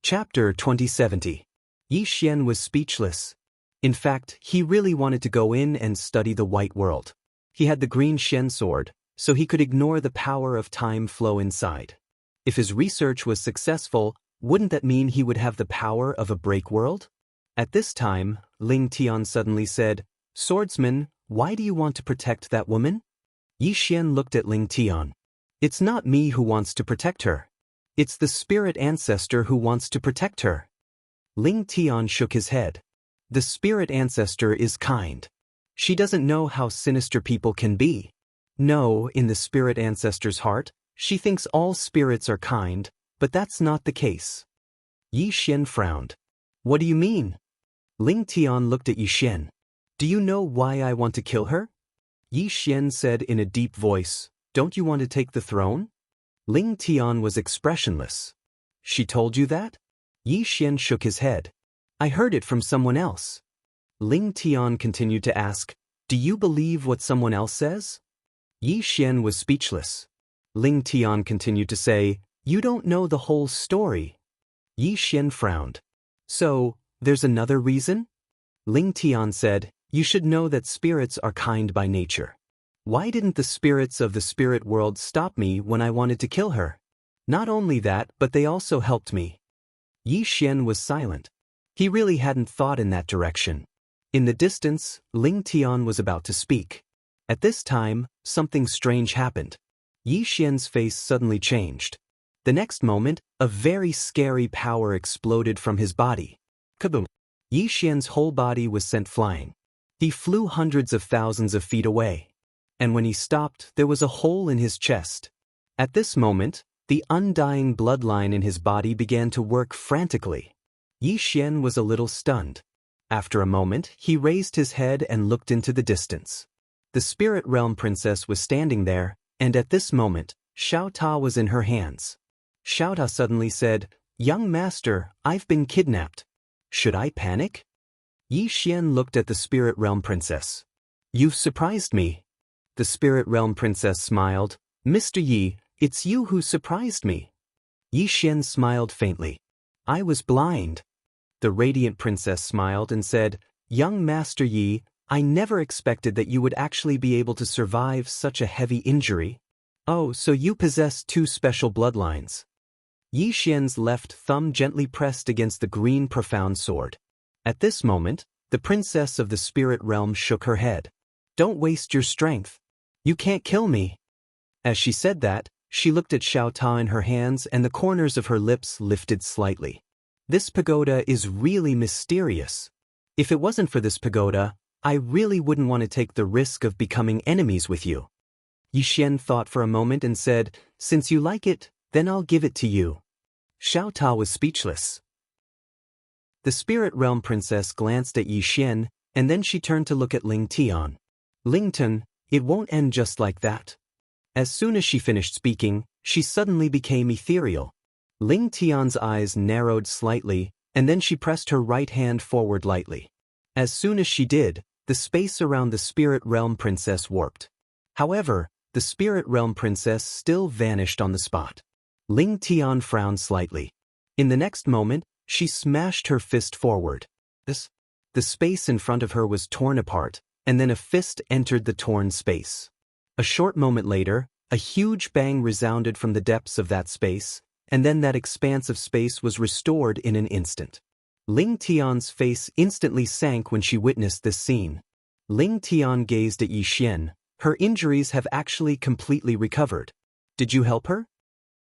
Chapter 2070. Yi Xian was speechless. In fact, he really wanted to go in and study the white world. He had the green Xian sword, so he could ignore the power of time flow inside. If his research was successful, wouldn't that mean he would have the power of a break world? At this time, Ling Tian suddenly said, "Swordsman, why do you want to protect that woman?" Yi Xian looked at Ling Tian. "It's not me who wants to protect her. It's the spirit ancestor who wants to protect her." Ling Tian shook his head. "The spirit ancestor is kind. She doesn't know how sinister people can be. No, in the spirit ancestor's heart, she thinks all spirits are kind, but that's not the case." Yi Xian frowned. "What do you mean?" Ling Tian looked at Yi Xian. "Do you know why I want to kill her?" Yi Xian said in a deep voice, "Don't you want to take the throne?" Ling Tian was expressionless. "She told you that?" Yi Xian shook his head. "I heard it from someone else." Ling Tian continued to ask, "Do you believe what someone else says?" Yi Xian was speechless. Ling Tian continued to say, "You don't know the whole story." Yi Xian frowned. "So, there's another reason?" Ling Tian said, "You should know that spirits are kind by nature. Why didn't the spirits of the spirit world stop me when I wanted to kill her? Not only that, but they also helped me." Yi Xian was silent. He really hadn't thought in that direction. In the distance, Ling Tian was about to speak. At this time, something strange happened. Yi Xian's face suddenly changed. The next moment, a very scary power exploded from his body. Kaboom! Yi Xian's whole body was sent flying. He flew hundreds of thousands of feet away. And when he stopped, there was a hole in his chest. At this moment, the undying bloodline in his body began to work frantically. Yi Xian was a little stunned. After a moment, he raised his head and looked into the distance. The spirit realm princess was standing there, and at this moment, Xiao Ta was in her hands. Xiao Ta suddenly said, "Young master, I've been kidnapped. Should I panic?" Yi Xian looked at the spirit realm princess. "You've surprised me." The spirit realm princess smiled. "Mr. Yi, it's you who surprised me." Yi Xian smiled faintly. "I was blind." The radiant princess smiled and said, "Young Master Yi, I never expected that you would actually be able to survive such a heavy injury. Oh, so you possess two special bloodlines." Yi Xian's left thumb gently pressed against the green profound sword. At this moment, the princess of the spirit realm shook her head. "Don't waste your strength. You can't kill me." As she said that, she looked at Xiao Ta in her hands and the corners of her lips lifted slightly. "This pagoda is really mysterious. If it wasn't for this pagoda, I really wouldn't want to take the risk of becoming enemies with you." Yi Xian thought for a moment and said, "Since you like it, then I'll give it to you." Xiao Ta was speechless. The spirit realm princess glanced at Yi Xian, and then she turned to look at Ling Tian. "Ling Tian, it won't end just like that." As soon as she finished speaking, she suddenly became ethereal. Ling Tian's eyes narrowed slightly, and then she pressed her right hand forward lightly. As soon as she did, the space around the spirit realm princess warped. However, the spirit realm princess still vanished on the spot. Ling Tian frowned slightly. In the next moment, she smashed her fist forward. The space in front of her was torn apart, and then a fist entered the torn space. A short moment later, a huge bang resounded from the depths of that space, and then that expanse of space was restored in an instant. Ling Tian's face instantly sank when she witnessed this scene. Ling Tian gazed at Yi Xian. "Her injuries have actually completely recovered. Did you help her?"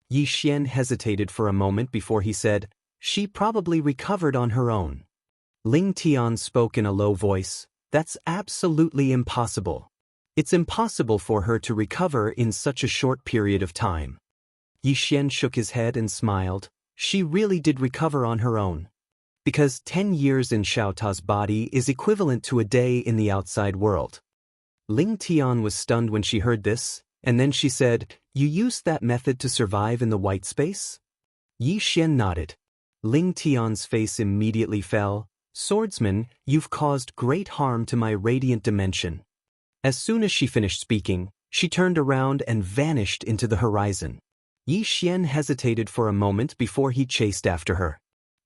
Yi Xian hesitated for a moment before he said, "She probably recovered on her own." Ling Tian spoke in a low voice, "That's absolutely impossible. It's impossible for her to recover in such a short period of time." Yi Xian shook his head and smiled. "She really did recover on her own. Because 10 years in Xiao Ta's body is equivalent to a day in the outside world." Ling Tian was stunned when she heard this, and then she said, "You used that method to survive in the white space?" Yi Xian nodded. Ling Tian's face immediately fell. "Swordsman, you've caused great harm to my radiant dimension." As soon as she finished speaking, she turned around and vanished into the horizon. Yi Xian hesitated for a moment before he chased after her.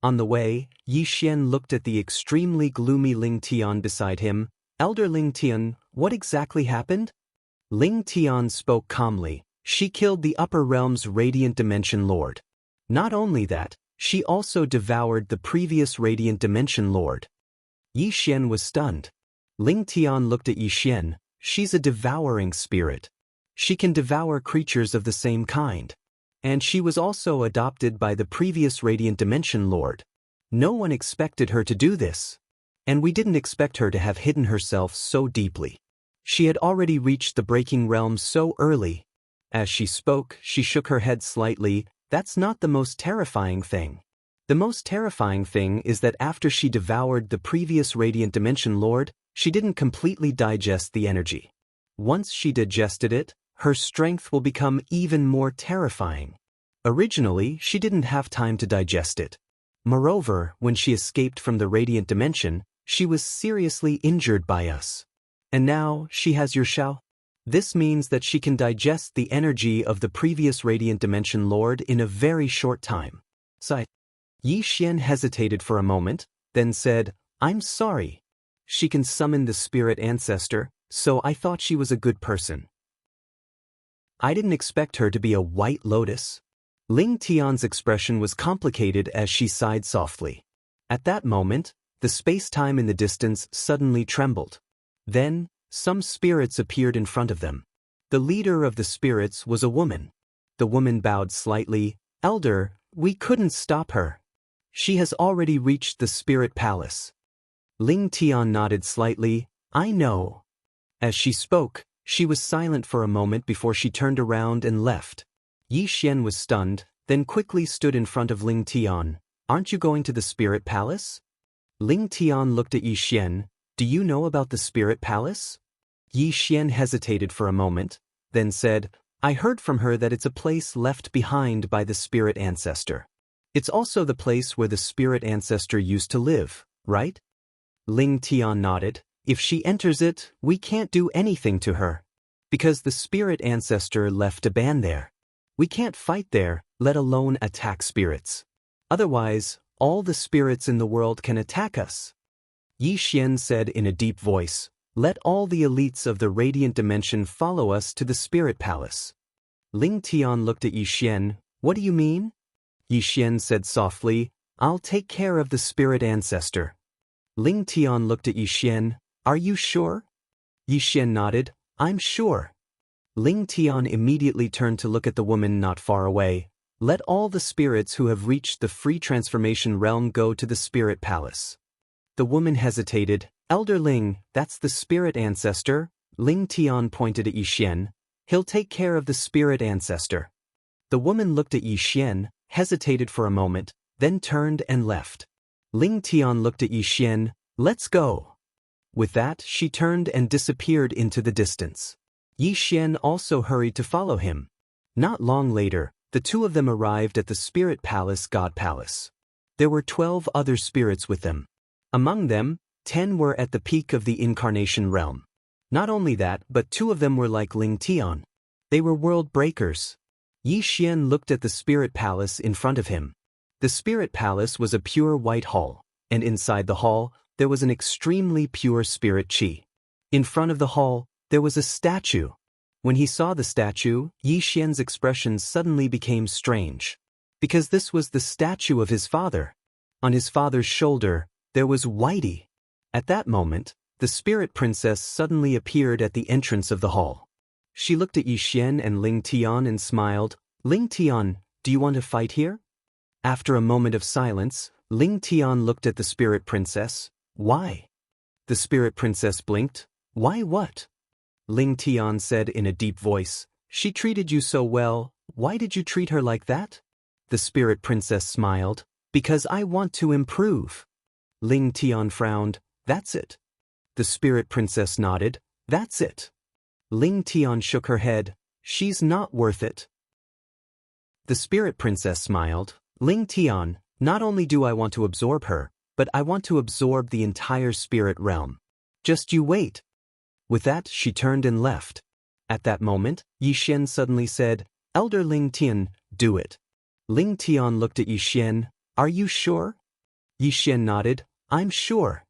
On the way, Yi Xian looked at the extremely gloomy Ling Tian beside him. Elder Ling Tian, what exactly happened? Ling Tian spoke calmly. She killed the upper realm's radiant dimension lord. Not only that, she also devoured the previous radiant dimension lord. Yi Xian was stunned. Ling Tian looked at Yi Xian. She's a devouring spirit. She can devour creatures of the same kind. And she was also adopted by the previous radiant dimension lord. No one expected her to do this. And we didn't expect her to have hidden herself so deeply. She had already reached the breaking realm so early. As she spoke, she shook her head slightly. That's not the most terrifying thing. The most terrifying thing is that after she devoured the previous radiant dimension lord, she didn't completely digest the energy. Once she digested it, her strength will become even more terrifying. Originally, she didn't have time to digest it. Moreover, when she escaped from the radiant dimension, she was seriously injured by us. And now, she has your Shao. This means that she can digest the energy of the previous radiant dimension lord in a very short time. Sigh. Yi Xian hesitated for a moment, then said, I'm sorry. She can summon the spirit ancestor, so I thought she was a good person. I didn't expect her to be a white lotus. Ling Tian's expression was complicated as she sighed softly. At that moment, the space-time in the distance suddenly trembled. Then, some spirits appeared in front of them. The leader of the spirits was a woman. The woman bowed slightly. Elder, we couldn't stop her. She has already reached the spirit palace. Ling Tian nodded slightly. I know. As she spoke, she was silent for a moment before she turned around and left. Yi Xian was stunned, then quickly stood in front of Ling Tian. Aren't you going to the spirit palace? Ling Tian looked at Yi Xian. Do you know about the spirit palace? Yi Xian hesitated for a moment, then said, I heard from her that it's a place left behind by the spirit ancestor. It's also the place where the spirit ancestor used to live, right? Ling Tian nodded. If she enters it, we can't do anything to her. Because the spirit ancestor left a ban there. We can't fight there, let alone attack spirits. Otherwise, all the spirits in the world can attack us. Yi Xian said in a deep voice, let all the elites of the radiant dimension follow us to the spirit palace. Ling Tian looked at Yi Xian. What do you mean? Yi Xian said softly, I'll take care of the spirit ancestor. Ling Tian looked at Yi Xian. Are you sure? Yi Xian nodded. I'm sure. Ling Tian immediately turned to look at the woman not far away. Let all the spirits who have reached the free transformation realm go to the spirit palace. The woman hesitated. Elder Ling, that's the spirit ancestor. Ling Tian pointed at Yi Xian. He'll take care of the spirit ancestor. The woman looked at Yi Xian, hesitated for a moment, then turned and left. Ling Tian looked at Yi Xian. Let's go. With that, she turned and disappeared into the distance. Yi Xian also hurried to follow him. Not long later, the two of them arrived at the spirit palace God Palace. There were 12 other spirits with them. Among them, 10 were at the peak of the incarnation realm. Not only that, but 2 of them were like Ling Tian. They were world breakers. Yi Xian looked at the spirit palace in front of him. The spirit palace was a pure white hall, and inside the hall, there was an extremely pure spirit qi. In front of the hall, there was a statue. When he saw the statue, Yi Xian's expression suddenly became strange. Because this was the statue of his father. On his father's shoulder, there was Whitey. At that moment, the spirit princess suddenly appeared at the entrance of the hall. She looked at Yi Xian and Ling Tian and smiled. Ling Tian, do you want to fight here? After a moment of silence, Ling Tian looked at the spirit princess. Why? The spirit princess blinked. Why what? Ling Tian said in a deep voice. She treated you so well, why did you treat her like that? The spirit princess smiled. Because I want to improve. Ling Tian frowned. That's it. The spirit princess nodded. That's it. Ling Tian shook her head. She's not worth it. The spirit princess smiled. Ling Tian, not only do I want to absorb her, but I want to absorb the entire spirit realm. Just you wait. With that, she turned and left. At that moment, Yi Xian suddenly said, Elder Ling Tian, do it. Ling Tian looked at Yi Xian. Are you sure? Yi Xian nodded. I'm sure.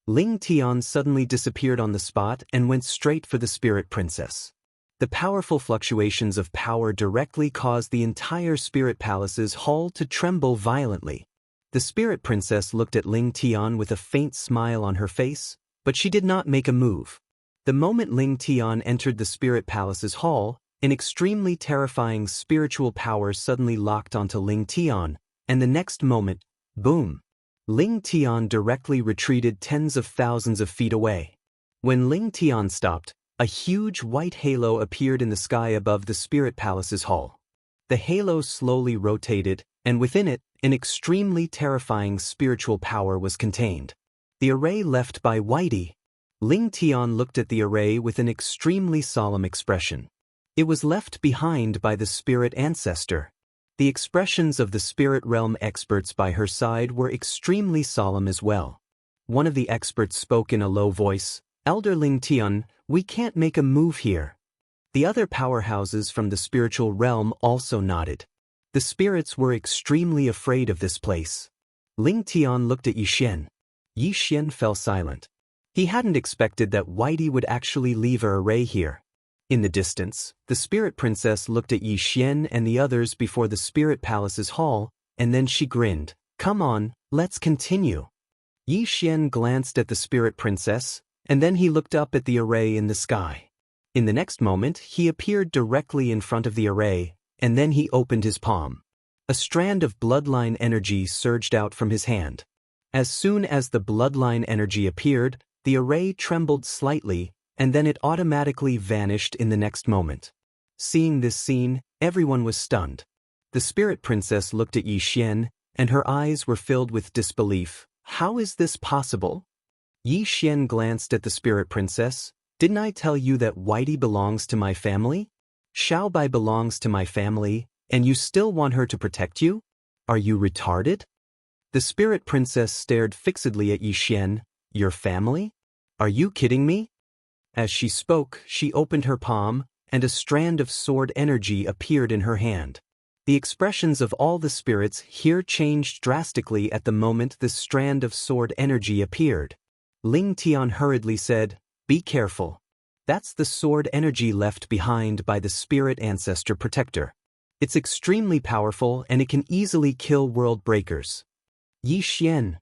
Ling Tian suddenly disappeared on the spot and went straight for the spirit princess. The powerful fluctuations of power directly caused the entire spirit palace's hall to tremble violently. The spirit princess looked at Ling Tian with a faint smile on her face, but she did not make a move. The moment Ling Tian entered the spirit palace's hall, an extremely terrifying spiritual power suddenly locked onto Ling Tian, and the next moment, boom! Ling Tian directly retreated tens of thousands of feet away. When Ling Tian stopped, a huge white halo appeared in the sky above the spirit palace's hall. The halo slowly rotated, and within it, an extremely terrifying spiritual power was contained. The array left by Whitey. Ling Tian looked at the array with an extremely solemn expression. It was left behind by the spirit ancestor. The expressions of the spirit realm experts by her side were extremely solemn as well. One of the experts spoke in a low voice, Elder Ling Tian, we can't make a move here. The other powerhouses from the spiritual realm also nodded. The spirits were extremely afraid of this place. Ling Tian looked at Yi Xian. Yi Xian fell silent. He hadn't expected that Whitey would actually leave her array here. In the distance, the spirit princess looked at Yi Xian and the others before the spirit palace's hall, and then she grinned. Come on, let's continue. Yi Xian glanced at the spirit princess, and then he looked up at the array in the sky. In the next moment, he appeared directly in front of the array, and then he opened his palm. A strand of bloodline energy surged out from his hand. As soon as the bloodline energy appeared, the array trembled slightly, and then it automatically vanished in the next moment. Seeing this scene, everyone was stunned. The spirit princess looked at Yi Xian, and her eyes were filled with disbelief. How is this possible? Yi Xian glanced at the spirit princess. Didn't I tell you that Whitey belongs to my family? Xiaobai belongs to my family, and you still want her to protect you? Are you retarded? The spirit princess stared fixedly at Yi Xian. Your family? Are you kidding me? As she spoke, she opened her palm, and a strand of sword energy appeared in her hand. The expressions of all the spirits here changed drastically at the moment the strand of sword energy appeared. Ling Tian hurriedly said, Be careful. That's the sword energy left behind by the spirit ancestor protector. It's extremely powerful and it can easily kill world breakers. Yi Xian.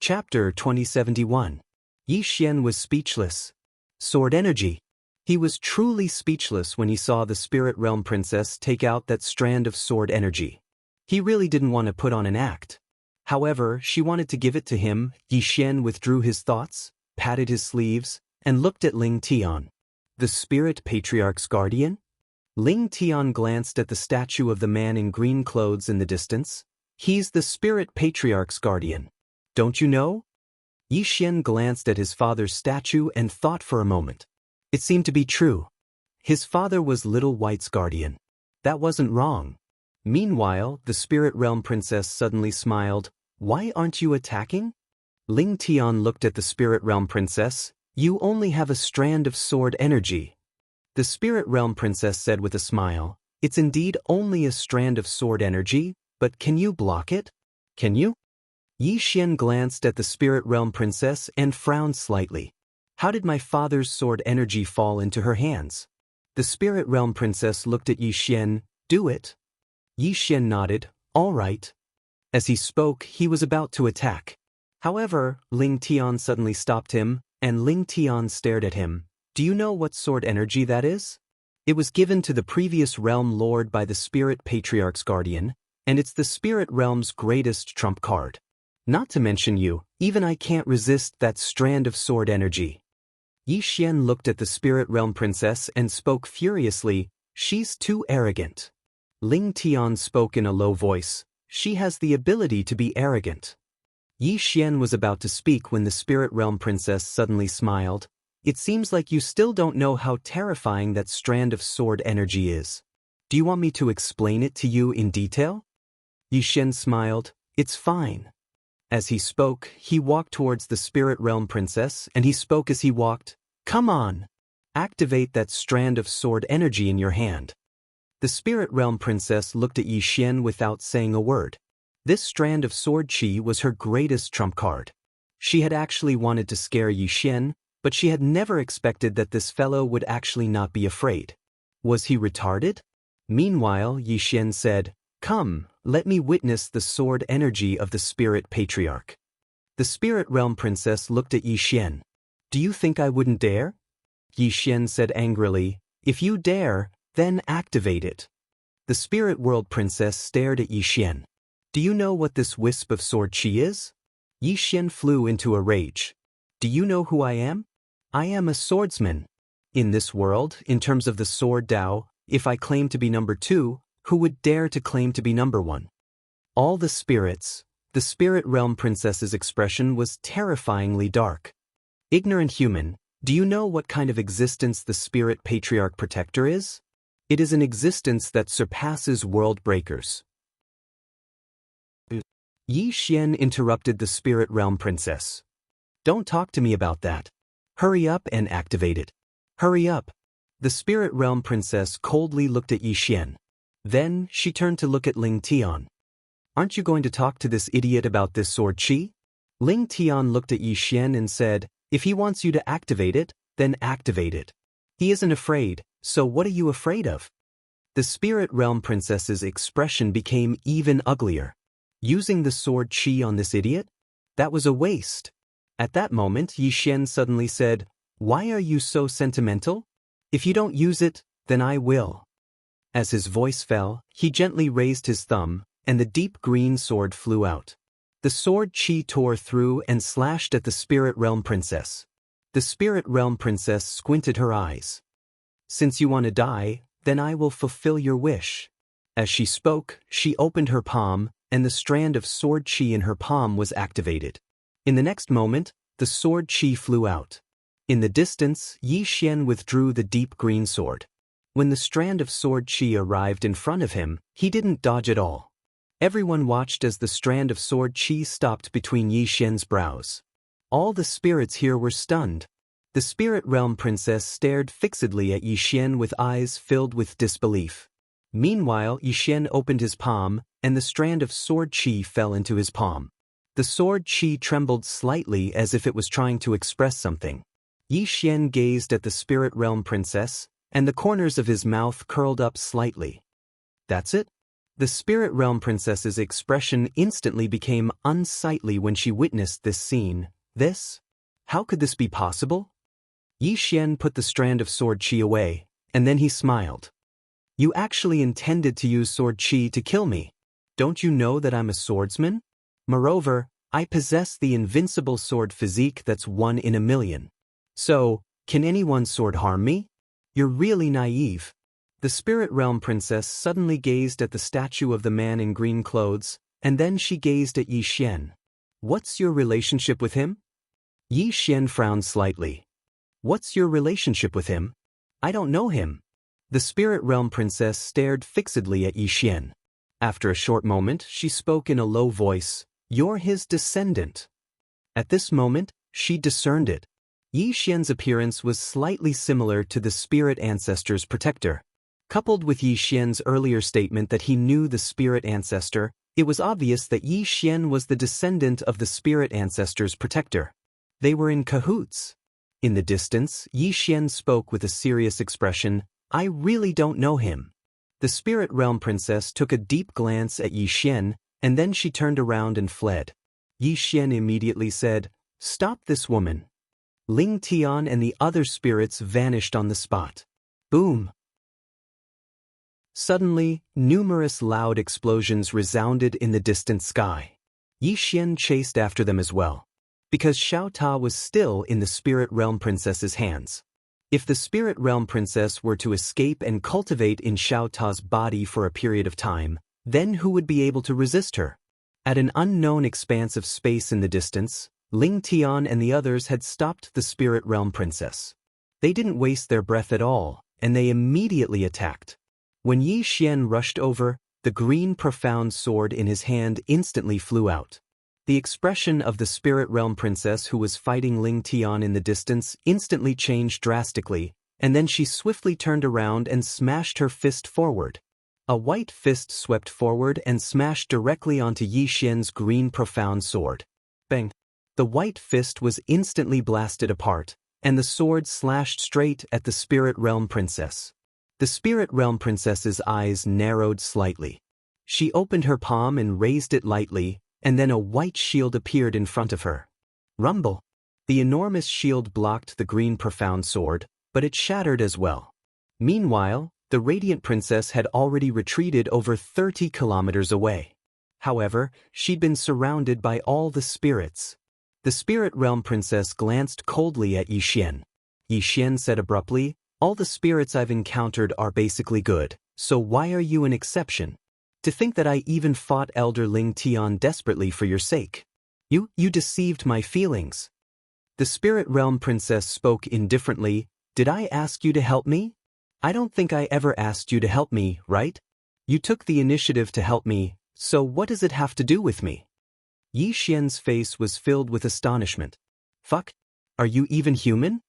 Chapter 2071. Yi Xian was speechless. Sword energy. He was truly speechless when he saw the spirit realm princess take out that strand of sword energy. He really didn't want to put on an act. However, she wanted to give it to him. Yi Xian withdrew his thoughts, patted his sleeves, and looked at Ling Tian. The spirit patriarch's guardian? Ling Tian glanced at the statue of the man in green clothes in the distance. He's the spirit patriarch's guardian. Don't you know? Yi Xian glanced at his father's statue and thought for a moment. It seemed to be true. His father was Little White's guardian. That wasn't wrong. Meanwhile, the spirit realm princess suddenly smiled. Why aren't you attacking? Ling Tian looked at the spirit realm princess. You only have a strand of sword energy. The spirit realm princess said with a smile. It's indeed only a strand of sword energy, but can you block it? Can you? Yi Xian glanced at the spirit realm princess and frowned slightly. How did my father's sword energy fall into her hands? The spirit realm princess looked at Yi Xian. Do it. Yi Xian nodded. All right. As he spoke, he was about to attack. However, Ling Tian suddenly stopped him, and Ling Tian stared at him. Do you know what sword energy that is? It was given to the previous realm lord by the spirit patriarch's guardian, and it's the spirit realm's greatest trump card. Not to mention you, even I can't resist that strand of sword energy. Yi Xian looked at the spirit realm princess and spoke furiously. She's too arrogant. Ling Tian spoke in a low voice. She has the ability to be arrogant. Yi Xian was about to speak when the spirit realm princess suddenly smiled. It seems like you still don't know how terrifying that strand of sword energy is. Do you want me to explain it to you in detail? Yi Xian smiled. It's fine. As he spoke, he walked towards the spirit realm princess, and he spoke as he walked. Come on. Activate that strand of sword energy in your hand. The spirit realm princess looked at Yi Xian without saying a word. This strand of sword chi was her greatest trump card. She had actually wanted to scare Yi Xian, but she had never expected that this fellow would actually not be afraid. Was he retarded? Meanwhile, Yi Xian said, "Come, let me witness the sword energy of the spirit patriarch." The spirit realm princess looked at Yi Xian. "Do you think I wouldn't dare?" Yi Xian said angrily, "If you dare, then activate it." The spirit world princess stared at Yi Xian. "Do you know what this wisp of sword chi is?" Yi Xian flew into a rage. "Do you know who I am? I am a swordsman. In this world, in terms of the sword Dao, if I claim to be number 2, who would dare to claim to be number 1? All the spirits, the spirit realm princess's expression was terrifyingly dark. "Ignorant human, do you know what kind of existence the spirit patriarch protector is? It is an existence that surpasses world breakers." Yi Xian interrupted the spirit realm princess. "Don't talk to me about that. Hurry up and activate it. Hurry up." The spirit realm princess coldly looked at Yi Xian. Then she turned to look at Ling Tian. "Aren't you going to talk to this idiot about this sword chi?" Ling Tian looked at Yi Xian and said, "If he wants you to activate it, then activate it. He isn't afraid, so what are you afraid of?" The spirit realm princess's expression became even uglier. Using the sword chi on this idiot? That was a waste. At that moment, Yi Xian suddenly said, "Why are you so sentimental? If you don't use it, then I will." As his voice fell, he gently raised his thumb, and the deep green sword flew out. The sword chi tore through and slashed at the spirit realm princess. The spirit realm princess squinted her eyes. "Since you want to die, then I will fulfill your wish." As she spoke, she opened her palm, and the strand of sword chi in her palm was activated. In the next moment, the sword chi flew out. In the distance, Yi Xian withdrew the deep green sword. When the strand of sword chi arrived in front of him, he didn't dodge at all. Everyone watched as the strand of sword chi stopped between Yi Xian's brows. All the spirits here were stunned. The spirit realm princess stared fixedly at Yi Xian with eyes filled with disbelief. Meanwhile, Yi Xian opened his palm, and the strand of sword chi fell into his palm. The sword chi trembled slightly as if it was trying to express something. Yi Xian gazed at the spirit realm princess, and the corners of his mouth curled up slightly. "That's it?" The spirit realm princess's expression instantly became unsightly when she witnessed this scene. "This? How could this be possible?" Yi Xian put the strand of sword chi away, and then he smiled. "You actually intended to use sword chi to kill me. Don't you know that I'm a swordsman? Moreover, I possess the invincible sword physique that's 1 in a million. So, can anyone's sword harm me? You're really naive." The spirit realm princess suddenly gazed at the statue of the man in green clothes, and then she gazed at Yi Xian. "What's your relationship with him?" Yi Xian frowned slightly. "What's your relationship with him? I don't know him." The spirit realm princess stared fixedly at Yi Xian. After a short moment, she spoke in a low voice, "You're his descendant." At this moment, she discerned it. Yi Xian's appearance was slightly similar to the spirit ancestor's protector. Coupled with Yi Xian's earlier statement that he knew the spirit ancestor, it was obvious that Yi Xian was the descendant of the spirit ancestor's protector. They were in cahoots. In the distance, Yi Xian spoke with a serious expression, "I really don't know him." The spirit realm princess took a deep glance at Yi Xian, and then she turned around and fled. Yi Xian immediately said, "Stop this woman." Ling Tian and the other spirits vanished on the spot. Boom! Suddenly, numerous loud explosions resounded in the distant sky. Yi Xian chased after them as well. Because Xiao Ta was still in the spirit realm princess's hands. If the spirit realm princess were to escape and cultivate in Xiao Ta's body for a period of time, then who would be able to resist her? At an unknown expanse of space in the distance, Ling Tian and the others had stopped the spirit realm princess. They didn't waste their breath at all, and they immediately attacked. When Yi Xian rushed over, the green profound sword in his hand instantly flew out. The expression of the spirit realm princess who was fighting Ling Tian in the distance instantly changed drastically, and then she swiftly turned around and smashed her fist forward. A white fist swept forward and smashed directly onto Yi Xian's green profound sword. Bang! The white fist was instantly blasted apart, and the sword slashed straight at the Spirit Realm Princess. The Spirit Realm Princess's eyes narrowed slightly. She opened her palm and raised it lightly, and then a white shield appeared in front of her. Rumble! The enormous shield blocked the green profound sword, but it shattered as well. Meanwhile, the Radiant Princess had already retreated over 30 kilometers away. However, she'd been surrounded by all the spirits. The Spirit Realm Princess glanced coldly at Yi Xian. Yi Xian said abruptly, "All the spirits I've encountered are basically good, so why are you an exception? To think that I even fought Elder Ling Tian desperately for your sake. You deceived my feelings." The Spirit Realm Princess spoke indifferently. "Did I ask you to help me? I don't think I ever asked you to help me, right? You took the initiative to help me, so what does it have to do with me?" Yi Xian's face was filled with astonishment. "Fuck? Are you even human?"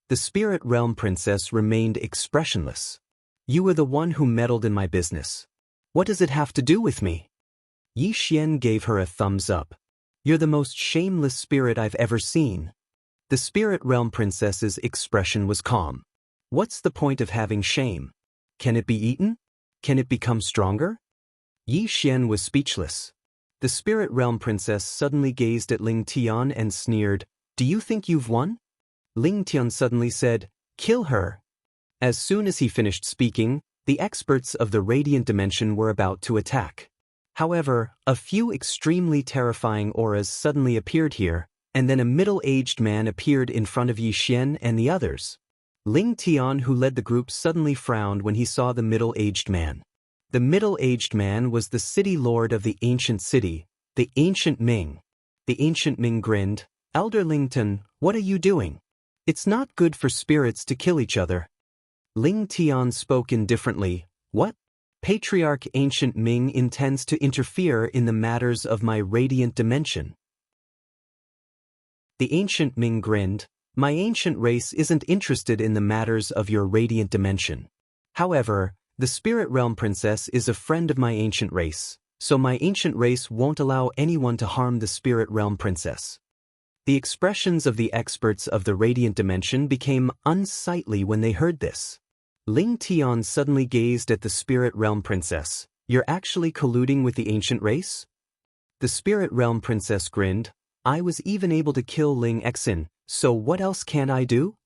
The Spirit Realm Princess remained expressionless. "You were the one who meddled in my business. What does it have to do with me?" Yi Xian gave her a thumbs up. "You're the most shameless spirit I've ever seen." The Spirit Realm Princess's expression was calm. "What's the point of having shame? Can it be eaten? Can it become stronger?" Yi Xian was speechless. The Spirit Realm Princess suddenly gazed at Ling Tian and sneered, "Do you think you've won?" Ling Tian suddenly said, "Kill her." As soon as he finished speaking, the experts of the Radiant Dimension were about to attack. However, a few extremely terrifying auras suddenly appeared here, and then a middle-aged man appeared in front of Yi Xian and the others. Ling Tian, who led the group, suddenly frowned when he saw the middle-aged man. The middle-aged man was the city lord of the ancient city, the Ancient Ming. The Ancient Ming grinned, "Elder Lington, what are you doing? It's not good for spirits to kill each other." Ling Tian spoke indifferently, "What? Patriarch Ancient Ming intends to interfere in the matters of my radiant dimension." The Ancient Ming grinned, "My ancient race isn't interested in the matters of your radiant dimension. However, the Spirit Realm Princess is a friend of my ancient race, so my ancient race won't allow anyone to harm the Spirit Realm Princess." The expressions of the experts of the Radiant Dimension became unsightly when they heard this. Ling Tian suddenly gazed at the Spirit Realm Princess. "You're actually colluding with the ancient race?" The Spirit Realm Princess grinned, "I was even able to kill Ling Exin, so what else can I do?"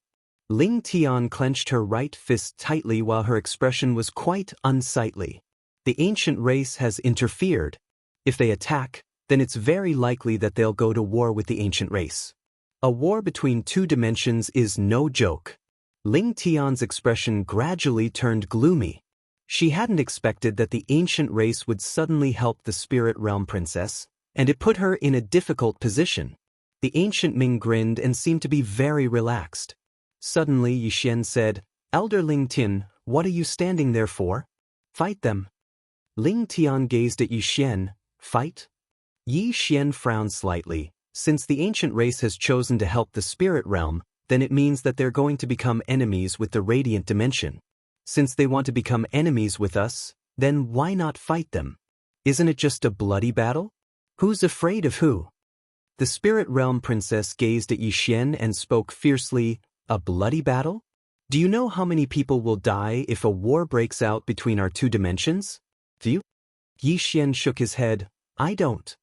Ling Tian clenched her right fist tightly while her expression was quite unsightly. "The ancient race has interfered. If they attack, then it's very likely that they'll go to war with the ancient race. A war between two dimensions is no joke." Ling Tian's expression gradually turned gloomy. She hadn't expected that the ancient race would suddenly help the Spirit Realm Princess, and it put her in a difficult position. The Ancient Ming grinned and seemed to be very relaxed. Suddenly Yi Xian said, "Elder Ling Tin, what are you standing there for? Fight them." Ling Tian gazed at Yi Xian. "Fight?" Yi Xian frowned slightly. "Since the ancient race has chosen to help the spirit realm, then it means that they're going to become enemies with the Radiant Dimension. Since they want to become enemies with us, then why not fight them? Isn't it just a bloody battle? Who's afraid of who?" The Spirit Realm Princess gazed at Yi Xian and spoke fiercely, "A bloody battle? Do you know how many people will die if a war breaks out between our two dimensions? Do you?" Yi Xian shook his head, "I don't."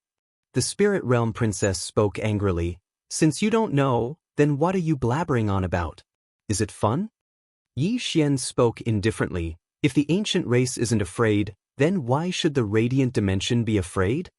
The Spirit Realm Princess spoke angrily, "Since you don't know, then what are you blabbering on about? Is it fun?" Yi Xian spoke indifferently, "If the ancient race isn't afraid, then why should the Radiant Dimension be afraid?"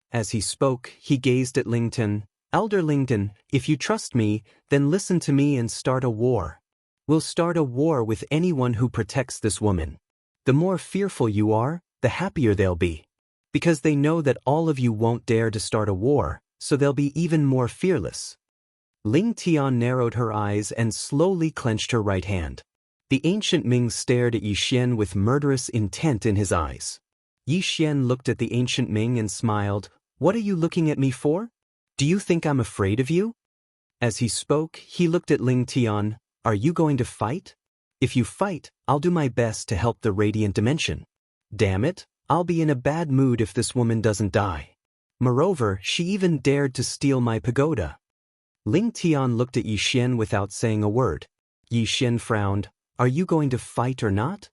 As he spoke, he gazed at Lington. "Elder Lington, if you trust me, then listen to me and start a war. We'll start a war with anyone who protects this woman. The more fearful you are, the happier they'll be. Because they know that all of you won't dare to start a war, so they'll be even more fearless." Ling Tian narrowed her eyes and slowly clenched her right hand. The Ancient Ming stared at Yi Xian with murderous intent in his eyes. Yi Xian looked at the Ancient Ming and smiled. "What are you looking at me for? Do you think I'm afraid of you?" As he spoke, he looked at Ling Tian. "Are you going to fight? If you fight, I'll do my best to help the Radiant Dimension. Damn it, I'll be in a bad mood if this woman doesn't die. Moreover, she even dared to steal my pagoda. Ling Tian looked at Yi Xian without saying a word. Yi Xian frowned. Are you going to fight or not?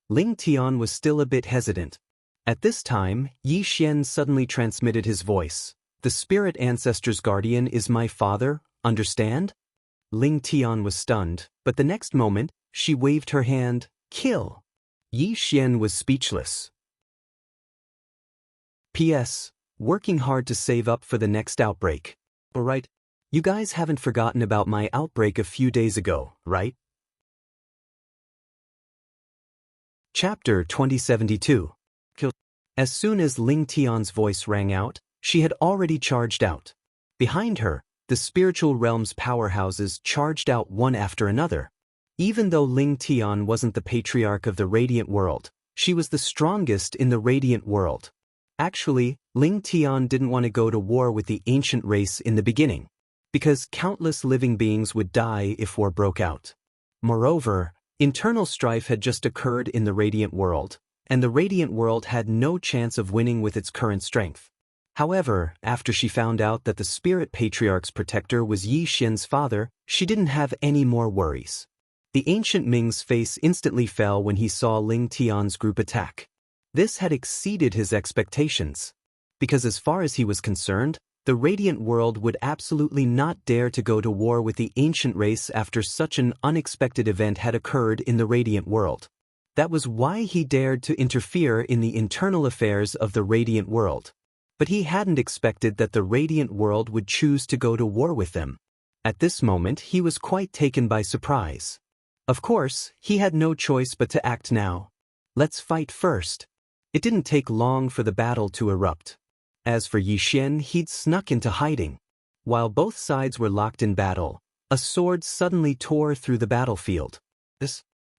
Ling Tian was still a bit hesitant. At this time, Yi Xian suddenly transmitted his voice. The spirit ancestor's guardian is my father, understand? Ling Tian was stunned, but the next moment, she waved her hand. Kill! Yi Xian was speechless. P.S. Working hard to save up for the next outbreak. Alright, you guys haven't forgotten about my outbreak a few days ago, right? Chapter 2072. As soon as Ling Tian's voice rang out, she had already charged out. Behind her, the spiritual realm's powerhouses charged out one after another. Even though Ling Tian wasn't the patriarch of the radiant world, she was the strongest in the radiant world. Actually, Ling Tian didn't want to go to war with the ancient race in the beginning, because countless living beings would die if war broke out. Moreover, internal strife had just occurred in the radiant world, and the radiant world had no chance of winning with its current strength. However, after she found out that the spirit patriarch's protector was Yi Xian's father, she didn't have any more worries. The ancient Ming's face instantly fell when he saw Ling Tian's group attack. This had exceeded his expectations, because as far as he was concerned, the radiant world would absolutely not dare to go to war with the ancient race after such an unexpected event had occurred in the radiant world. That was why he dared to interfere in the internal affairs of the radiant world. But he hadn't expected that the radiant world would choose to go to war with them. At this moment, he was quite taken by surprise. Of course, he had no choice but to act now. Let's fight first. It didn't take long for the battle to erupt. As for Yi Xian, he'd snuck into hiding. While both sides were locked in battle, a sword suddenly tore through the battlefield.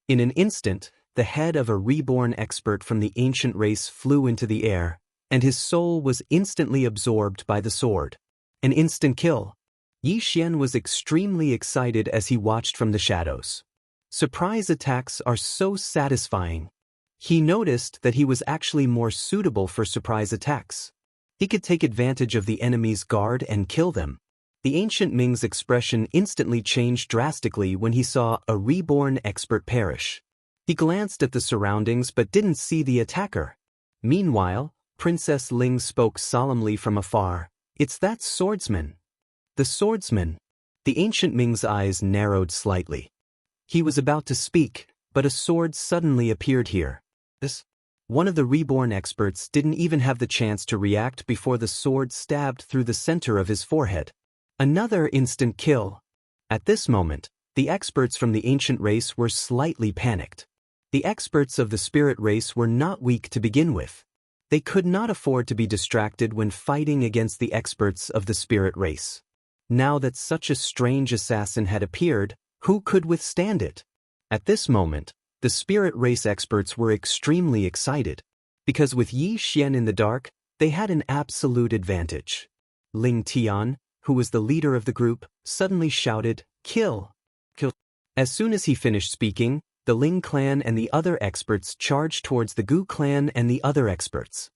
In an instant, the head of a reborn expert from the ancient race flew into the air, and his soul was instantly absorbed by the sword. An instant kill. Yi Xian was extremely excited as he watched from the shadows. Surprise attacks are so satisfying. He noticed that he was actually more suitable for surprise attacks. He could take advantage of the enemy's guard and kill them. The ancient Ming's expression instantly changed drastically when he saw a reborn expert perish. He glanced at the surroundings but didn't see the attacker. Meanwhile, Princess Ling spoke solemnly from afar. It's that swordsman. The swordsman. The ancient Ming's eyes narrowed slightly. He was about to speak, but a sword suddenly appeared here. One of the reborn experts didn't even have the chance to react before the sword stabbed through the center of his forehead. Another instant kill. At this moment, the experts from the ancient race were slightly panicked. The experts of the spirit race were not weak to begin with. They could not afford to be distracted when fighting against the experts of the spirit race. Now that such a strange assassin had appeared, who could withstand it? At this moment, the spirit race experts were extremely excited, because with Yi Xian in the dark, they had an absolute advantage. Ling Tian, who was the leader of the group, suddenly shouted, "Kill! Kill!" As soon as he finished speaking, the Ling clan and the other experts charged towards the Gu clan and the other experts.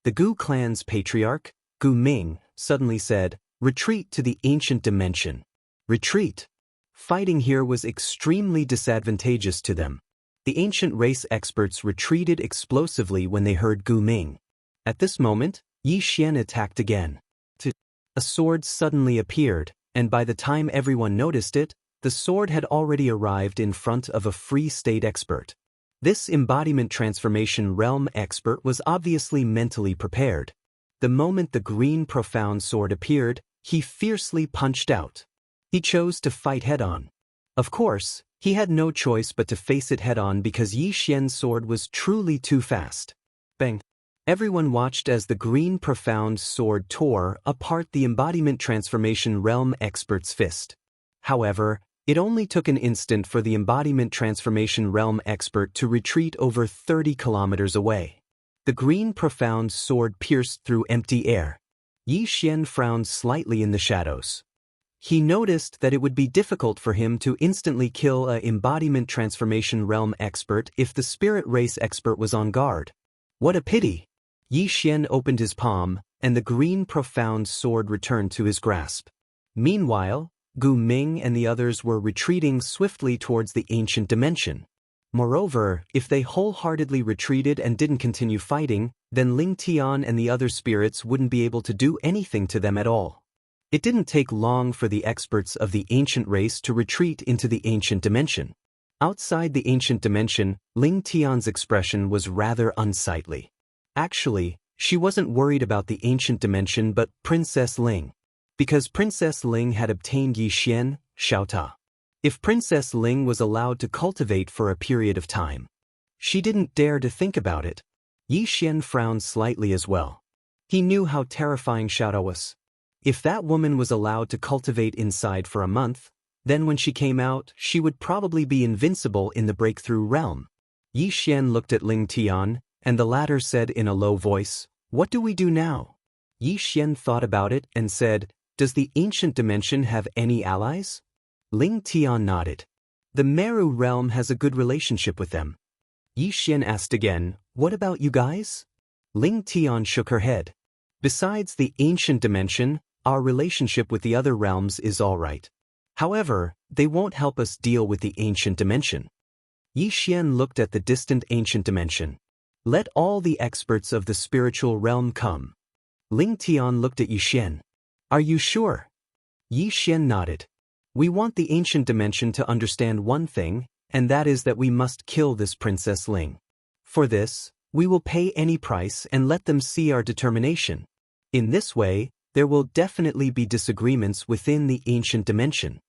The Gu clan's patriarch, Gu Ming, suddenly said, "Retreat to the ancient dimension." Retreat. Fighting here was extremely disadvantageous to them. The ancient race experts retreated explosively when they heard Gu Ming. At this moment, Yi Xian attacked again. A sword suddenly appeared, and by the time everyone noticed it, the sword had already arrived in front of a free state expert. This embodiment transformation realm expert was obviously mentally prepared. The moment the green profound sword appeared, he fiercely punched out. He chose to fight head-on. Of course, he had no choice but to face it head-on because Yi Xian's sword was truly too fast. Bang! Everyone watched as the green profound sword tore apart the embodiment transformation realm expert's fist. However, it only took an instant for the embodiment transformation realm expert to retreat over 30 kilometers away. The green profound sword pierced through empty air. Yi Xian frowned slightly in the shadows. He noticed that it would be difficult for him to instantly kill a embodiment transformation realm expert if the spirit race expert was on guard. What a pity! Yi Xian opened his palm, and the green profound sword returned to his grasp. Meanwhile, Gu Ming and the others were retreating swiftly towards the ancient dimension. Moreover, if they wholeheartedly retreated and didn't continue fighting, then Ling Tian and the other spirits wouldn't be able to do anything to them at all. It didn't take long for the experts of the ancient race to retreat into the ancient dimension. Outside the ancient dimension, Ling Tian's expression was rather unsightly. Actually, she wasn't worried about the ancient dimension but Princess Ling. Because Princess Ling had obtained Yi Xian, Xiaota. If Princess Ling was allowed to cultivate for a period of time, she didn't dare to think about it. Yi Xian frowned slightly as well. He knew how terrifying Xiaota was. If that woman was allowed to cultivate inside for a month, then when she came out, she would probably be invincible in the breakthrough realm. Yi Xian looked at Ling Tian, and the latter said in a low voice, "What do we do now?" Yi Xian thought about it and said, "Does the ancient dimension have any allies?" Ling Tian nodded. The Meru realm has a good relationship with them. Yi Xian asked again, "What about you guys?" Ling Tian shook her head. "Besides the ancient dimension, our relationship with the other realms is all right. However, they won't help us deal with the ancient dimension." Yi Xian looked at the distant ancient dimension. "Let all the experts of the spiritual realm come." Ling Tian looked at Yi Xian. "Are you sure?" Yi Xian nodded. "We want the ancient dimension to understand one thing, and that is that we must kill this Princess Ling. For this, we will pay any price and let them see our determination. In this way, there will definitely be disagreements within the ancient dimension.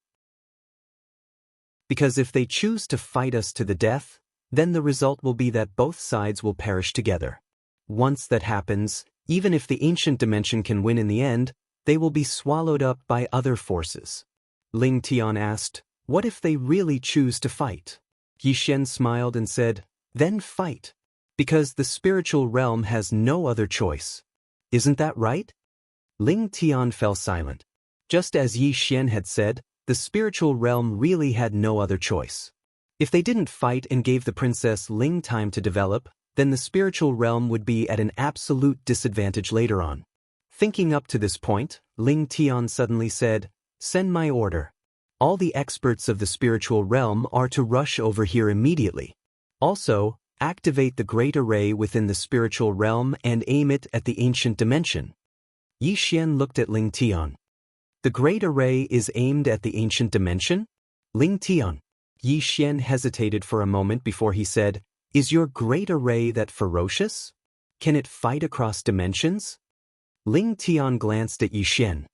Because if they choose to fight us to the death, then the result will be that both sides will perish together. Once that happens, even if the ancient dimension can win in the end, they will be swallowed up by other forces." Ling Tian asked, "What if they really choose to fight?" Yi Xian smiled and said, "Then fight. Because the spiritual realm has no other choice. Isn't that right?" Ling Tian fell silent. Just as Yi Xian had said, the spiritual realm really had no other choice. If they didn't fight and gave the Princess Ling time to develop, then the spiritual realm would be at an absolute disadvantage later on. Thinking up to this point, Ling Tian suddenly said, "Send my order. All the experts of the spiritual realm are to rush over here immediately. Also, activate the great array within the spiritual realm and aim it at the ancient dimension." Yi Xian looked at Ling Tian. "The great array is aimed at the ancient dimension?" Ling Tian. Yi Xian hesitated for a moment before he said, "Is your great array that ferocious? Can it fight across dimensions?" Ling Tian glanced at Yi Xian.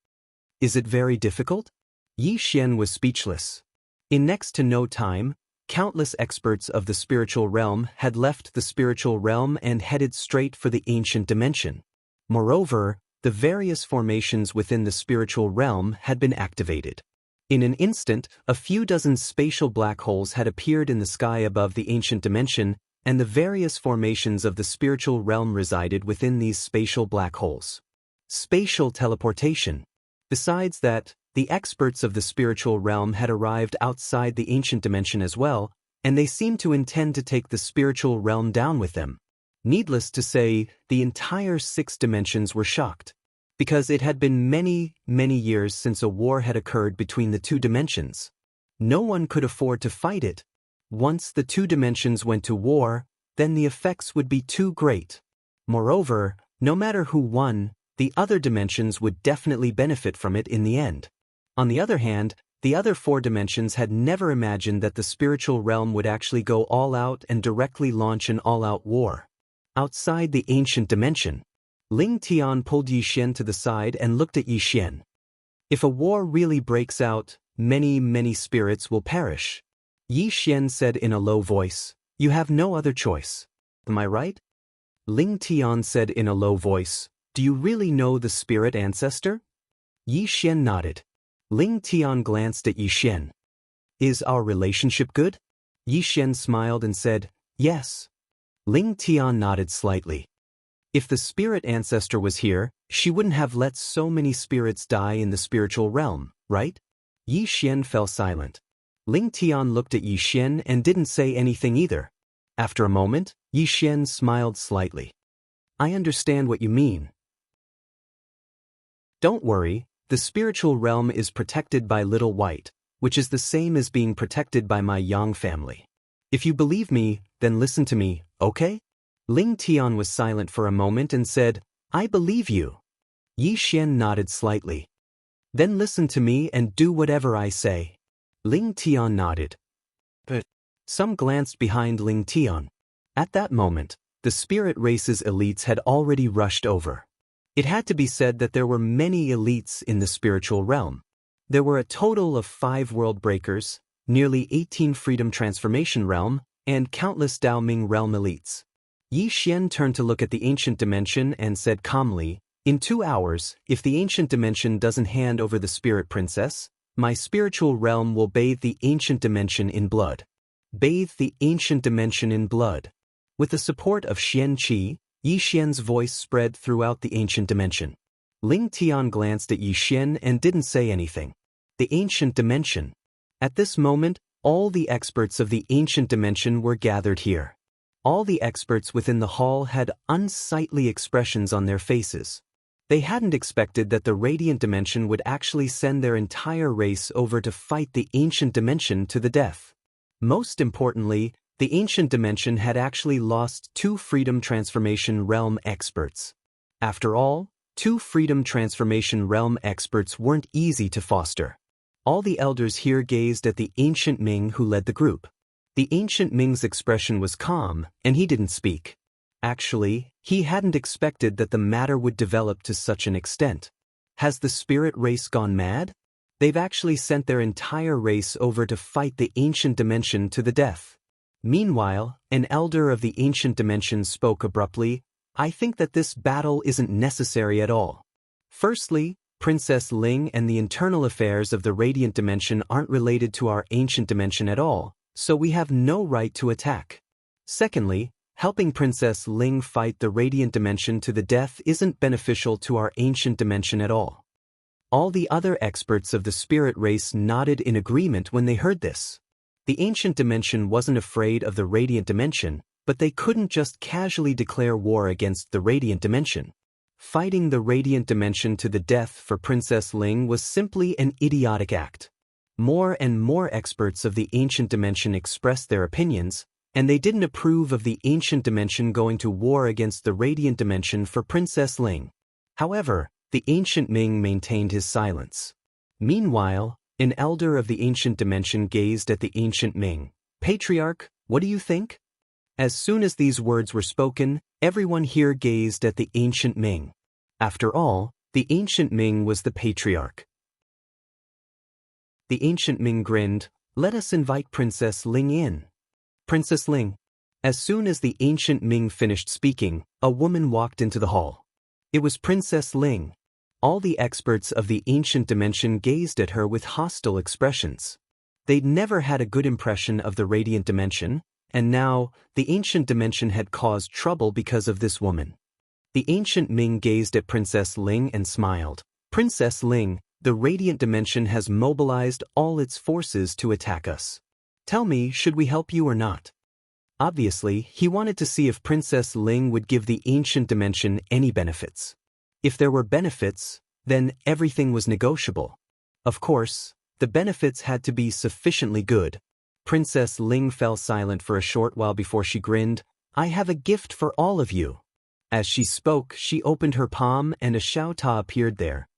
"Is it very difficult?" Yi Xian was speechless. In next to no time, countless experts of the spiritual realm had left the spiritual realm and headed straight for the ancient dimension. Moreover, the various formations within the spiritual realm had been activated. In an instant, a few dozen spatial black holes had appeared in the sky above the ancient dimension, and the various formations of the spiritual realm resided within these spatial black holes. Spatial teleportation. Besides that, the experts of the spiritual realm had arrived outside the ancient dimension as well, and they seemed to intend to take the spiritual realm down with them. Needless to say, the entire 6 dimensions were shocked. Because it had been many, many years since a war had occurred between the 2 dimensions. No one could afford to fight it. Once the 2 dimensions went to war, then the effects would be too great. Moreover, no matter who won, the other dimensions would definitely benefit from it in the end. On the other hand, the other 4 dimensions had never imagined that the spiritual realm would actually go all out and directly launch an all-out war. Outside the ancient dimension, Ling Tian pulled Yi Xian to the side and looked at Yi Xian. "If a war really breaks out, many, many spirits will perish." Yi Xian said in a low voice, "You have no other choice. Am I right?" Ling Tian said in a low voice, "Do you really know the spirit ancestor?" Yi Xian nodded. Ling Tian glanced at Yi Xian. "Is our relationship good?" Yi Xian smiled and said, "Yes." Ling Tian nodded slightly. If the spirit ancestor was here, she wouldn't have let so many spirits die in the spiritual realm, right? Yi Xian fell silent. Ling Tian looked at Yi Xian and didn't say anything either. After a moment, Yi Xian smiled slightly. I understand what you mean. Don't worry, the spiritual realm is protected by Little White, which is the same as being protected by my Yang family. If you believe me, then listen to me, okay? Ling Tian was silent for a moment and said, I believe you. Yi Xian nodded slightly. Then listen to me and do whatever I say. Ling Tian nodded. But some glanced behind Ling Tian. At that moment, the spirit race's elites had already rushed over. It had to be said that there were many elites in the spiritual realm. There were a total of 5 world breakers, nearly 18 freedom transformation realm, and countless Dao Ming realm elites. Yi Xian turned to look at the ancient dimension and said calmly, in 2 hours, if the ancient dimension doesn't hand over the spirit princess, my spiritual realm will bathe the ancient dimension in blood. Bathe the ancient dimension in blood. With the support of Xian Qi, Yi Xian's voice spread throughout the ancient dimension. Ling Tian glanced at Yi Xian and didn't say anything. The ancient dimension. At this moment, all the experts of the ancient dimension were gathered here. All the experts within the hall had unsightly expressions on their faces. They hadn't expected that the radiant dimension would actually send their entire race over to fight the ancient dimension to the death. Most importantly, the ancient dimension had actually lost 2 freedom transformation realm experts. After all, 2 freedom transformation realm experts weren't easy to foster. All the elders here gazed at the ancient Ming who led the group. The ancient Ming's expression was calm, and he didn't speak. Actually, he hadn't expected that the matter would develop to such an extent. Has the spirit race gone mad? They've actually sent their entire race over to fight the ancient dimension to the death. Meanwhile, an elder of the ancient dimension spoke abruptly, I think that this battle isn't necessary at all. Firstly, Princess Ling and the internal affairs of the radiant dimension aren't related to our ancient dimension at all, so we have no right to attack. Secondly, helping Princess Ling fight the radiant dimension to the death isn't beneficial to our ancient dimension at all. All the other experts of the spirit race nodded in agreement when they heard this. The ancient dimension wasn't afraid of the radiant dimension, but they couldn't just casually declare war against the radiant dimension. Fighting the radiant dimension to the death for Princess Ling was simply an idiotic act. More and more experts of the ancient dimension expressed their opinions, and they didn't approve of the ancient dimension going to war against the radiant dimension for Princess Ling. However, the ancient Ming maintained his silence. Meanwhile, an elder of the ancient dimension gazed at the ancient Ming. Patriarch, what do you think? As soon as these words were spoken, everyone here gazed at the ancient Ming. After all, the ancient Ming was the patriarch. The ancient Ming grinned, let us invite Princess Ling in. Princess Ling. As soon as the ancient Ming finished speaking, a woman walked into the hall. It was Princess Ling. All the experts of the ancient dimension gazed at her with hostile expressions. They'd never had a good impression of the radiant dimension, and now, the ancient dimension had caused trouble because of this woman. The ancient Ming gazed at Princess Ling and smiled. Princess Ling, the radiant dimension has mobilized all its forces to attack us. Tell me, should we help you or not? Obviously, he wanted to see if Princess Ling would give the ancient dimension any benefits. If there were benefits, then everything was negotiable. Of course, the benefits had to be sufficiently good. Princess Ling fell silent for a short while before she grinned, I have a gift for all of you. As she spoke, she opened her palm and a Xiaota appeared there.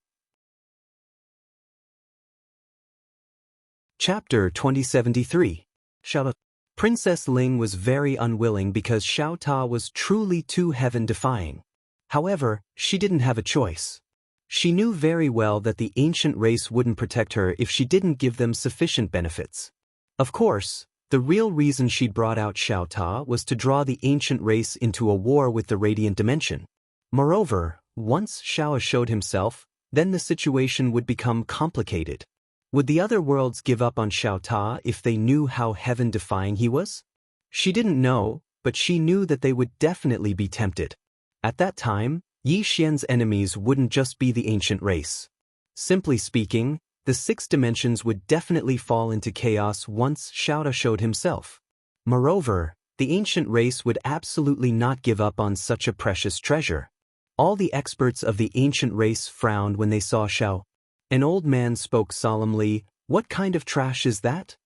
Chapter 2073. Xiaota. Princess Ling was very unwilling because Xiaota was truly too heaven-defying. However, she didn't have a choice. She knew very well that the ancient race wouldn't protect her if she didn't give them sufficient benefits. Of course, the real reason she'd brought out Xiaota was to draw the ancient race into a war with the radiant dimension. Moreover, once Xiao showed himself, then the situation would become complicated. Would the other worlds give up on Xiaota if they knew how heaven-defying he was? She didn't know, but she knew that they would definitely be tempted. At that time, Yi Xian's enemies wouldn't just be the ancient race. Simply speaking, the 6 dimensions would definitely fall into chaos once Xiaota showed himself. Moreover, the ancient race would absolutely not give up on such a precious treasure. All the experts of the ancient race frowned when they saw Xiao. An old man spoke solemnly, "What kind of trash is that?"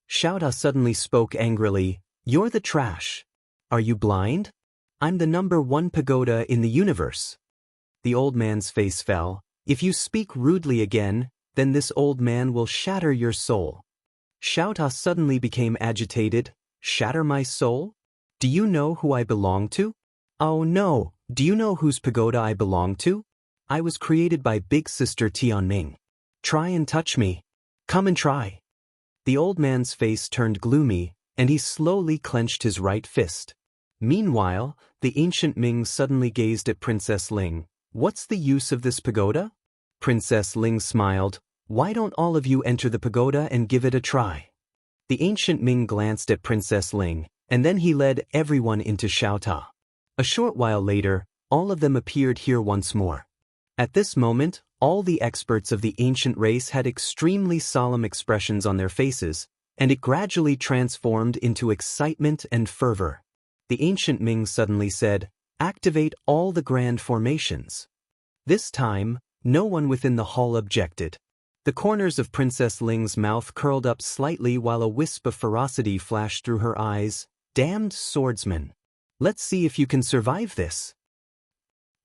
Xiaota suddenly spoke angrily, "You're the trash. Are you blind? I'm the #1 pagoda in the universe." The old man's face fell. "If you speak rudely again, then this old man will shatter your soul." Xiaota suddenly became agitated. "Shatter my soul? Do you know who I belong to?" "Oh no, do you know whose pagoda I belong to? I was created by Big Sister Tianming. Try and touch me. Come and try." The old man's face turned gloomy, and he slowly clenched his right fist. Meanwhile, the ancient Ming suddenly gazed at Princess Ling. "What's the use of this pagoda?" Princess Ling smiled. "Why don't all of you enter the pagoda and give it a try?" The ancient Ming glanced at Princess Ling, and then he led everyone into Xiaota. A short while later, all of them appeared here once more. At this moment, all the experts of the ancient race had extremely solemn expressions on their faces, and it gradually transformed into excitement and fervor. The ancient Ming suddenly said, "Activate all the grand formations." This time, no one within the hall objected. The corners of Princess Ling's mouth curled up slightly while a wisp of ferocity flashed through her eyes. "Damned swordsman. Let's see if you can survive this."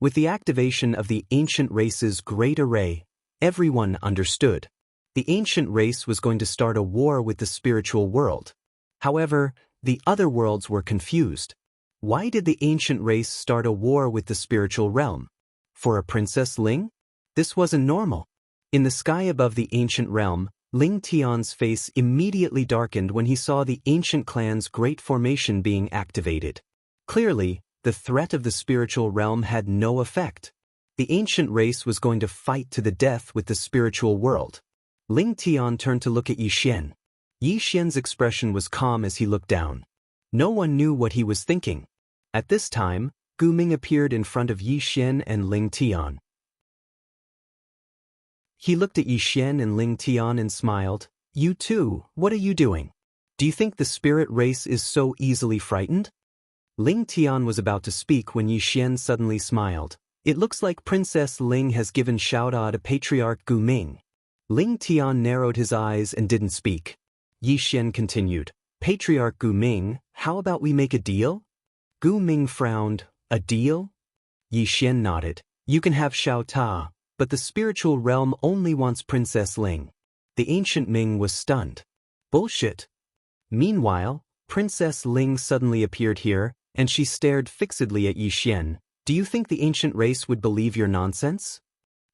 With the activation of the ancient race's great array, everyone understood. The ancient race was going to start a war with the spiritual world. However, the other worlds were confused. Why did the ancient race start a war with the spiritual realm? For a Princess Ling? This wasn't normal. In the sky above the ancient realm, Ling Tian's face immediately darkened when he saw the ancient clan's great formation being activated. Clearly, the threat of the spiritual realm had no effect. The ancient race was going to fight to the death with the spiritual world. Ling Tian turned to look at Yi Xian. Yi Xian's expression was calm as he looked down. No one knew what he was thinking. At this time, Gu Ming appeared in front of Yi Xian and Ling Tian. He looked at Yi Xian and Ling Tian and smiled. "You too, what are you doing? Do you think the spirit race is so easily frightened?" Ling Tian was about to speak when Yi Xian suddenly smiled. "It looks like Princess Ling has given shout-out to Patriarch Gu Ming." Ling Tian narrowed his eyes and didn't speak. Yi Xian continued, "Patriarch Gu Ming, how about we make a deal?" Gu Ming frowned. "A deal?" Yi Xian nodded. "You can have Xiao Ta, but the spiritual realm only wants Princess Ling." The ancient Ming was stunned. "Bullshit." Meanwhile, Princess Ling suddenly appeared here, and she stared fixedly at Yi Xian. "Do you think the ancient race would believe your nonsense?"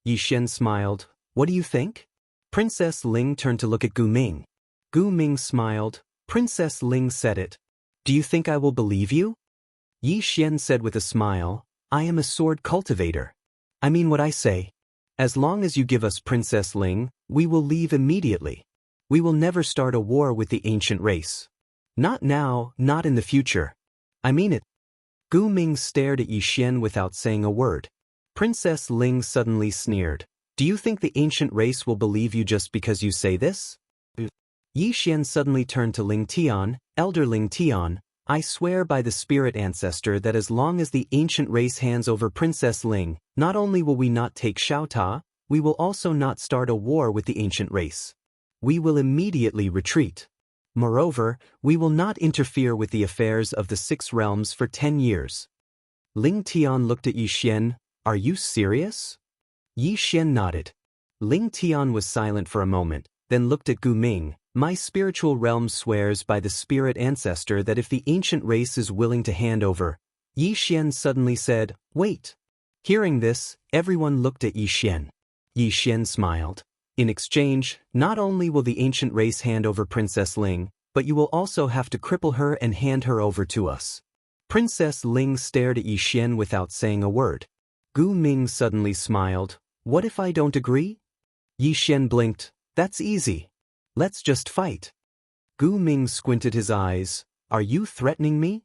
Yi Xian smiled. "What do you think?" Princess Ling turned to look at Gu Ming. Gu Ming smiled. "Princess Ling said it. Do you think I will believe you?" Yi Xian said with a smile, "I am a sword cultivator. I mean what I say. As long as you give us Princess Ling, we will leave immediately. We will never start a war with the ancient race. Not now, not in the future. I mean it." Gu Ming stared at Yi Xian without saying a word. Princess Ling suddenly sneered. "Do you think the ancient race will believe you just because you say this?" Yi Xian suddenly turned to Ling Tian. "Elder Ling Tian, I swear by the spirit ancestor that as long as the ancient race hands over Princess Ling, not only will we not take Xiao Ta, we will also not start a war with the ancient race. We will immediately retreat. Moreover, we will not interfere with the affairs of the 6 realms for 10 years. Ling Tian looked at Yi Xian. "Are you serious?" Yi Xian nodded. Ling Tian was silent for a moment, then looked at Gu Ming. "My spiritual realm swears by the spirit ancestor that if the ancient race is willing to hand over..." Yi Xian suddenly said, "Wait." Hearing this, everyone looked at Yi Xian. Yi Xian smiled. "In exchange, not only will the ancient race hand over Princess Ling, but you will also have to cripple her and hand her over to us." Princess Ling stared at Yi Xian without saying a word. Gu Ming suddenly smiled. "What if I don't agree?" Yi Xian blinked. "That's easy. Let's just fight." Gu Ming squinted his eyes. "Are you threatening me?"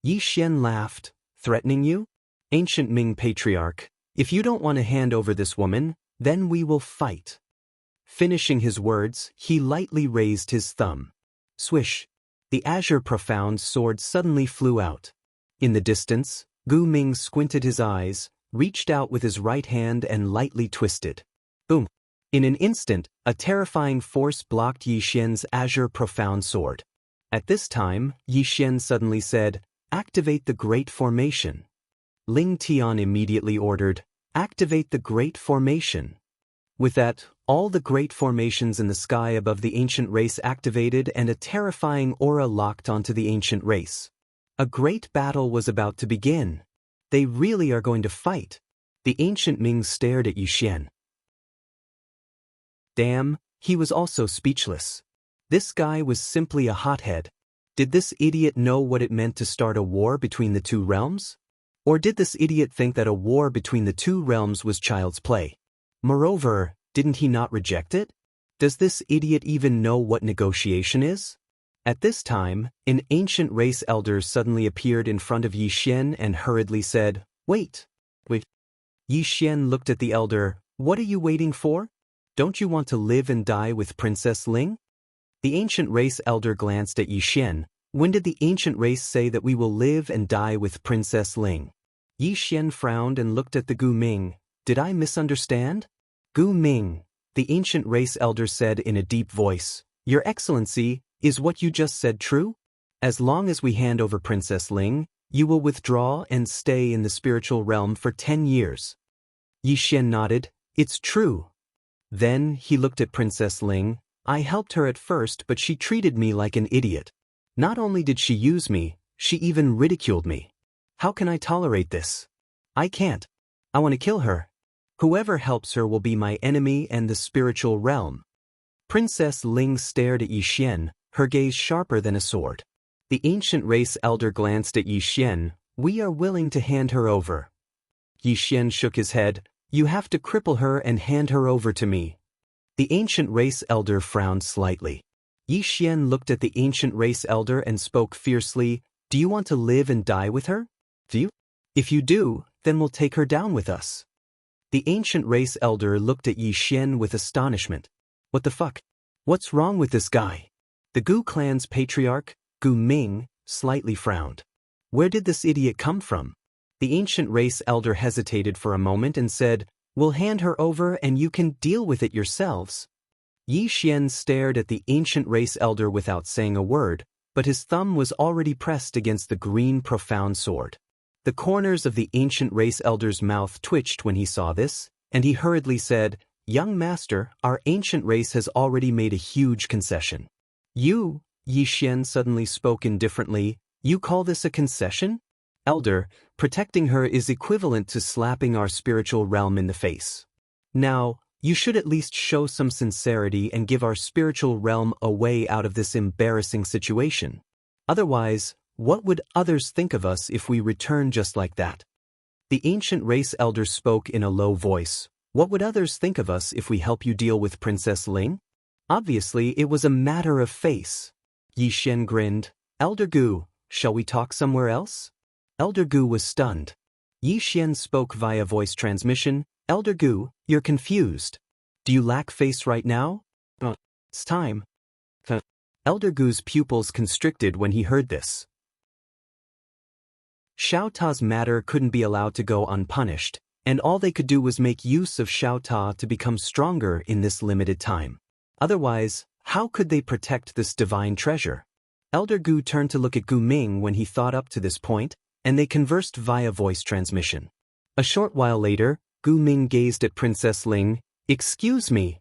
Yi Xian laughed. "Threatening you? Ancient Ming Patriarch, if you don't want to hand over this woman, then we will fight." Finishing his words, he lightly raised his thumb. Swish! The azure profound sword suddenly flew out. In the distance, Gu Ming squinted his eyes, reached out with his right hand and lightly twisted. Boom! In an instant, a terrifying force blocked Yi Xian's azure profound sword. At this time, Yi Xian suddenly said, "Activate the Great Formation." Ling Tian immediately ordered, "Activate the Great Formation." With that, all the great formations in the sky above the ancient race activated and a terrifying aura locked onto the ancient race. A great battle was about to begin. They really are going to fight. The ancient Ming stared at Yi Xian. Damn, he was also speechless. This guy was simply a hothead. Did this idiot know what it meant to start a war between the two realms? Or did this idiot think that a war between the two realms was child's play? Moreover, didn't he not reject it? Does this idiot even know what negotiation is? At this time, an ancient race elder suddenly appeared in front of Yi Xian and hurriedly said, "Wait." Yi Xian looked at the elder. "What are you waiting for? Don't you want to live and die with Princess Ling?" The ancient race elder glanced at Yi Xian. "When did the ancient race say that we will live and die with Princess Ling?" Yi Xian frowned and looked at the Gu Ming. "Did I misunderstand?" "Gu Ming," the ancient race elder said in a deep voice, "Your Excellency, is what you just said true? As long as we hand over Princess Ling, you will withdraw and stay in the spiritual realm for 10 years. Yi Xian nodded. "It's true." Then he looked at Princess Ling. "I helped her at first, but she treated me like an idiot. Not only did she use me, she even ridiculed me. How can I tolerate this? I can't. I want to kill her. Whoever helps her will be my enemy and the spiritual realm." Princess Ling stared at Yi Xian, her gaze sharper than a sword. The ancient race elder glanced at Yi Xian. "We are willing to hand her over." Yi Xian shook his head. "You have to cripple her and hand her over to me." The ancient race elder frowned slightly. Yi Xian looked at the ancient race elder and spoke fiercely. "Do you want to live and die with her? Do you? If you do, then we'll take her down with us." The ancient race elder looked at Yi Xian with astonishment. "What the fuck? What's wrong with this guy?" The Gu clan's patriarch, Gu Ming, slightly frowned. Where did this idiot come from? The ancient race elder hesitated for a moment and said, "We'll hand her over and you can deal with it yourselves." Yi Xian stared at the ancient race elder without saying a word, but his thumb was already pressed against the green profound sword. The corners of the ancient race elder's mouth twitched when he saw this, and he hurriedly said, "Young master, our ancient race has already made a huge concession." "You," Yi Xian suddenly spoke indifferently, "you call this a concession? Elder, protecting her is equivalent to slapping our spiritual realm in the face. Now, you should at least show some sincerity and give our spiritual realm a way out of this embarrassing situation. Otherwise, what would others think of us if we return just like that?" The ancient race elder spoke in a low voice. "What would others think of us if we help you deal with Princess Ling?" Obviously, it was a matter of face. Yi Xian grinned. "Elder Gu, shall we talk somewhere else?" Elder Gu was stunned. Yi Xian spoke via voice transmission. "Elder Gu, you're confused. Do you lack face right now? It's time." Elder Gu's pupils constricted when he heard this. Xiao Ta's matter couldn't be allowed to go unpunished, and all they could do was make use of Xiao Ta to become stronger in this limited time. Otherwise, how could they protect this divine treasure? Elder Gu turned to look at Gu Ming when he thought up to this point, and they conversed via voice transmission. A short while later, Gu Ming gazed at Princess Ling. "Excuse me."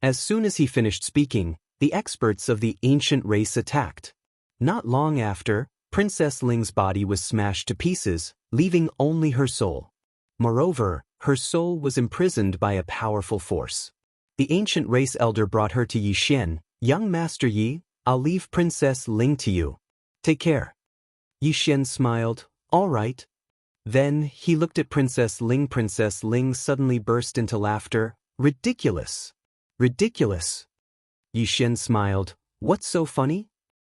As soon as he finished speaking, the experts of the ancient race attacked. Not long after, Princess Ling's body was smashed to pieces, leaving only her soul. Moreover, her soul was imprisoned by a powerful force. The ancient race elder brought her to Yi Xian. "Young Master Yi, I'll leave Princess Ling to you. Take care." Yi Xian smiled. "All right." Then he looked at Princess Ling. Princess Ling suddenly burst into laughter. "Ridiculous! Ridiculous!" Yi Xian smiled. "What's so funny?"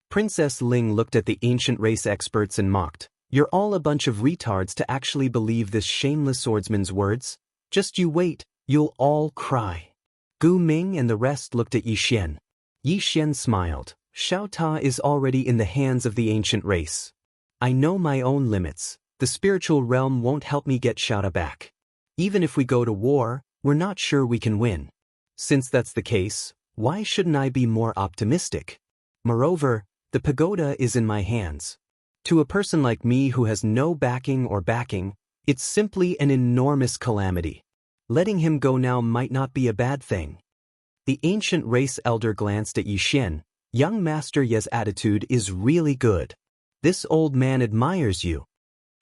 Princess Ling looked at the ancient race experts and mocked. "You're all a bunch of retards to actually believe this shameless swordsman's words. Just you wait, you'll all cry." Gu Ming and the rest looked at Yi Xian. Yi Xian smiled. Xiao Ta is already in the hands of the ancient race. I know my own limits. The spiritual realm won't help me get Xiao Ta back. Even if we go to war, we're not sure we can win. Since that's the case, why shouldn't I be more optimistic? Moreover, the pagoda is in my hands. To a person like me who has no backing, it's simply an enormous calamity. Letting him go now might not be a bad thing. The ancient race elder glanced at Yi Xian. Young Master Ye's attitude is really good. This old man admires you.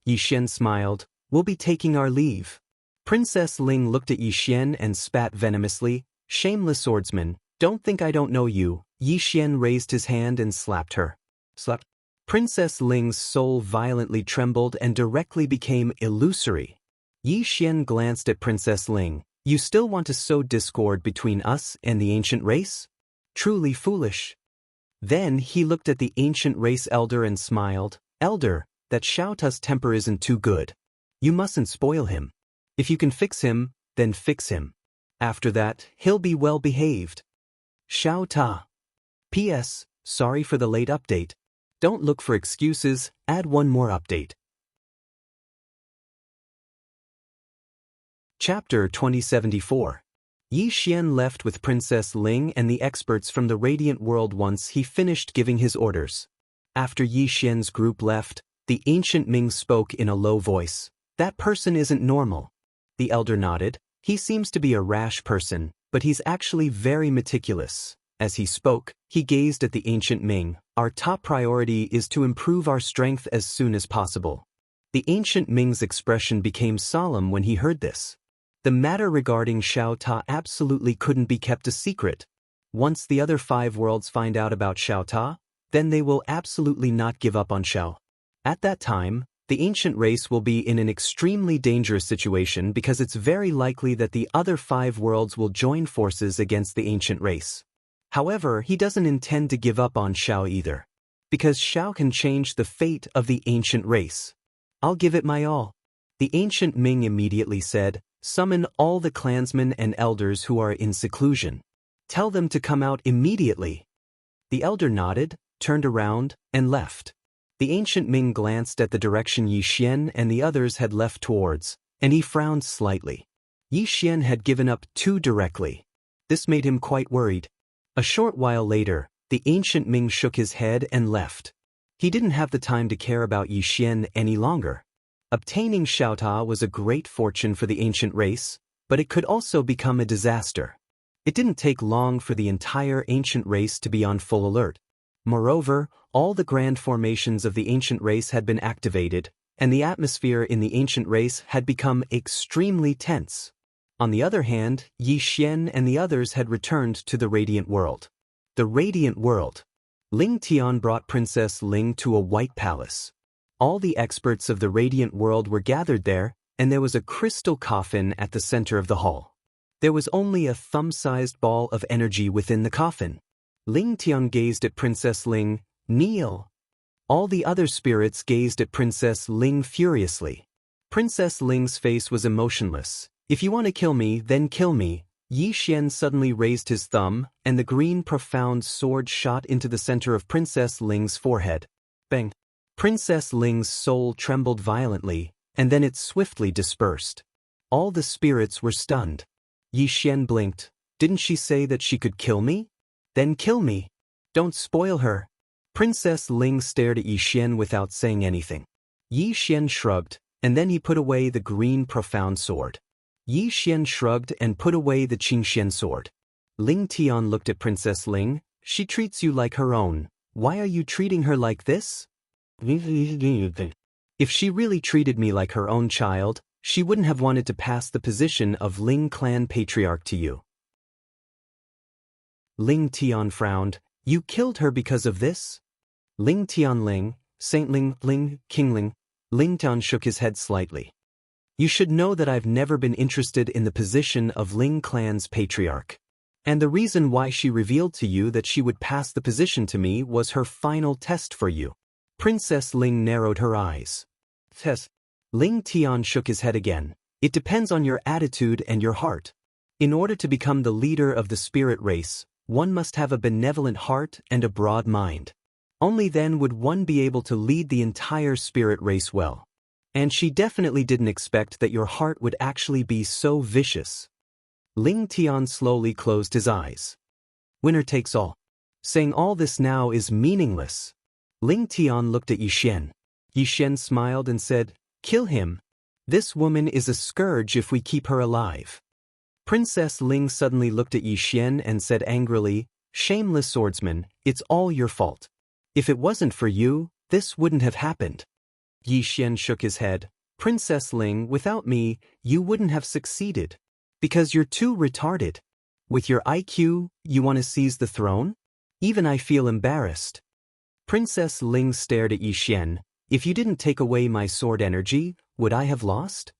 Yi Xian smiled. We'll be taking our leave. Princess Ling looked at Yi Xian and spat venomously. Shameless swordsman, don't think I don't know you. Yi Xian raised his hand and slapped her. Slap. Princess Ling's soul violently trembled and directly became illusory. Yi Xian glanced at Princess Ling. You still want to sow discord between us and the ancient race? Truly foolish. Then he looked at the ancient race elder and smiled. Elder, that Xiao Ta's temper isn't too good. You mustn't spoil him. If you can fix him, then fix him. After that, he'll be well behaved. Xiao Ta. P.S. Sorry for the late update. Don't look for excuses, add one more update. Chapter 2074. Yi Xian left with Princess Ling and the experts from the Radiant World once he finished giving his orders. After Yi Xian's group left, the ancient Ming spoke in a low voice. That person isn't normal. The elder nodded. He seems to be a rash person, but he's actually very meticulous. As he spoke, he gazed at the ancient Ming. Our top priority is to improve our strength as soon as possible. The ancient Ming's expression became solemn when he heard this. The matter regarding Xiao Ta absolutely couldn't be kept a secret. Once the other 5 worlds find out about Xiao Ta, then they will absolutely not give up on Xiao. At that time, the ancient race will be in an extremely dangerous situation because it's very likely that the other 5 worlds will join forces against the ancient race. However, he doesn't intend to give up on Xiao either, because Xiao can change the fate of the ancient race. I'll give it my all. The ancient Ming immediately said, summon all the clansmen and elders who are in seclusion. Tell them to come out immediately. The elder nodded, turned around, and left. The ancient Ming glanced at the direction Yi Xian and the others had left towards, and he frowned slightly. Yi Xian had given up too directly. This made him quite worried. A short while later, the ancient Ming shook his head and left. He didn't have the time to care about Yi Xian any longer. Obtaining Xiao Ta was a great fortune for the ancient race, but it could also become a disaster. It didn't take long for the entire ancient race to be on full alert. Moreover, all the grand formations of the ancient race had been activated, and the atmosphere in the ancient race had become extremely tense. On the other hand, Yi Xian and the others had returned to the Radiant World. The Radiant World. Ling Tian brought Princess Ling to a white palace. All the experts of the Radiant World were gathered there, and there was a crystal coffin at the center of the hall. There was only a thumb-sized ball of energy within the coffin. Ling Tian gazed at Princess Ling. Kneel. All the other spirits gazed at Princess Ling furiously. Princess Ling's face was emotionless. If you want to kill me, then kill me. Yi Xian suddenly raised his thumb, and the green profound sword shot into the center of Princess Ling's forehead. Bang! Princess Ling's soul trembled violently, and then it swiftly dispersed. All the spirits were stunned. Yi Xian blinked. Didn't she say that she could kill me? Then kill me. Don't spoil her. Princess Ling stared at Yi Xian without saying anything. Yi Xian shrugged, and then he put away the green profound sword. Yi Xian shrugged and put away the Qingxian sword. Ling Tian looked at Princess Ling. She treats you like her own. Why are you treating her like this? If she really treated me like her own child, she wouldn't have wanted to pass the position of Ling clan patriarch to you. Ling Tian frowned. You killed her because of this? Ling Tian Ling, Saint Ling, Ling, King Ling. Ling Tian shook his head slightly. You should know that I've never been interested in the position of Ling clan's patriarch. And the reason why she revealed to you that she would pass the position to me was her final test for you. Princess Ling narrowed her eyes. Test. Ling Tian shook his head again. It depends on your attitude and your heart. In order to become the leader of the spirit race, one must have a benevolent heart and a broad mind. Only then would one be able to lead the entire spirit race well. And she definitely didn't expect that your heart would actually be so vicious. Ling Tian slowly closed his eyes. Winner takes all. Saying all this now is meaningless. Ling Tian looked at Yixuan. Yixuan smiled and said, "Kill him. This woman is a scourge if we keep her alive." Princess Ling suddenly looked at Yixuan and said angrily, "Shameless swordsman, it's all your fault. If it wasn't for you, this wouldn't have happened." Yixuan shook his head. "Princess Ling, without me, you wouldn't have succeeded. Because you're too retarded. With your IQ, you want to seize the throne? Even I feel embarrassed." Princess Ling stared at Yixuan. "If you didn't take away my sword energy, would I have lost?"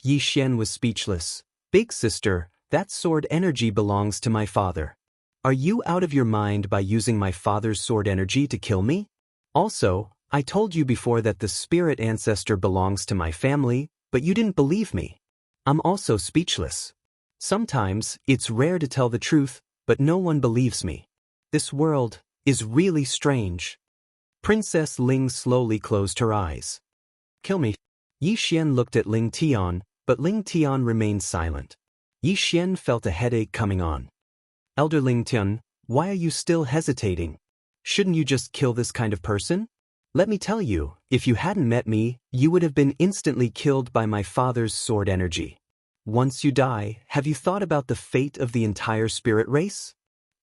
Yixuan was speechless. "Big sister, that sword energy belongs to my father. Are you out of your mind by using my father's sword energy to kill me? Also, I told you before that the spirit ancestor belongs to my family, but you didn't believe me. I'm also speechless. Sometimes, it's rare to tell the truth, but no one believes me. This world is really strange." Princess Ling slowly closed her eyes. "Kill me." Yixuan looked at Ling Tian, but Ling Tian remained silent. Yixuan felt a headache coming on. "Elder Ling Tian, why are you still hesitating? Shouldn't you just kill this kind of person? Let me tell you, if you hadn't met me, you would have been instantly killed by my father's sword energy. Once you die, have you thought about the fate of the entire spirit race?"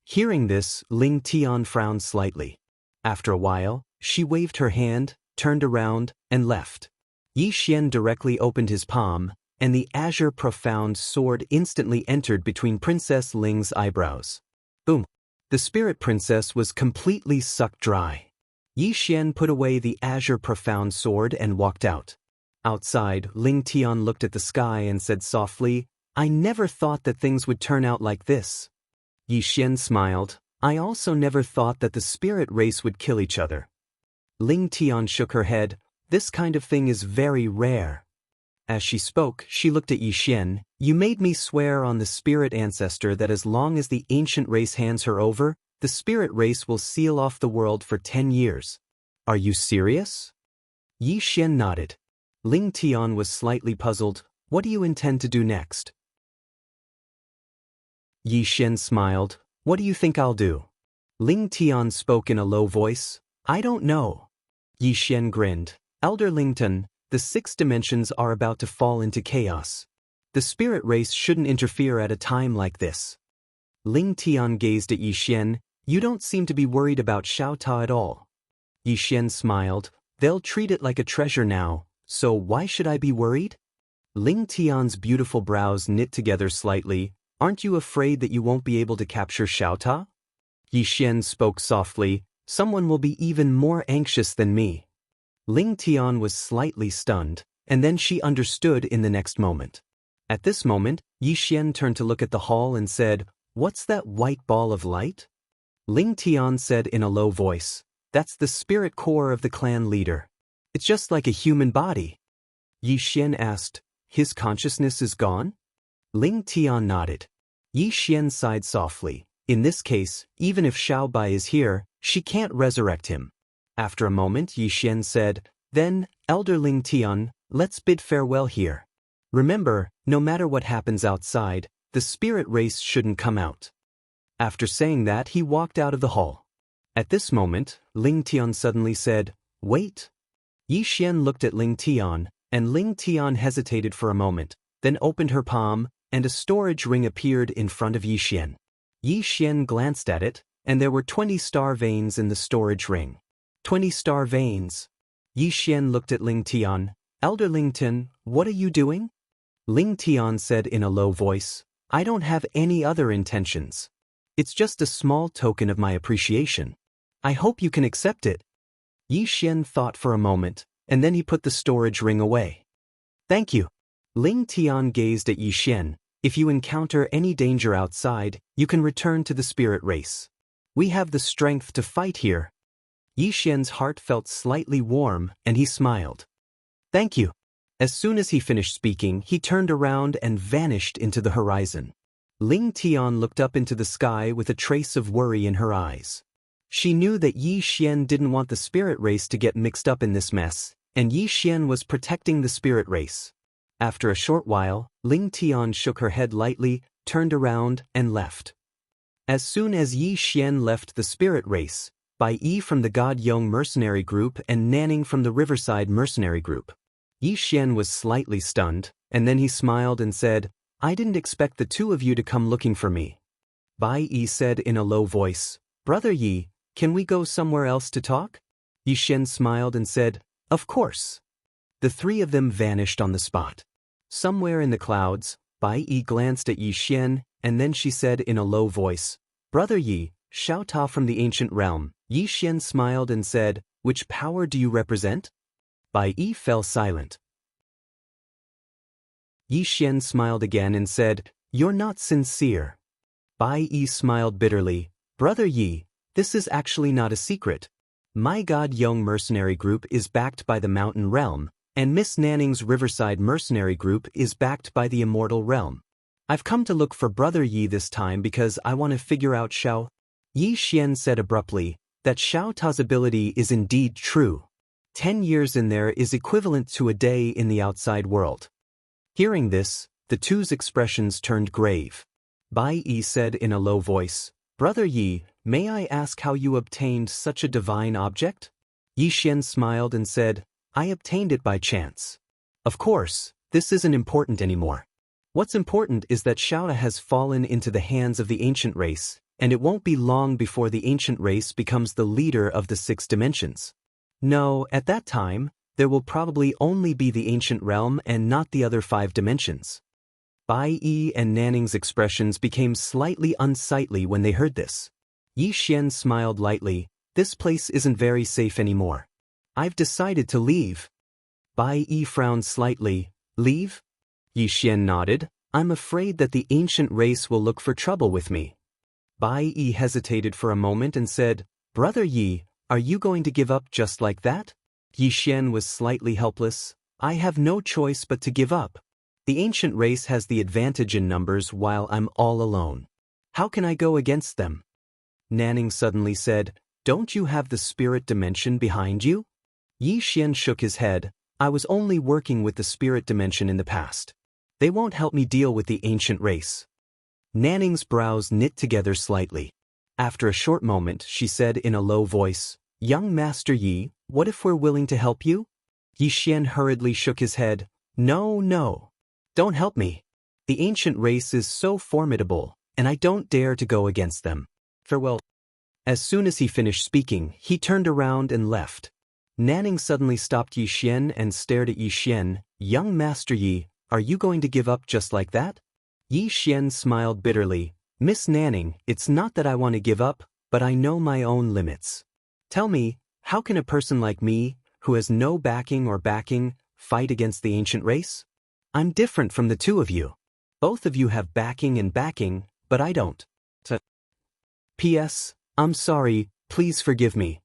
Hearing this, Ling Tian frowned slightly. After a while, she waved her hand, turned around, and left. Yixuan directly opened his palm, and the azure profound sword instantly entered between Princess Ling's eyebrows. Boom! The spirit princess was completely sucked dry. Yixuan put away the azure profound sword and walked out. Outside, Ling Tian looked at the sky and said softly, "I never thought that things would turn out like this." Yixuan smiled. "I also never thought that the spirit race would kill each other." Ling Tian shook her head. "This kind of thing is very rare." As she spoke, she looked at Yixuan. "You made me swear on the spirit ancestor that as long as the ancient race hands her over, the spirit race will seal off the world for 10 years. Are you serious?" Yixuan nodded. Ling Tian was slightly puzzled. "What do you intend to do next?" Yixuan smiled. "What do you think I'll do?" Ling Tian spoke in a low voice. "I don't know." Yixuan grinned. "Elder Lington, the 6 dimensions are about to fall into chaos. The spirit race shouldn't interfere at a time like this." Ling Tian gazed at Yixuan. "You don't seem to be worried about Xiaota at all." Yixuan smiled. "They'll treat it like a treasure now, so why should I be worried?" Ling Tian's beautiful brows knit together slightly. "Aren't you afraid that you won't be able to capture Xiaota?" Yixuan spoke softly. "Someone will be even more anxious than me." Ling Tian was slightly stunned, and then she understood in the next moment. At this moment, Yixuan turned to look at the hall and said, "What's that white ball of light?" Ling Tian said in a low voice, "That's the spirit core of the clan leader. It's just like a human body." Yixuan asked, "His consciousness is gone?" Ling Tian nodded. Yixuan sighed softly. "In this case, even if Xiao Bai is here, she can't resurrect him." After a moment, Yixuan said, "Then, Elder Ling Tian, let's bid farewell here. Remember, no matter what happens outside, the spirit race shouldn't come out." After saying that, he walked out of the hall. At this moment, Ling Tian suddenly said, "Wait." Yixuan looked at Ling Tian, and Ling Tian hesitated for a moment, then opened her palm, and a storage ring appeared in front of Yixuan. Yixuan glanced at it, and there were 20 star veins in the storage ring. 20 star veins. Yixuan looked at Ling Tian. "Elder Ling Tian, what are you doing?" Ling Tian said in a low voice, "I don't have any other intentions. It's just a small token of my appreciation. I hope you can accept it." Yixuan thought for a moment, and then he put the storage ring away. "Thank you." Ling Tian gazed at Yixuan. "If you encounter any danger outside, you can return to the spirit race. We have the strength to fight here." Yixuan's heart felt slightly warm, and he smiled. "Thank you." As soon as he finished speaking, he turned around and vanished into the horizon. Ling Tian looked up into the sky with a trace of worry in her eyes. She knew that Yi Xian didn't want the spirit race to get mixed up in this mess, and Yi Xian was protecting the spirit race. After a short while, Ling Tian shook her head lightly, turned around, and left. As soon as Yi Xian left the spirit race, Bai Yi from the God Yong mercenary group and Nanning from the Riverside mercenary group, Yi Xian was slightly stunned, and then he smiled and said, "I didn't expect the two of you to come looking for me." Bai Yi said in a low voice, "Brother Yi, can we go somewhere else to talk?" Yi Xian smiled and said, "Of course." The three of them vanished on the spot. Somewhere in the clouds, Bai Yi glanced at Yi Xian, and then she said in a low voice, "Brother Yi, Xiao Ta from the ancient realm." Yi Xian smiled and said, "Which power do you represent?" Bai Yi fell silent. Yi Xian smiled again and said, "You're not sincere." Bai Yi smiled bitterly, "Brother Yi, this is actually not a secret. My God Yong mercenary group is backed by the Mountain Realm, and Miss Nanning's Riverside mercenary group is backed by the Immortal Realm. I've come to look for Brother Yi this time because I want to figure out Xiao." Yi Xian said abruptly, "That Xiao Ta's ability is indeed true. 10 years in there is equivalent to a day in the outside world." Hearing this, the two's expressions turned grave. Bai Yi said in a low voice, "Brother Yi, may I ask how you obtained such a divine object?" Yi Xian smiled and said, "I obtained it by chance. Of course, this isn't important anymore. What's important is that Xiao Ta has fallen into the hands of the ancient race, and it won't be long before the ancient race becomes the leader of the 6 dimensions. No, at that time, there will probably only be the ancient realm and not the other 5 dimensions." Bai Yi and Nanning's expressions became slightly unsightly when they heard this. Yi Xian smiled lightly, "This place isn't very safe anymore. I've decided to leave." Bai Yi frowned slightly, "Leave?" Yi Xian nodded, "I'm afraid that the ancient race will look for trouble with me." Bai Yi hesitated for a moment and said, "Brother Yi, are you going to give up just like that?" Yi Xian was slightly helpless. "I have no choice but to give up. The ancient race has the advantage in numbers while I'm all alone. How can I go against them?" Nanning suddenly said, "Don't you have the spirit dimension behind you?" Yi Xian shook his head, "I was only working with the spirit dimension in the past. They won't help me deal with the ancient race." Nanning's brows knit together slightly. After a short moment, she said in a low voice, "Young Master Yi, what if we're willing to help you?" Yi Xian hurriedly shook his head, "No, no. Don't help me. The ancient race is so formidable, and I don't dare to go against them. Farewell." As soon as he finished speaking, he turned around and left. Nanning suddenly stopped Yi Xian and stared at Yi Xian. "Young Master Yi, are you going to give up just like that?" Yi Xian smiled bitterly, "Miss Nanning, it's not that I want to give up, but I know my own limits. Tell me, how can a person like me, who has no backing, fight against the ancient race? I'm different from the two of you. Both of you have backing, but I don't. P.S. I'm sorry, please forgive me."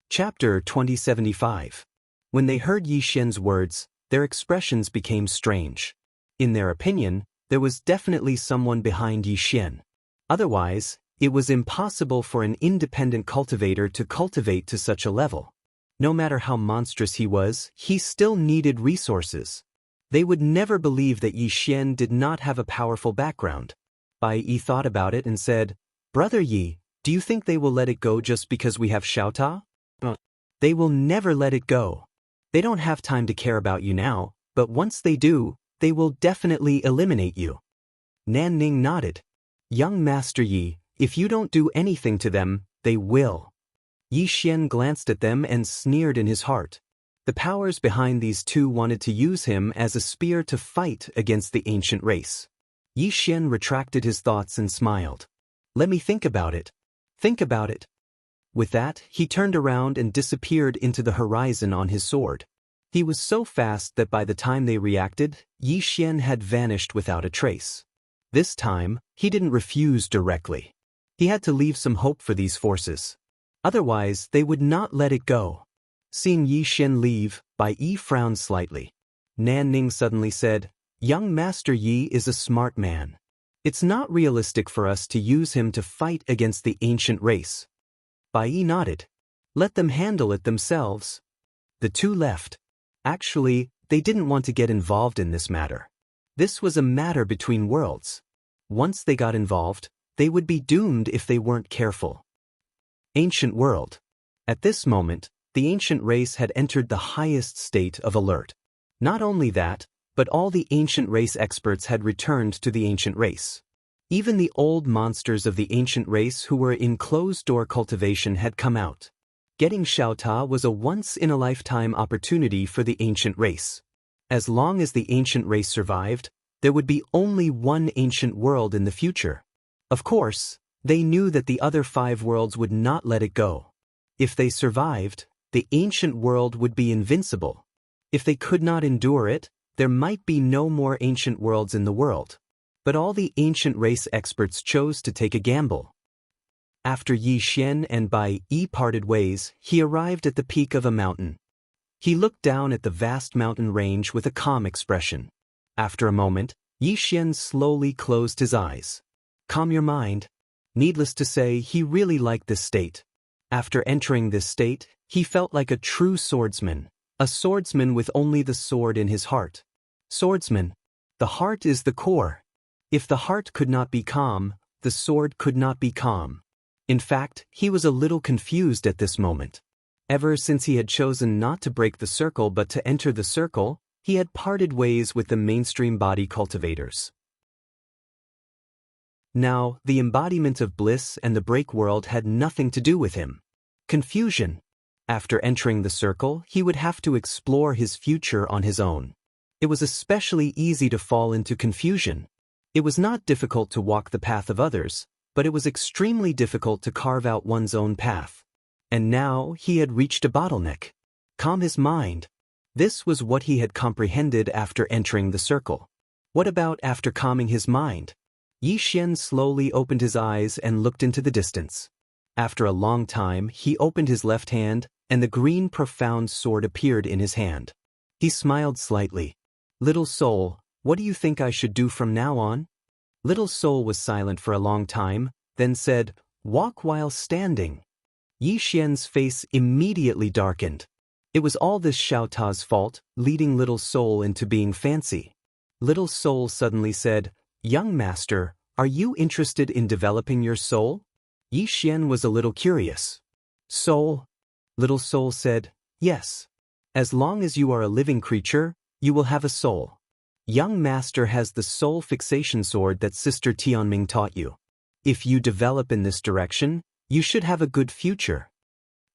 Chapter 2075. When they heard Yi Xian's words, their expressions became strange. In their opinion, there was definitely someone behind Yi Xian. Otherwise, it was impossible for an independent cultivator to cultivate to such a level. No matter how monstrous he was, he still needed resources. They would never believe that Yi Xian did not have a powerful background. Bai Yi thought about it and said, "Brother Yi, do you think they will let it go just because we have Xiao Ta?" "They will never let it go. They don't have time to care about you now, but once they do, they will definitely eliminate you." Nanning nodded. "Young Master Yi, if you don't do anything to them, they will." Yi Xian glanced at them and sneered in his heart. The powers behind these two wanted to use him as a spear to fight against the ancient race. Yi Xian retracted his thoughts and smiled. "Let me think about it. Think about it." With that, he turned around and disappeared into the horizon on his sword. He was so fast that by the time they reacted, Yi Xian had vanished without a trace. This time, he didn't refuse directly. He had to leave some hope for these forces. Otherwise, they would not let it go. Seeing Yi Xian leave, Bai Yi frowned slightly. Nanning suddenly said, Young Master Yi is a smart man. It's not realistic for us to use him to fight against the ancient race. Bai Yi nodded. Let them handle it themselves. The two left. Actually, they didn't want to get involved in this matter. This was a matter between worlds. Once they got involved, they would be doomed if they weren't careful. Ancient world. At this moment, the ancient race had entered the highest state of alert. Not only that, but all the ancient race experts had returned to the ancient race. Even the old monsters of the ancient race who were in closed-door cultivation had come out. Getting Xiaota was a once-in-a-lifetime opportunity for the ancient race. As long as the ancient race survived, there would be only one ancient world in the future. Of course, they knew that the other 5 worlds would not let it go. If they survived, the ancient world would be invincible. If they could not endure it, there might be no more ancient worlds in the world. But all the ancient race experts chose to take a gamble. After Yi Xian and Bai Yi parted ways, he arrived at the peak of a mountain. He looked down at the vast mountain range with a calm expression. After a moment, Yi Xian slowly closed his eyes. Calm your mind. Needless to say, he really liked this state. After entering this state, he felt like a true swordsman, a swordsman with only the sword in his heart. Swordsman. The heart is the core. If the heart could not be calm, the sword could not be calm. In fact, he was a little confused at this moment. Ever since he had chosen not to break the circle but to enter the circle, he had parted ways with the mainstream body cultivators. Now, the embodiment of bliss and the break world had nothing to do with him. Confusion. After entering the circle, he would have to explore his future on his own. It was especially easy to fall into confusion. It was not difficult to walk the path of others, but it was extremely difficult to carve out one's own path. And now he had reached a bottleneck. Calm his mind. This was what he had comprehended after entering the circle. What about after calming his mind? Yi Xian slowly opened his eyes and looked into the distance. After a long time, he opened his left hand, and the green profound sword appeared in his hand. He smiled slightly. Little soul, what do you think I should do from now on? Little soul was silent for a long time, then said, walk while standing. Yi Xian's face immediately darkened. It was all this Xiaota's fault, leading Little Soul into being fancy. Little Soul suddenly said, young master, are you interested in developing your soul? Yi Xian was a little curious. Soul? Little Soul said, yes. As long as you are a living creature, you will have a soul. Young master has the soul fixation sword that Sister Tianming taught you. If you develop in this direction, you should have a good future.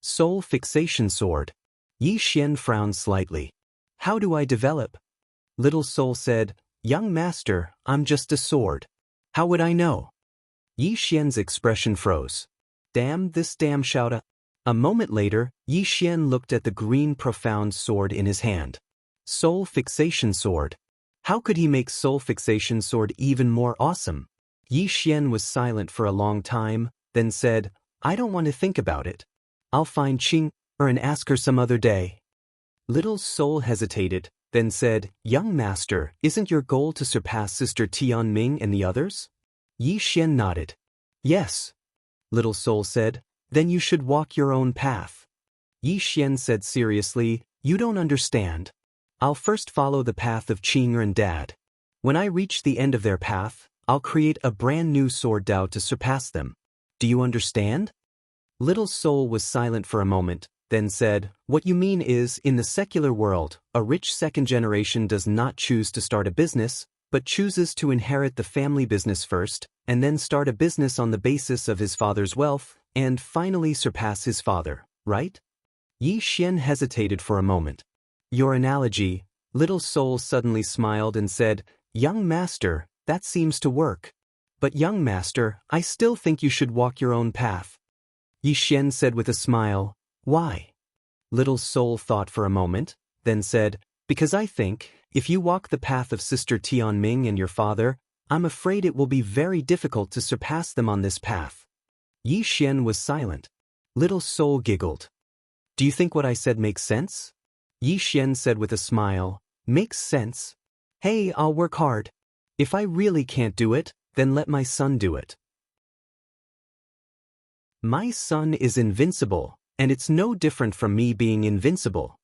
Soul fixation sword. Yi Xian frowned slightly. How do I develop? Little Soul said, young master, I'm just a sword. How would I know? Yi Xian's expression froze. Damn this damn Xiaota. A moment later, Yi Xian looked at the green profound sword in his hand. Soul fixation sword. How could he make soul fixation sword even more awesome? Yi Xian was silent for a long time, then said, I don't want to think about it. I'll find Qing and ask her some other day. Little Soul hesitated, then said, young master, isn't your goal to surpass Sister Tianming and the others? Yi Xian nodded. Yes. Little Soul said, then you should walk your own path. Yi Xian said seriously, you don't understand. I'll first follow the path of Qing and Dad. When I reach the end of their path, I'll create a brand new sword Dao to surpass them. Do you understand? Little Soul was silent for a moment, then said, what you mean is, in the secular world, a rich second generation does not choose to start a business, but chooses to inherit the family business first, and then start a business on the basis of his father's wealth, and finally surpass his father, right? Yi Xian hesitated for a moment. Your analogy, Little Soul suddenly smiled and said, young master, that seems to work. But young master, I still think you should walk your own path. Yi Xian said with a smile, why? Little Soul thought for a moment, then said, because I think, if you walk the path of Sister Tianming and your father, I'm afraid it will be very difficult to surpass them on this path. Yi Xian was silent. Little Soul giggled. Do you think what I said makes sense? Yi Xian said with a smile, makes sense. Hey, I'll work hard. If I really can't do it, then let my son do it. My son is invincible, and it's no different from me being invincible.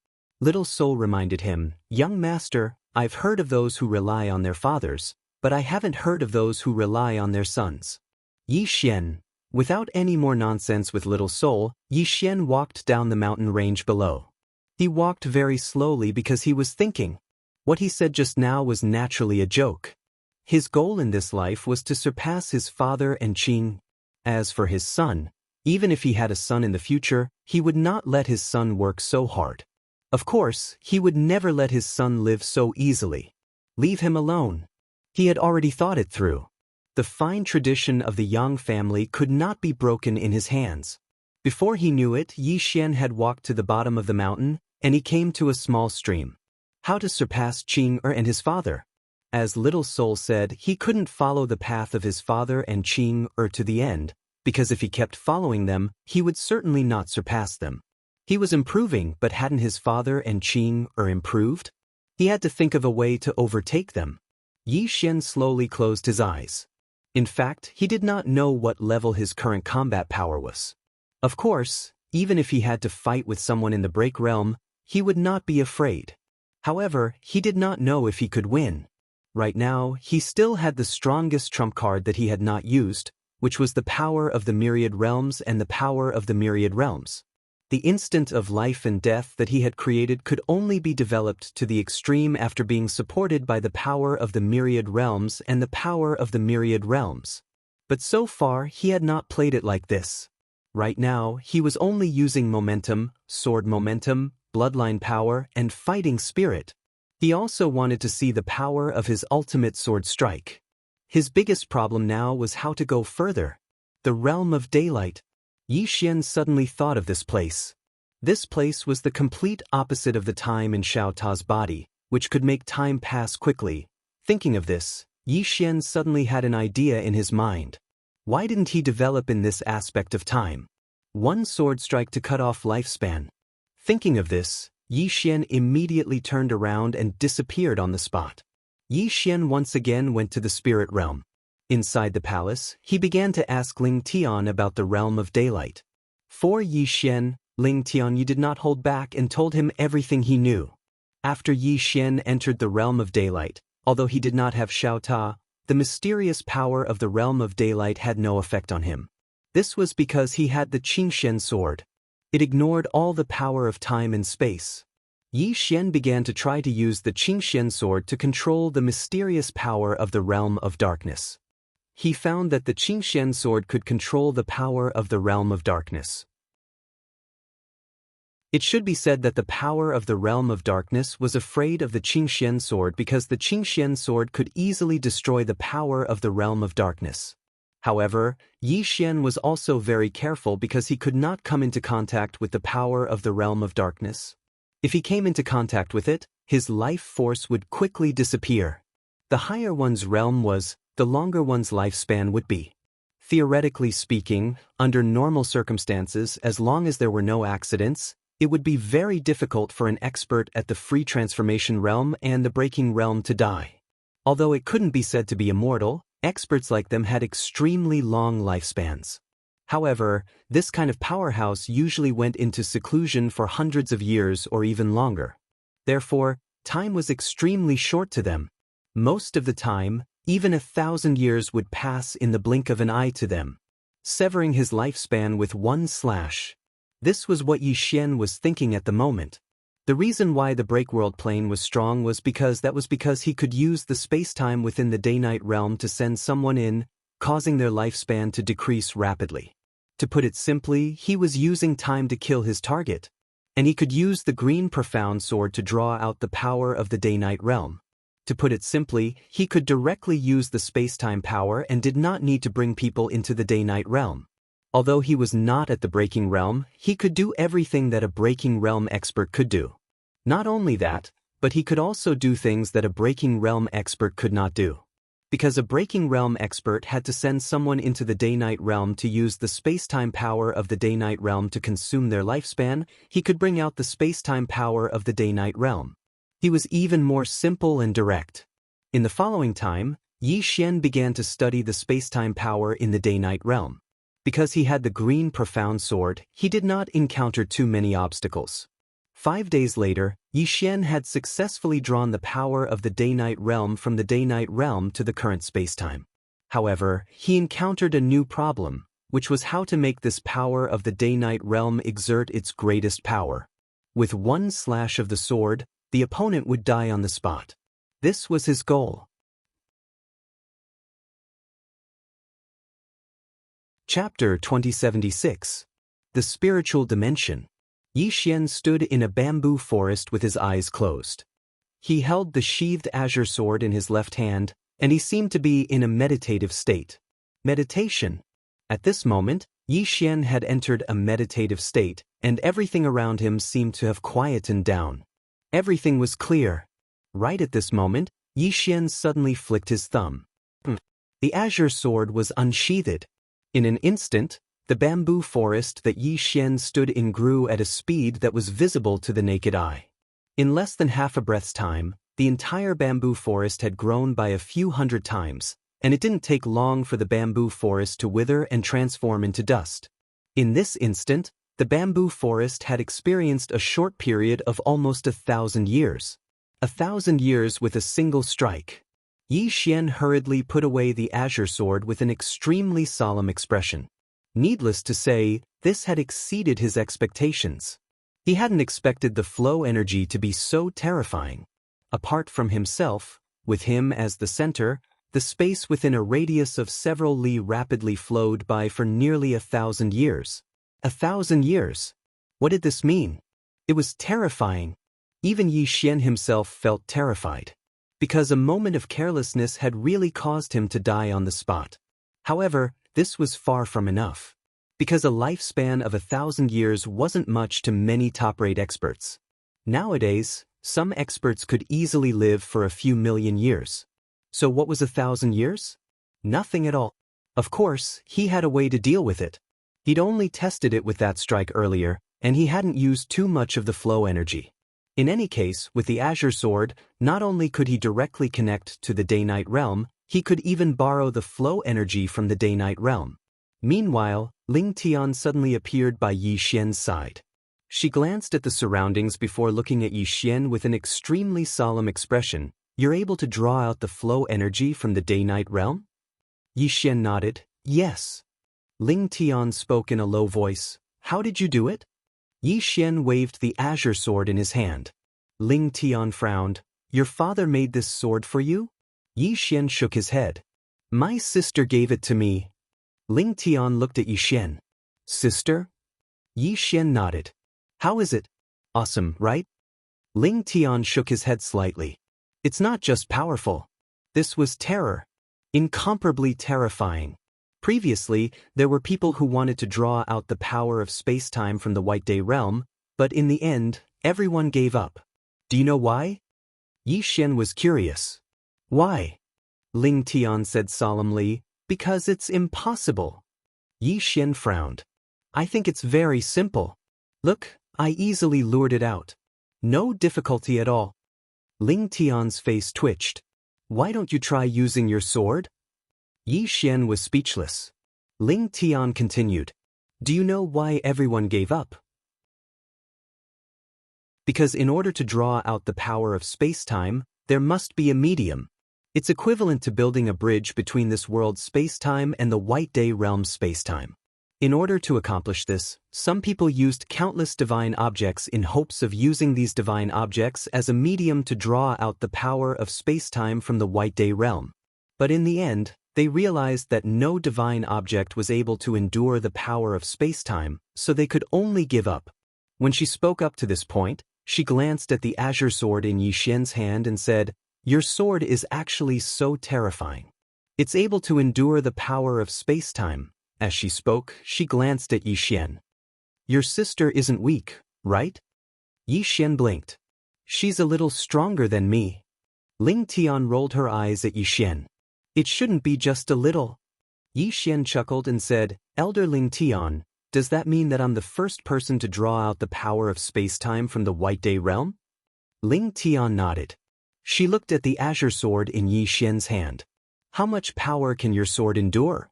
Little Soul reminded him, Young master, I've heard of those who rely on their fathers, but I haven't heard of those who rely on their sons. Yi Xian. Without any more nonsense with Little Soul, Yi Xian walked down the mountain range below. He walked very slowly because he was thinking. What he said just now was naturally a joke. His goal in this life was to surpass his father and Qing. As for his son, even if he had a son in the future, he would not let his son work so hard. Of course, he would never let his son live so easily. Leave him alone. He had already thought it through. The fine tradition of the Yang family could not be broken in his hands. Before he knew it, Yi Xian had walked to the bottom of the mountain, and he came to a small stream. How to surpass Qing and his father? As Little Soul said, he couldn't follow the path of his father and Qing to the end, because if he kept following them, he would certainly not surpass them. He was improving, but hadn't his father and Qing improved? He had to think of a way to overtake them. Yi Xian slowly closed his eyes. In fact, he did not know what level his current combat power was. Of course, even if he had to fight with someone in the break realm, he would not be afraid. However, he did not know if he could win. Right now, he still had the strongest trump card that he had not used, which was the power of the myriad realms and the power of the myriad realms. The instant of life and death that he had created could only be developed to the extreme after being supported by the power of the myriad realms and the power of the myriad realms. But so far, he had not played it like this. Right now, he was only using momentum, sword momentum, bloodline power, and fighting spirit. He also wanted to see the power of his ultimate sword strike. His biggest problem now was how to go further. The realm of daylight. Yi Xian suddenly thought of this place. This place was the complete opposite of the time in Xiao Ta's body, which could make time pass quickly. Thinking of this, Yi Xian suddenly had an idea in his mind. Why didn't he develop in this aspect of time? One sword strike to cut off lifespan. Thinking of this, Yi Xian immediately turned around and disappeared on the spot. Yi Xian once again went to the spirit realm. Inside the palace, he began to ask Ling Tian about the realm of daylight. For Yi Xian, Ling Tian did not hold back and told him everything he knew. After Yi Xian entered the realm of daylight, although he did not have Xiao Ta, the mysterious power of the realm of daylight had no effect on him. This was because he had the Qingxian sword. It ignored all the power of time and space. Yi Xian began to try to use the Qingxian sword to control the mysterious power of the realm of darkness. He found that the Qingxian sword could control the power of the realm of darkness. It should be said that the power of the realm of darkness was afraid of the Qingxian sword because the Qingxian sword could easily destroy the power of the realm of darkness. However, Yi Xian was also very careful because he could not come into contact with the power of the realm of darkness. If he came into contact with it, his life force would quickly disappear. The higher one's realm was, the longer one's lifespan would be. Theoretically speaking, under normal circumstances, as long as there were no accidents, it would be very difficult for an expert at the free transformation realm and the breaking realm to die. Although it couldn't be said to be immortal, experts like them had extremely long lifespans. However, this kind of powerhouse usually went into seclusion for hundreds of years or even longer. Therefore, time was extremely short to them. Most of the time, even 1,000 years would pass in the blink of an eye to them, severing his lifespan with one slash. This was what Yi Xian was thinking at the moment. The reason why the break-world plane was strong was because he could use the space-time within the day-night realm to send someone in, causing their lifespan to decrease rapidly. To put it simply, he was using time to kill his target. And he could use the green profound sword to draw out the power of the day-night realm. To put it simply, he could directly use the space-time power and did not need to bring people into the day-night realm. Although he was not at the breaking realm, he could do everything that a breaking realm expert could do. Not only that, but he could also do things that a breaking realm expert could not do. Because a breaking realm expert had to send someone into the day-night realm to use the space-time power of the day-night realm to consume their lifespan, he could bring out the space-time power of the day-night realm. He was even more simple and direct. In the following time, Yi Xian began to study the space-time power in the day-night realm. Because he had the green profound sword, he did not encounter too many obstacles. 5 days later, Yi Xian had successfully drawn the power of the day-night realm from the day-night realm to the current space-time. However, he encountered a new problem, which was how to make this power of the day-night realm exert its greatest power. With one slash of the sword, the opponent would die on the spot. This was his goal. Chapter 2076. The Spiritual Dimension. Yi Xian stood in a bamboo forest with his eyes closed. He held the sheathed azure sword in his left hand, and he seemed to be in a meditative state. Meditation. At this moment, Yi Xian had entered a meditative state, and everything around him seemed to have quietened down. Everything was clear. Right at this moment, Yi Xian suddenly flicked his thumb. The azure sword was unsheathed. In an instant, the bamboo forest that Yi Xian stood in grew at a speed that was visible to the naked eye. In less than half a breath's time, the entire bamboo forest had grown by a few hundred times, and it didn't take long for the bamboo forest to wither and transform into dust. In this instant, the bamboo forest had experienced a short period of almost 1,000 years. 1,000 years with a single strike. Yi Xian hurriedly put away the azure sword with an extremely solemn expression. Needless to say, this had exceeded his expectations. He hadn't expected the flow energy to be so terrifying. Apart from himself, with him as the center, the space within a radius of several li rapidly flowed by for nearly 1,000 years. 1,000 years. What did this mean? It was terrifying. Even Yi Xian himself felt terrified. Because a moment of carelessness had really caused him to die on the spot. However, this was far from enough. Because a lifespan of 1,000 years wasn't much to many top-rate experts. Nowadays, some experts could easily live for a few million years. So what was 1,000 years? Nothing at all. Of course, he had a way to deal with it. He'd only tested it with that strike earlier, and he hadn't used too much of the flow energy. In any case, with the azure sword, not only could he directly connect to the day-night realm, he could even borrow the flow energy from the day-night realm. Meanwhile, Ling Tian suddenly appeared by Yi Xian's side. She glanced at the surroundings before looking at Yi Xian with an extremely solemn expression. "You're able to draw out the flow energy from the day-night realm?" Yi Xian nodded. "Yes." Ling Tian spoke in a low voice. "How did you do it?" Yi Xian waved the azure sword in his hand. Ling Tian frowned. "Your father made this sword for you?" Yi Xian shook his head. "My sister gave it to me." Ling Tian looked at Yi Xian. "Sister?" Yi Xian nodded. "How is it? Awesome, right?" Ling Tian shook his head slightly. "It's not just powerful. This was terror. Incomparably terrifying. Previously, there were people who wanted to draw out the power of space-time from the White Day realm, but in the end, everyone gave up. Do you know why?" Yi Xian was curious. "Why?" Ling Tian said solemnly. "Because it's impossible." Yi Xian frowned. "I think it's very simple. Look, I easily lured it out. No difficulty at all." Ling Tian's face twitched. "Why don't you try using your sword?" Yi Xian was speechless. Ling Tian continued. "Do you know why everyone gave up?" Because in order to draw out the power of space-time, there must be a medium. It's equivalent to building a bridge between this world's space-time and the White Day realm's space-time. In order to accomplish this, some people used countless divine objects in hopes of using these divine objects as a medium to draw out the power of space-time from the White Day realm. But in the end, they realized that no divine object was able to endure the power of space-time, so they could only give up. When she spoke up to this point, she glanced at the azure sword in Yi Xian's hand and said, "Your sword is actually so terrifying. It's able to endure the power of space-time." As she spoke, she glanced at Yi Xian. "Your sister isn't weak, right?" Yi Xian blinked. "She's a little stronger than me." Ling Tian rolled her eyes at Yi Xian. "It shouldn't be just a little." Yi Xian chuckled and said, "Elder Ling Tian, does that mean that I'm the first person to draw out the power of space-time from the White Day realm?" Ling Tian nodded. She looked at the azure sword in Yi Xian's hand. How much power can your sword endure?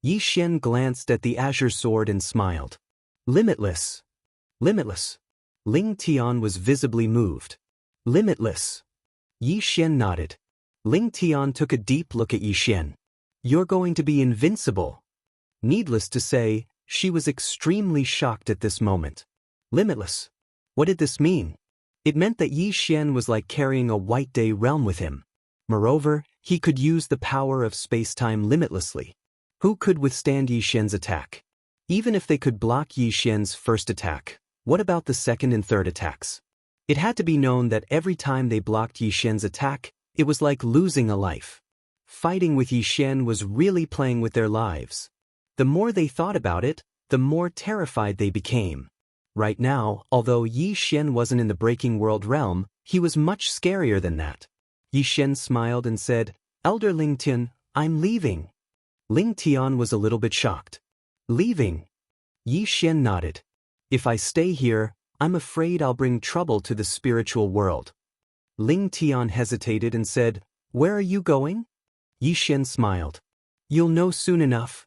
Yi Xian glanced at the azure sword and smiled. Limitless. Limitless. Ling Tian was visibly moved. Limitless. Yi Xian nodded. Ling Tian took a deep look at Yi Xian. You're going to be invincible. Needless to say, she was extremely shocked at this moment. Limitless. What did this mean? It meant that Yi Xian was like carrying a white day realm with him. Moreover, he could use the power of space-time limitlessly. Who could withstand Yi Xian's attack? Even if they could block Yi Xian's first attack, what about the second and third attacks? It had to be known that every time they blocked Yi Xian's attack, it was like losing a life. Fighting with Yi Xian was really playing with their lives. The more they thought about it, the more terrified they became. Right now, although Yi Xian wasn't in the breaking world realm, he was much scarier than that. Yi Xian smiled and said, Elder Ling Tian, I'm leaving. Ling Tian was a little bit shocked. Leaving? Yi Xian nodded. If I stay here, I'm afraid I'll bring trouble to the spiritual world. Ling Tian hesitated and said, Where are you going? Yi Xian smiled. You'll know soon enough.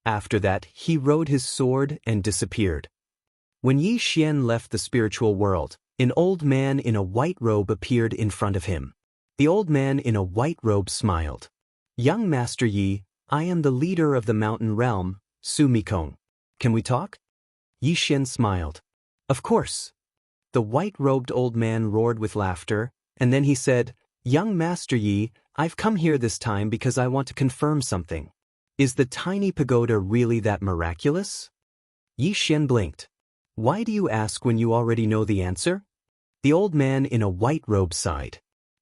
After that, he rode his sword and disappeared. When Yi Xian left the spiritual world, an old man in a white robe appeared in front of him. The old man in a white robe smiled. Young Master Yi, I am the leader of the mountain realm, Su Mikong. Can we talk? Yi Xian smiled. Of course. The white-robed old man roared with laughter, and then he said, Young Master Yi, I've come here this time because I want to confirm something. Is the tiny pagoda really that miraculous? Yi Xian blinked. Why do you ask when you already know the answer? The old man in a white robe sighed.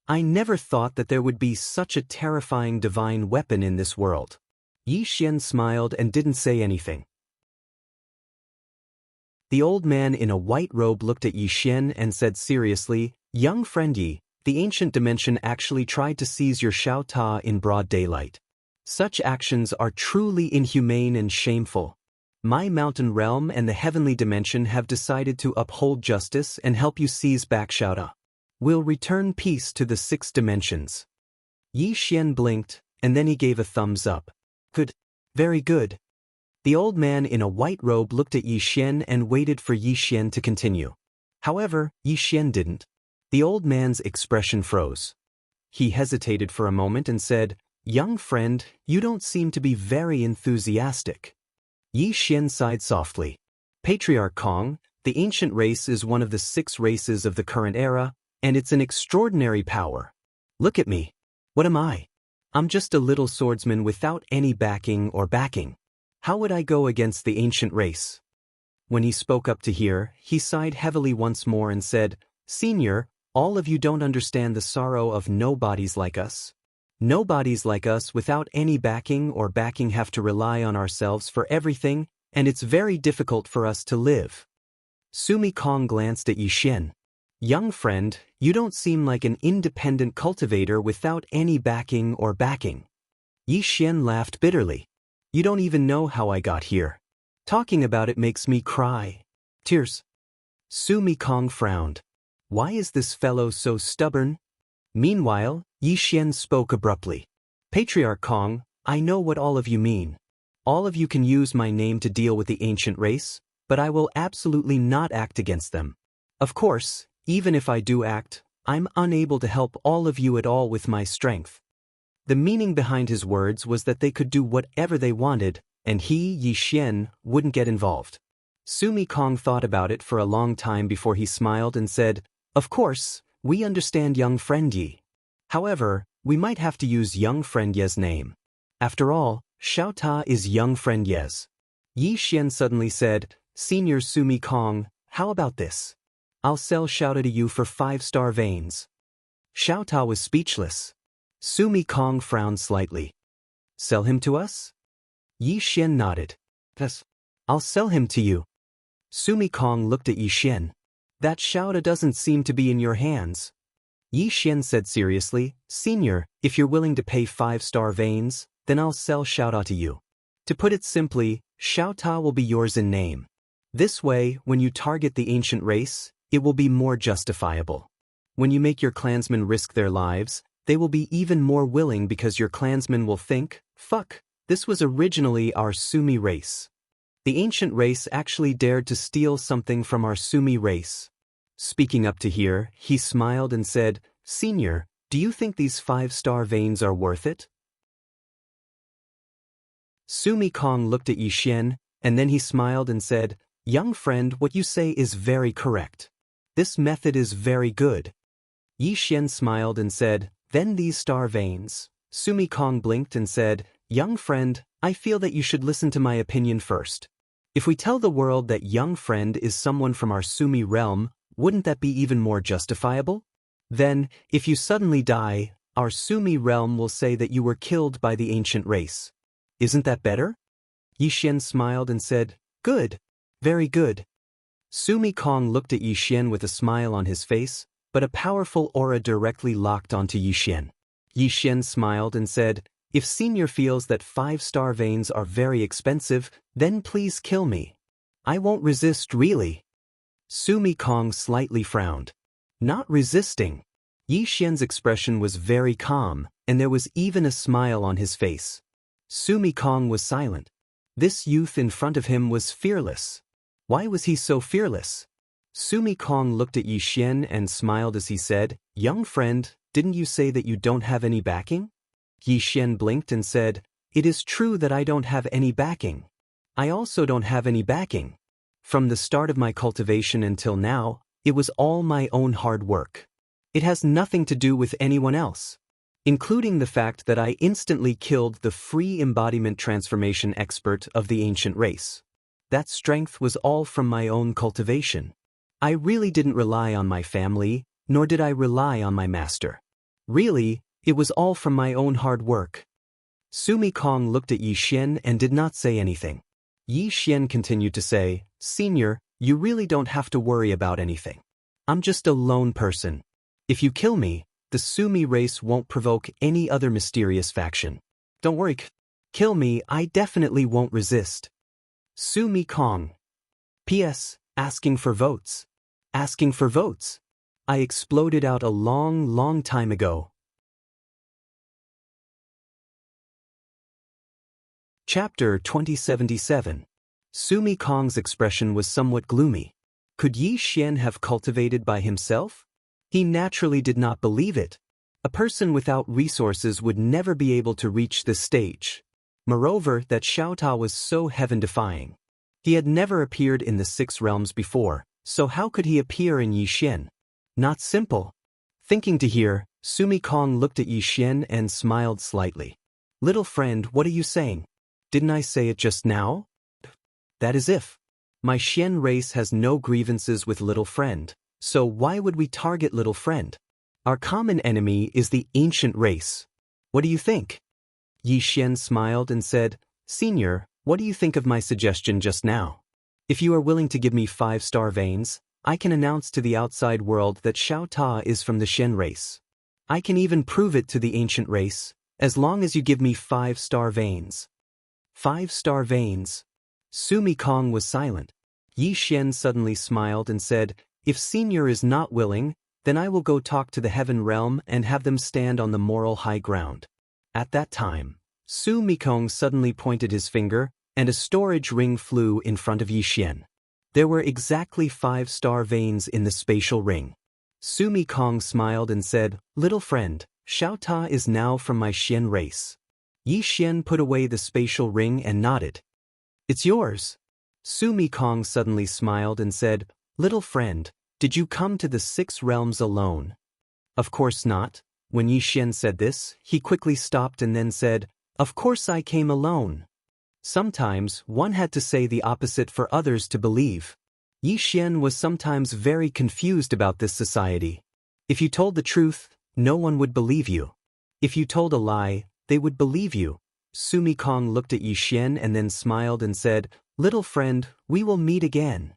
I never thought that there would be such a terrifying divine weapon in this world. Yi Xian smiled and didn't say anything. The old man in a white robe looked at Yi Xian and said seriously, Young friend Yi, the ancient dimension actually tried to seize your Xiao Ta in broad daylight. Such actions are truly inhumane and shameful. My mountain realm and the heavenly dimension have decided to uphold justice and help you seize back Xiao Ta. We'll return peace to the 6 dimensions. Yi Xian blinked, and then he gave a thumbs up. Good. Very good. The old man in a white robe looked at Yi Xian and waited for Yi Xian to continue. However, Yi Xian didn't. The old man's expression froze. He hesitated for a moment and said, Young friend, you don't seem to be very enthusiastic. Yi Xian sighed softly. Patriarch Kong, the ancient race is one of the 6 races of the current era, and it's an extraordinary power. Look at me. What am I? I'm just a little swordsman without any backing or backing. How would I go against the ancient race? When he spoke up to hear, he sighed heavily once more and said, Senior, all of you don't understand the sorrow of nobodies like us. Nobodies like us without any backing or backing have to rely on ourselves for everything, and it's very difficult for us to live. Sumi Kong glanced at Yi Xian. Young friend, you don't seem like an independent cultivator without any backing or backing. Yi Xian laughed bitterly. You don't even know how I got here. Talking about it makes me cry. Tears. Sumi Kong frowned. Why is this fellow so stubborn? Meanwhile, Yi Xian spoke abruptly. Patriarch Kong, I know what all of you mean. All of you can use my name to deal with the ancient race, but I will absolutely not act against them. Of course, even if I do act, I'm unable to help all of you at all with my strength. The meaning behind his words was that they could do whatever they wanted, and he, Yi Xian, wouldn't get involved. Sumi Kong thought about it for a long time before he smiled and said, Of course, we understand young friend Yi. However, we might have to use young friend Ye's name. After all, Xiao Ta is young friend Ye's. Yi Xian suddenly said, Senior Sumi Kong, how about this? I'll sell Xiao Ta to you for 5-star veins. Xiao Ta was speechless. Sumi Kong frowned slightly. Sell him to us? Yi Xian nodded. Yes. I'll sell him to you. Sumi Kong looked at Yi Xian. That Xiao Ta doesn't seem to be in your hands. Yi Xian said seriously, Senior, if you're willing to pay 5-star veins, then I'll sell Xiao Ta to you. To put it simply, Xiao Ta will be yours in name. This way, when you target the ancient race, it will be more justifiable. When you make your clansmen risk their lives, they will be even more willing because your clansmen will think, fuck, this was originally our Sumi race. The ancient race actually dared to steal something from our Sumi race. Speaking up to here, he smiled and said, Senior, do you think these 5-star veins are worth it? Sumi Kong looked at Yi Xian, and then he smiled and said, Young friend, what you say is very correct. This method is very good. Yi Xian smiled and said, Then these star veins. Sumi Kong blinked and said, Young friend, I feel that you should listen to my opinion first. If we tell the world that young friend is someone from our Sumi realm, wouldn't that be even more justifiable? Then, if you suddenly die, our Sumi realm will say that you were killed by the ancient race. Isn't that better? Yi Xian smiled and said, Good. Very good. Sumi Kong looked at Yi Xian with a smile on his face, but a powerful aura directly locked onto Yi Xian. Yi Xian smiled and said, If Senior feels that 5-star veins are very expensive, then please kill me. I won't resist really. Sumi Kong slightly frowned. Not resisting. Yi Xian's expression was very calm, and there was even a smile on his face. Sumi Kong was silent. This youth in front of him was fearless. Why was he so fearless? Sumi Kong looked at Yi Xian and smiled as he said, Young friend, didn't you say that you don't have any backing? Yi Xian blinked and said, It is true that I don't have any backing. I also don't have any backing. From the start of my cultivation until now, it was all my own hard work. It has nothing to do with anyone else, including the fact that I instantly killed the free embodiment transformation expert of the ancient race. That strength was all from my own cultivation. I really didn't rely on my family, nor did I rely on my master. Really, it was all from my own hard work. Sumi Kong looked at Yi Xian and did not say anything. Yi Xian continued to say, Senior, you really don't have to worry about anything. I'm just a lone person. If you kill me, the Sumi race won't provoke any other mysterious faction. Don't worry, kill me, I definitely won't resist. Sumi Kong. P.S. Asking for votes. Asking for votes. I exploded out a long time ago. Chapter 2077. Sumi Kong's expression was somewhat gloomy. Could Yi Xian have cultivated by himself? He naturally did not believe it. A person without resources would never be able to reach this stage. Moreover, that Xiaota was so heaven-defying. He had never appeared in the 6 realms before, so how could he appear in Yi Xian? Not simple. Thinking to hear, Sumi Kong looked at Yi Xian and smiled slightly. Little friend, what are you saying? Didn't I say it just now? That is if. My Xian race has no grievances with little friend, so why would we target little friend? Our common enemy is the ancient race. What do you think? Yi Xian smiled and said, Senior, what do you think of my suggestion just now? If you are willing to give me 5-star veins, I can announce to the outside world that Xiaota is from the Xian race. I can even prove it to the ancient race, as long as you give me 5-star veins. 5-star veins. Sumi Kong was silent. Yi Xian suddenly smiled and said, If Senior is not willing, then I will go talk to the heaven realm and have them stand on the moral high ground. At that time, Sumi Kong suddenly pointed his finger, and a storage ring flew in front of Yi Xian. There were exactly 5-star veins in the spatial ring. Sumi Kong smiled and said, Little friend, Xiaota is now from my Xian race. Yi Xian put away the spatial ring and nodded. It's yours. Sumi Kong suddenly smiled and said, Little friend, did you come to the 6 realms alone? Of course not. When Yi Xian said this, he quickly stopped and then said, Of course I came alone. Sometimes, one had to say the opposite for others to believe. Yi Xian was sometimes very confused about this society. If you told the truth, no one would believe you. If you told a lie, they would believe you. Sumi Kong looked at Yi Xian and then smiled and said, Little friend, we will meet again.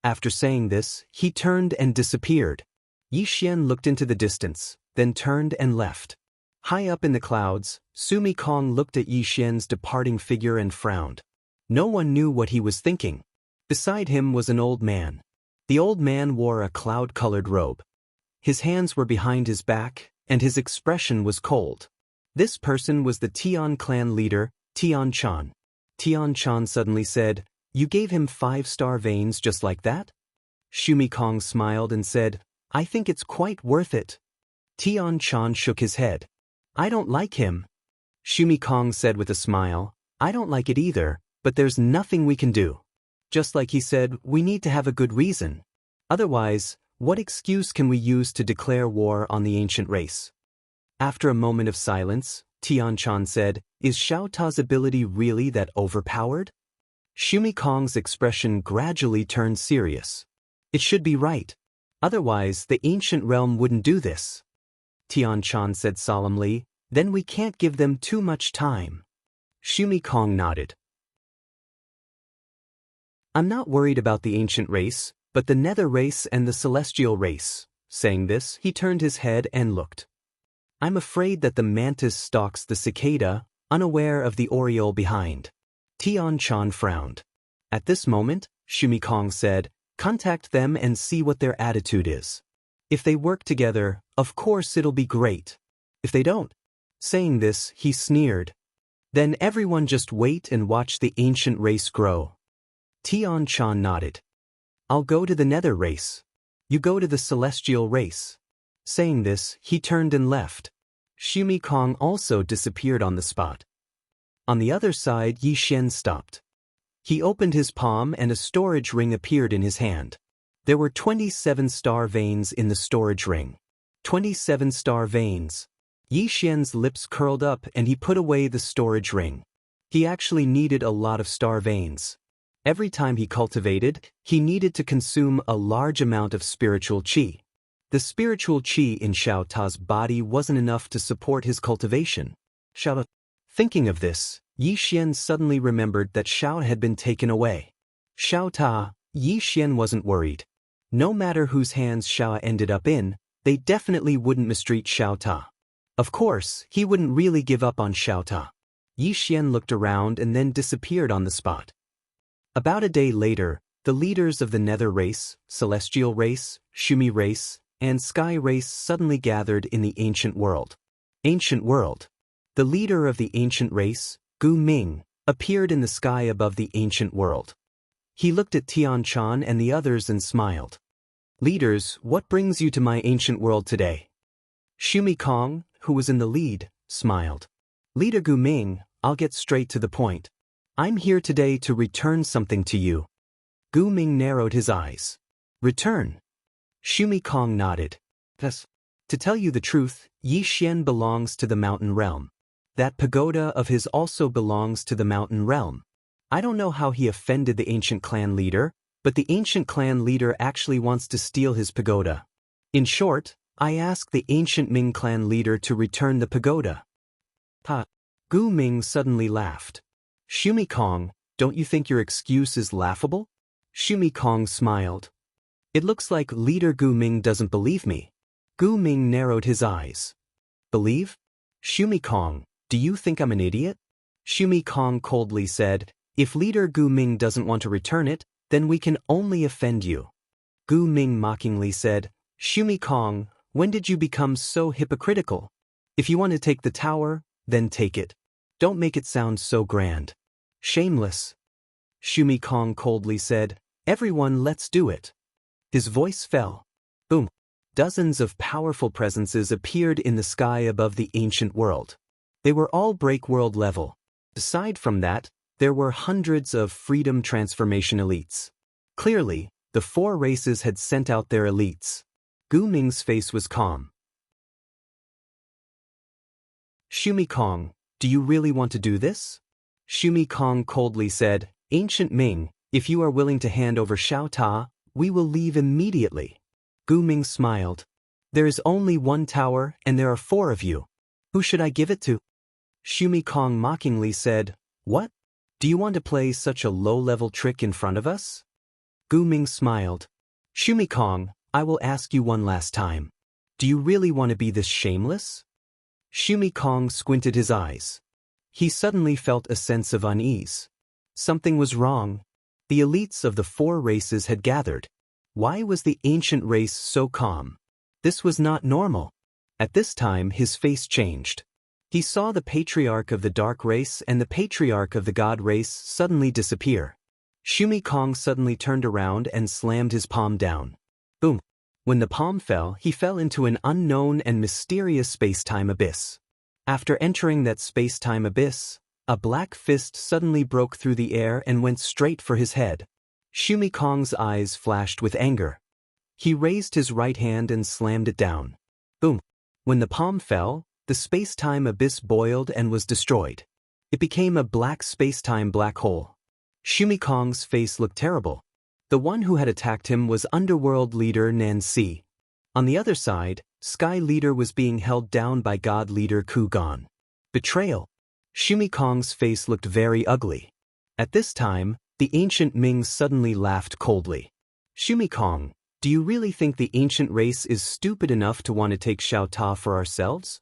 After saying this, he turned and disappeared. Yi Xian looked into the distance, then turned and left. High up in the clouds, Sumi Kong looked at Yi Xian's departing figure and frowned. No one knew what he was thinking. Beside him was an old man. The old man wore a cloud-colored robe. His hands were behind his back, and his expression was cold. This person was the Tian clan leader, Tian Chan. Tian Chan suddenly said, "You gave him 5-star veins just like that?" Shumi Kong smiled and said, "I think it's quite worth it." Tian Chan shook his head. "I don't like him." Shumi Kong said with a smile, "I don't like it either, but there's nothing we can do." Just like he said, we need to have a good reason. Otherwise, what excuse can we use to declare war on the ancient race? After a moment of silence, Tian Chan said, "Is Xiao Ta's ability really that overpowered?" Shumi Kong's expression gradually turned serious. "It should be right. Otherwise, the ancient realm wouldn't do this." Tian Chan said solemnly, "Then we can't give them too much time." Shumi Kong nodded. "I'm not worried about the ancient race, but the nether race and the celestial race." Saying this, he turned his head and looked. "I'm afraid that the mantis stalks the cicada, unaware of the oriole behind." Tian Chan frowned. At this moment, Shumi Kong said, "Contact them and see what their attitude is. If they work together, of course it'll be great. If they don't." Saying this, he sneered. "Then everyone just wait and watch the ancient race grow." Tian Chan nodded. "I'll go to the nether race. You go to the celestial race." Saying this, he turned and left. Shumi Kong also disappeared on the spot. On the other side, Yi Xian stopped. He opened his palm and a storage ring appeared in his hand. There were 27 star veins in the storage ring. 27 star veins. Yi Xian's lips curled up and he put away the storage ring. He actually needed a lot of star veins. Every time he cultivated, he needed to consume a large amount of spiritual qi. The spiritual qi in Xiao Ta's body wasn't enough to support his cultivation. Thinking of this, Yi Xian suddenly remembered that Xiao had been taken away. Xiao Ta, Yi Xian wasn't worried. No matter whose hands Xiao ended up in, they definitely wouldn't mistreat Xiao Ta. Of course, he wouldn't really give up on Xiao Ta. Yi Xian looked around and then disappeared on the spot. About a day later, the leaders of the nether race, celestial race, Shumi race, and sky race suddenly gathered in the ancient world. Ancient world. The leader of the ancient race, Gu Ming, appeared in the sky above the ancient world. He looked at Tian Chan and the others and smiled. "Leaders, what brings you to my ancient world today?" Shumi Kong, who was in the lead, smiled. "Leader Gu Ming, I'll get straight to the point. I'm here today to return something to you." Gu Ming narrowed his eyes. "Return?" Shumi Kong nodded. "Yes. To tell you the truth, Yi Xian belongs to the mountain realm. That pagoda of his also belongs to the mountain realm. I don't know how he offended the ancient clan leader, but the ancient clan leader actually wants to steal his pagoda. In short, I asked the ancient Ming clan leader to return the pagoda." Ha! Gu Ming suddenly laughed. "Shumi Kong, don't you think your excuse is laughable?" Shumi Kong smiled. "It looks like leader Gu Ming doesn't believe me." Gu Ming narrowed his eyes. "Believe? Shumi Kong, do you think I'm an idiot?" Shumi Kong coldly said, "If leader Gu Ming doesn't want to return it, then we can only offend you." Gu Ming mockingly said, "Shumi Kong, when did you become so hypocritical? If you want to take the tower, then take it. Don't make it sound so grand. Shameless." Shumi Kong coldly said, "Everyone, let's do it." His voice fell. Boom. Dozens of powerful presences appeared in the sky above the ancient world. They were all break world level. Aside from that, there were hundreds of freedom transformation elites. Clearly, the 4 races had sent out their elites. Gu Ming's face was calm. "Shumi Kong, do you really want to do this?" Shumi Kong coldly said, "Ancient Ming, if you are willing to hand over Xiao Ta, we will leave immediately." Gu Ming smiled. "There is only one tower and there are 4 of you. Who should I give it to?" Shumi Kong mockingly said, "What? Do you want to play such a low-level trick in front of us?" Gu Ming smiled. "Shumi Kong, I will ask you one last time. Do you really want to be this shameless?" Shumi Kong squinted his eyes. He suddenly felt a sense of unease. Something was wrong. The elites of the 4 races had gathered. Why was the ancient race so calm? This was not normal. At this time his face changed. He saw the patriarch of the dark race and the patriarch of the god race suddenly disappear. Shumi Kong suddenly turned around and slammed his palm down. Boom. When the palm fell, he fell into an unknown and mysterious space-time abyss. After entering that space-time abyss, a black fist suddenly broke through the air and went straight for his head. Shumi Kong's eyes flashed with anger. He raised his right hand and slammed it down. Boom. When the palm fell, the space-time abyss boiled and was destroyed. It became a black space-time black hole. Shumi Kong's face looked terrible. The one who had attacked him was Underworld leader Nancy. On the other side, Sky leader was being held down by God leader Kugan. Betrayal. Shumi Kong's face looked very ugly. At this time, the ancient Ming suddenly laughed coldly. Shumi Kong, do you really think the ancient race is stupid enough to want to take Xiao Ta for ourselves?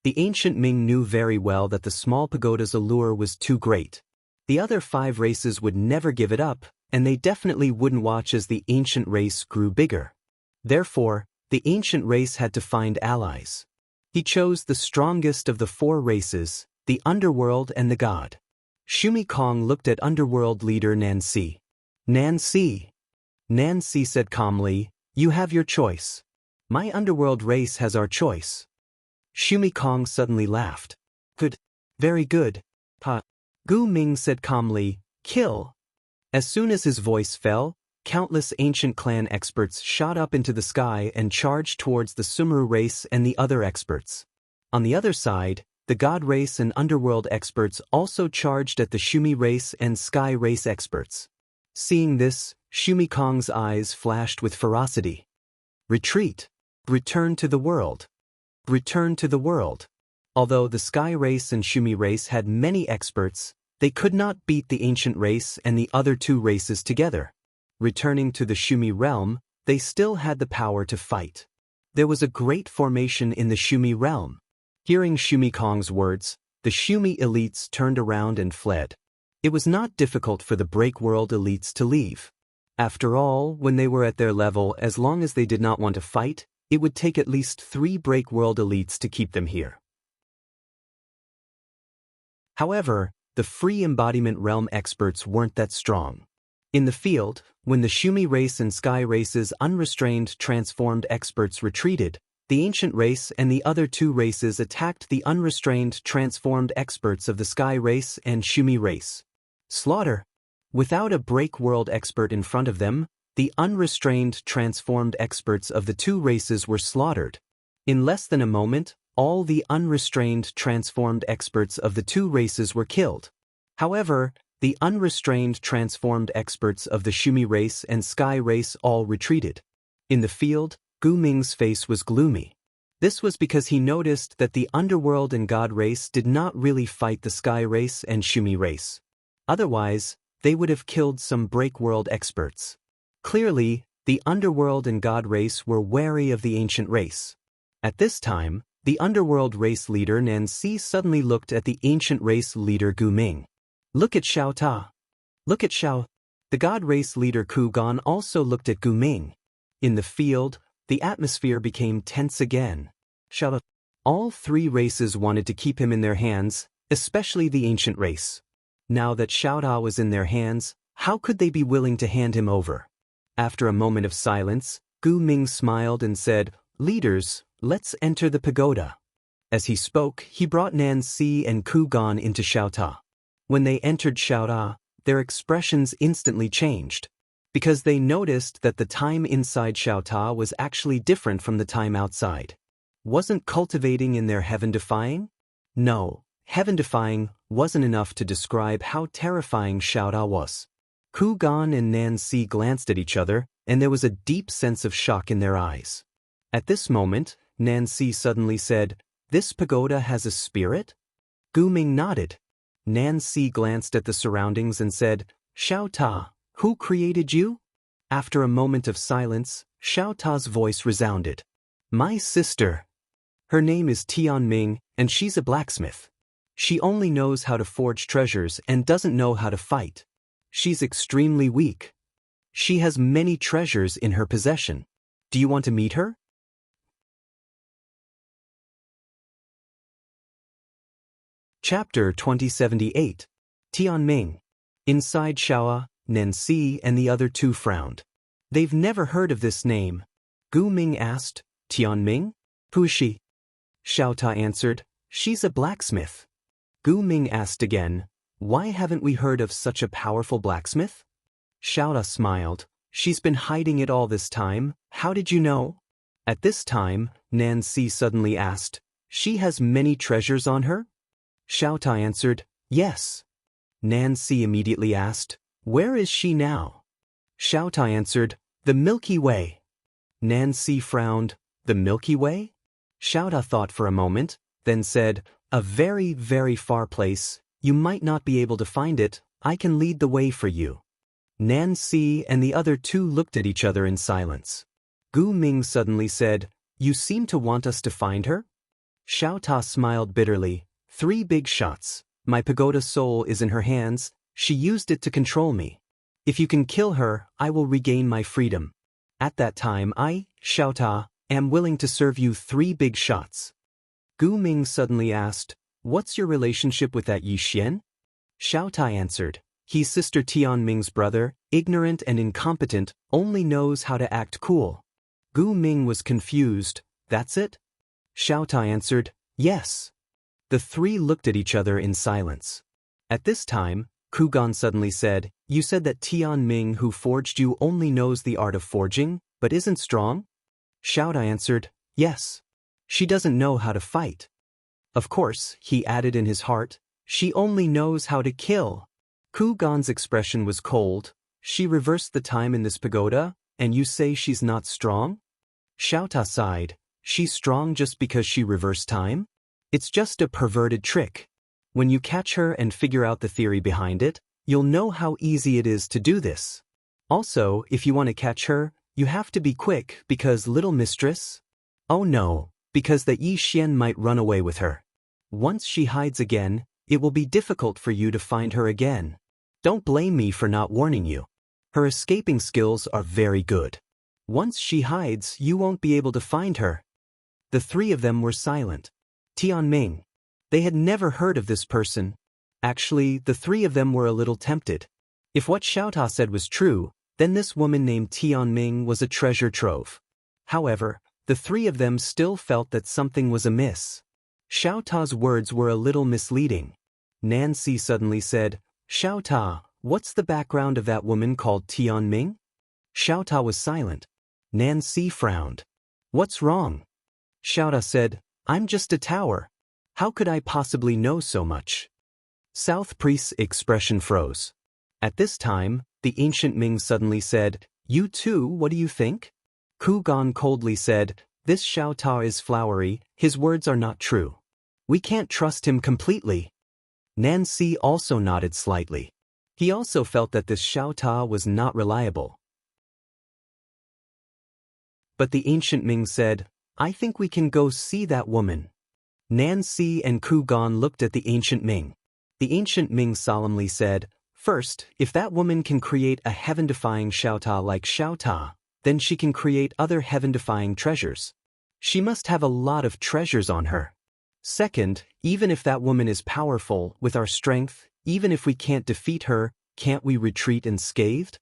The ancient Ming knew very well that the small pagoda's allure was too great. The other 5 races would never give it up, and they definitely wouldn't watch as the ancient race grew bigger. Therefore, the ancient race had to find allies. He chose the strongest of the 4 races, the underworld and the god. Shumi Kong looked at underworld leader Nancy. Nancy said calmly, you have your choice. My underworld race has our choice. Shumi Kong suddenly laughed. Good. Very good. Pa. Gu Ming said calmly, kill. As soon as his voice fell, countless ancient clan experts shot up into the sky and charged towards the Sumeru race and the other experts. On the other side, the God race and underworld experts also charged at the Shumi race and Sky race experts. Seeing this, Shumi Kong's eyes flashed with ferocity. Retreat. Return to the world. Return to the world. Although the Sky race and Shumi race had many experts, they could not beat the ancient race and the other 2 races together. Returning to the Shumi realm, they still had the power to fight. There was a great formation in the Shumi realm. Hearing Shumi Kong's words, the Shumi elites turned around and fled. It was not difficult for the Break World elites to leave. After all, when they were at their level, as long as they did not want to fight, it would take at least 3 Break World elites to keep them here. However, the free embodiment realm experts weren't that strong. In the field, when the Shumi race and Sky race's unrestrained transformed experts retreated, the ancient race and the other 2 races attacked the unrestrained transformed experts of the Sky race and Shumi race. Slaughter. Without a Break World expert in front of them, the unrestrained transformed experts of the 2 races were slaughtered. In less than a moment, all the unrestrained transformed experts of the 2 races were killed. However, the unrestrained transformed experts of the Shumi race and Sky race all retreated. In the field, Gu Ming's face was gloomy. This was because he noticed that the underworld and god race did not really fight the Sky race and Shumi race. Otherwise, they would have killed some Break World experts. Clearly, the underworld and god race were wary of the ancient race. At this time, the underworld race leader Nancy suddenly looked at the ancient race leader Gu Ming. Look at Xiao Ta. Look at Xiao. The god race leader Kugan also looked at Gu Ming. In the field, the atmosphere became tense again. Xiao. All 3 races wanted to keep him in their hands, especially the ancient race. Now that Xiao Ta was in their hands, how could they be willing to hand him over? After a moment of silence, Gu Ming smiled and said, leaders, let's enter the pagoda. As he spoke, he brought Nancy and Kugan into Xiao Ta. When they entered Xiao Ta, their expressions instantly changed, because they noticed that the time inside Xiao Ta was actually different from the time outside. Wasn't cultivating in there heaven-defying? No, heaven-defying wasn't enough to describe how terrifying Xiao Ta was. Kugan and Nancy glanced at each other, and there was a deep sense of shock in their eyes. At this moment, Nancy suddenly said, this pagoda has a spirit? Gu Ming nodded. Nancy glanced at the surroundings and said, Xiao Ta, who created you? After a moment of silence, Xiao Ta's voice resounded. My sister. Her name is Tian Ming, and she's a blacksmith. She only knows how to forge treasures and doesn't know how to fight. She's extremely weak. She has many treasures in her possession. Do you want to meet her? Chapter 2078. Tianming. Inside Xiaoa, Nancy and the other two frowned. They've never heard of this name. Gu Ming asked, Tianming? Who is she? Xiao Ta answered, she's a blacksmith. Gu Ming asked again, why haven't we heard of such a powerful blacksmith? Xiao Ta smiled, she's been hiding it all this time, how did you know? At this time, Nancy suddenly asked, she has many treasures on her? Xiao Ta answered, yes. Nancy immediately asked, where is she now? Xiao Ta answered, the Milky Way. Nancy frowned, the Milky Way? Xiao Ta thought for a moment, then said, a very, very far place, you might not be able to find it, I can lead the way for you. Nancy and the other two looked at each other in silence. Gu Ming suddenly said, you seem to want us to find her? Xiao Ta smiled bitterly, 3 big shots, my pagoda soul is in her hands, she used it to control me. If you can kill her, I will regain my freedom. At that time I, Xiao Ta, am willing to serve you 3 big shots. Gu Ming suddenly asked, what's your relationship with that Yi Xian? Xiao Ta answered, he's Sister Tianming's brother, ignorant and incompetent, only knows how to act cool. Gu Ming was confused, that's it? Xiao Ta answered, yes. The 3 looked at each other in silence. At this time, Ku Gan suddenly said, you said that Tianming who forged you only knows the art of forging, but isn't strong? Xiao Ta answered, yes. She doesn't know how to fight. Of course, he added in his heart, she only knows how to kill. Ku Gan's expression was cold, she reversed the time in this pagoda, and you say she's not strong? Xiao Ta sighed, she's strong just because she reversed time? It's just a perverted trick. When you catch her and figure out the theory behind it, you'll know how easy it is to do this. Also, if you want to catch her, you have to be quick because little mistress? Oh no, because the Yi Xian might run away with her. Once she hides again, it will be difficult for you to find her again. Don't blame me for not warning you. Her escaping skills are very good. Once she hides, you won't be able to find her. The 3 of them were silent. Tianming. They had never heard of this person. Actually, the 3 of them were a little tempted. If what Xiao Ta said was true, then this woman named Tianming was a treasure trove. However, the 3 of them still felt that something was amiss. Xiao Ta's words were a little misleading. Nancy suddenly said, Xiao Ta, what's the background of that woman called Tianming? Xiao Ta was silent. Nancy frowned. What's wrong? Xiao Ta said, I'm just a tower. How could I possibly know so much? South Priest's expression froze. At this time, the ancient Ming suddenly said, you too, what do you think? Ku Gan coldly said, this Xiao Ta is flowery, his words are not true. We can't trust him completely. Nancy also nodded slightly. He also felt that this Xiao Ta was not reliable. But the ancient Ming said, I think we can go see that woman. Nancy and Ku Gan looked at the ancient Ming. The ancient Ming solemnly said, first, if that woman can create a heaven-defying Xiao Ta like Xiao Ta, then she can create other heaven-defying treasures. She must have a lot of treasures on her. Second, even if that woman is powerful, with our strength, even if we can't defeat her, can't we retreat unscathed?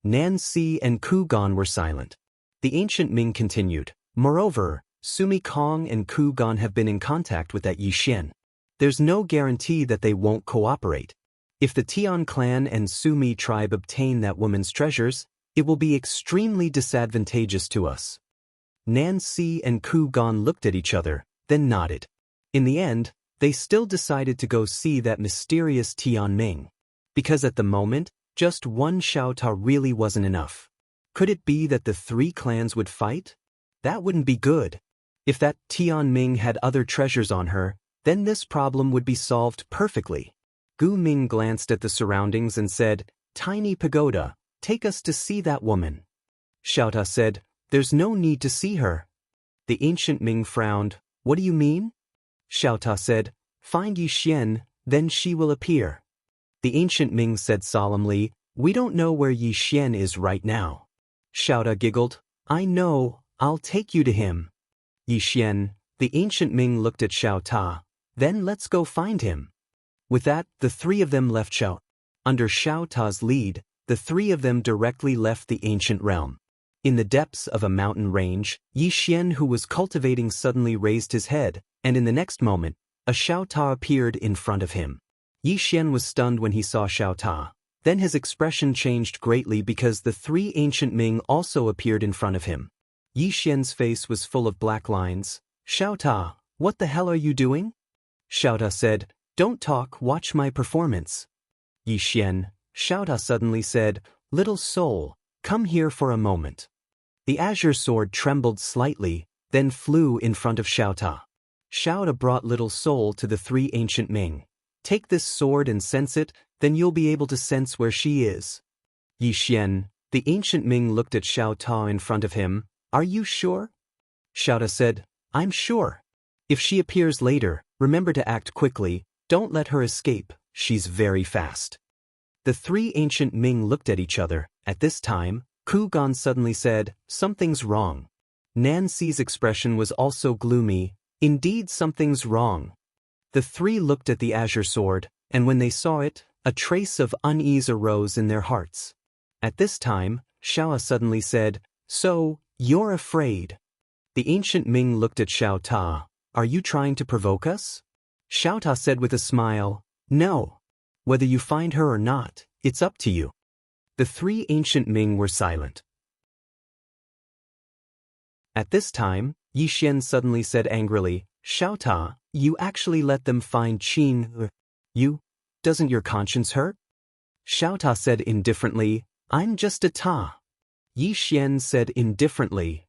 Nancy and Ku Gan were silent. The ancient Ming continued, moreover, Sumi Kong and Ku Gan have been in contact with that Yi Xian. There's no guarantee that they won't cooperate. If the Tian clan and Sumi tribe obtain that woman's treasures, it will be extremely disadvantageous to us. Nancy and Ku Gan looked at each other, then nodded. In the end, they still decided to go see that mysterious Tianming. Because at the moment, just one Xiao Ta really wasn't enough. Could it be that the 3 clans would fight? That wouldn't be good. If that Tianming had other treasures on her, then this problem would be solved perfectly. Gu Ming glanced at the surroundings and said, Tiny pagoda, take us to see that woman. Xiao Ta said, there's no need to see her. The ancient Ming frowned, what do you mean? Xiao Ta said, find Yi Xian, then she will appear. The ancient Ming said solemnly, we don't know where Yi Xian is right now. Xiao Ta giggled, I know, I'll take you to him. Yi Xian, the ancient Ming looked at Xiao Ta, then let's go find him. With that, the three of them left Xiao. Under Xiao Ta's lead, the three of them directly left the ancient realm. In the depths of a mountain range, Yi Xian, who was cultivating, suddenly raised his head, and in the next moment, a Xiao Ta appeared in front of him. Yi Xian was stunned when he saw Xiao Ta. Then his expression changed greatly because the three ancient Ming also appeared in front of him. Yi Xian's face was full of black lines. Xiao Ta, what the hell are you doing? Xiao Ta said, don't talk, watch my performance. Yi Xian, Xiao Ta suddenly said, little soul, come here for a moment. The azure sword trembled slightly, then flew in front of Xiao Ta. Xiao Ta brought little soul to the three ancient Ming. Take this sword and sense it, then you'll be able to sense where she is. Yi Xian, the ancient Ming looked at Xiao Ta in front of him. Are you sure? Xiao Ta said, I'm sure. If she appears later, remember to act quickly, don't let her escape, she's very fast. The three ancient Ming looked at each other. At this time, Ku Gan suddenly said, something's wrong. Nancy's expression was also gloomy. Indeed, something's wrong. The three looked at the azure sword, and when they saw it, a trace of unease arose in their hearts. At this time, Xiao suddenly said, so, you're afraid. The ancient Ming looked at Xiao Ta. Are you trying to provoke us? Xiao Ta said with a smile, no. Whether you find her or not, it's up to you. The three ancient Ming were silent. At this time, Yi Xian suddenly said angrily, Xiao Ta, you actually let them find Qin. You? Doesn't your conscience hurt? Xiao Ta said indifferently, I'm just a Ta. Yi Xian said indifferently.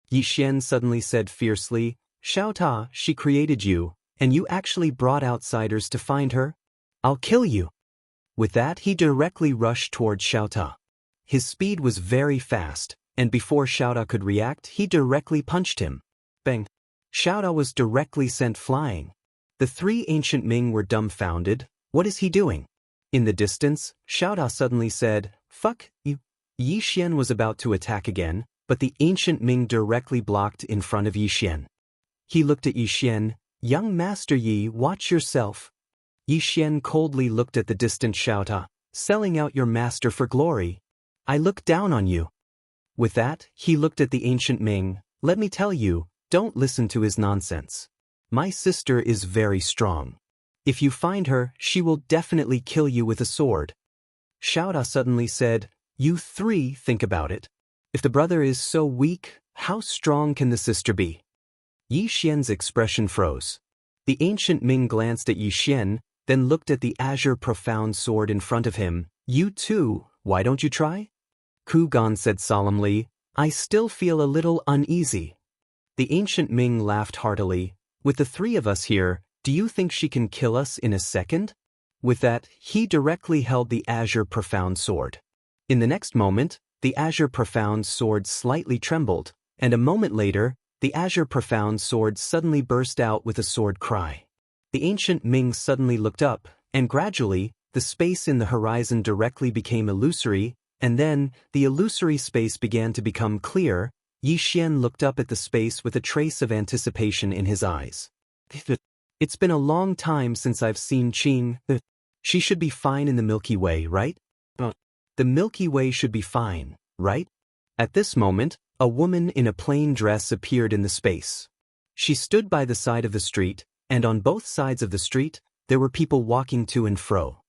Yi Xian suddenly said fiercely, Xiao Ta, she created you, and you actually brought outsiders to find her? I'll kill you. With that, he directly rushed toward Xiao Ta. His speed was very fast, and before Xiao Ta could react, he directly punched him. Bang! Xiao Ta was directly sent flying. The three ancient Ming were dumbfounded. What is he doing? In the distance, Xiao Ta suddenly said, fuck you. Yi Xian was about to attack again, but the ancient Ming directly blocked in front of Yi Xian. He looked at Yi Xian, young Master Yi, watch yourself. Yi Xian coldly looked at the distant Xiao Ta, selling out your master for glory. I look down on you. With that, he looked at the ancient Ming. Let me tell you, don't listen to his nonsense. My sister is very strong. If you find her, she will definitely kill you with a sword. Xiao Ta suddenly said, you three think about it. If the brother is so weak, how strong can the sister be? Yi Xian's expression froze. The ancient Ming glanced at Yi Xian, then looked at the azure profound sword in front of him. You too, why don't you try? Ku Gan said solemnly, I still feel a little uneasy. The ancient Ming laughed heartily. With the three of us here, do you think she can kill us in a second? With that, he directly held the azure profound sword. In the next moment, the azure profound sword slightly trembled, and a moment later, the azure profound sword suddenly burst out with a sword cry. The ancient Ming suddenly looked up, and gradually, the space in the horizon directly became illusory, and then, the illusory space began to become clear. Yi Xian looked up at the space with a trace of anticipation in his eyes. It's been a long time since I've seen Qin. She should be fine in the Milky Way, right? The Milky Way should be fine, right? At this moment, a woman in a plain dress appeared in the space. She stood by the side of the street, and on both sides of the street, there were people walking to and fro.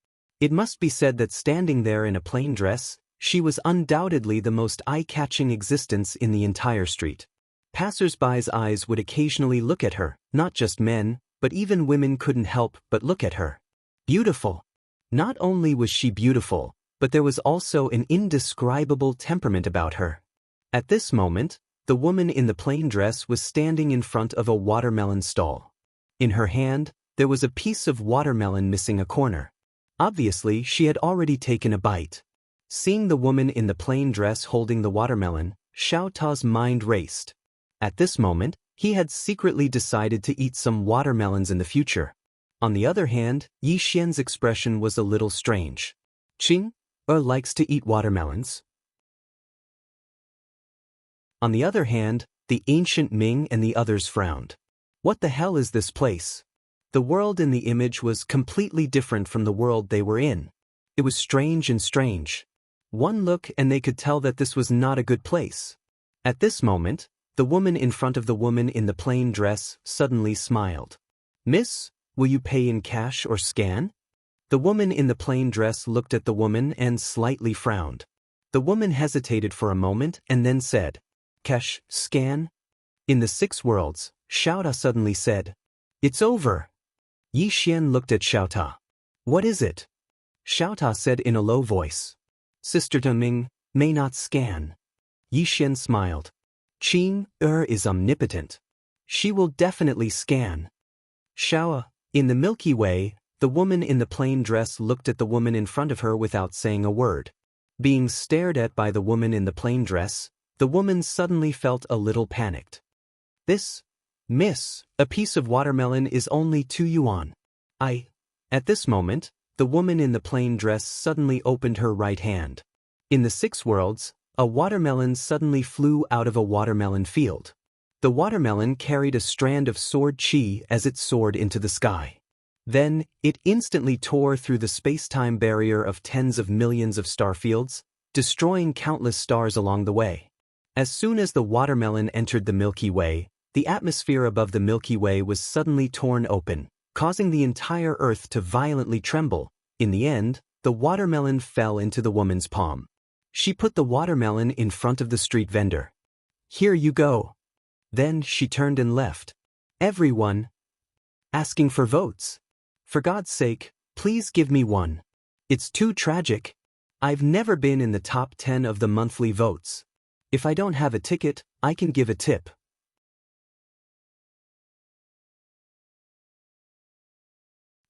It must be said that standing there in a plain dress, she was undoubtedly the most eye-catching existence in the entire street. Passers-by's eyes would occasionally look at her, not just men, but even women couldn't help but look at her. Beautiful. Not only was she beautiful, but there was also an indescribable temperament about her. At this moment, the woman in the plain dress was standing in front of a watermelon stall. In her hand, there was a piece of watermelon missing a corner. Obviously, she had already taken a bite. Seeing the woman in the plain dress holding the watermelon, Xiao Ta's mind raced. At this moment, he had secretly decided to eat some watermelons in the future. On the other hand, Yi Xian's expression was a little strange. Qin likes to eat watermelons. On the other hand, the ancient Ming and the others frowned. What the hell is this place? The world in the image was completely different from the world they were in. It was strange and strange. One look and they could tell that this was not a good place. At this moment, the woman in front of the woman in the plain dress suddenly smiled. "Miss, will you pay in cash or scan?" The woman in the plain dress looked at the woman and slightly frowned. The woman hesitated for a moment and then said, "Cash, scan?" In the 6 worlds, Xiaota suddenly said, "It's over." Yi Xian looked at Xiaota. "What is it?" Xiaota said in a low voice, "Sister Ming may not scan." Yi Xian smiled. "Qing is omnipotent. She will definitely scan." Xiaota, in the Milky Way, the woman in the plain dress looked at the woman in front of her without saying a word. Being stared at by the woman in the plain dress, the woman suddenly felt a little panicked. "This, miss, a piece of watermelon is only 2 yuan. At this moment, the woman in the plain dress suddenly opened her right hand. In the 6 worlds, a watermelon suddenly flew out of a watermelon field. The watermelon carried a strand of sword qi as it soared into the sky. Then, it instantly tore through the space-time barrier of tens of millions of star fields, destroying countless stars along the way. As soon as the watermelon entered the Milky Way, the atmosphere above the Milky Way was suddenly torn open, causing the entire Earth to violently tremble. In the end, the watermelon fell into the woman's palm. She put the watermelon in front of the street vendor. "Here you go." Then she turned and left. Everyone asking for votes. "For God's sake, please give me one. It's too tragic. I've never been in the top 10 of the monthly votes. If I don't have a ticket, I can give a tip."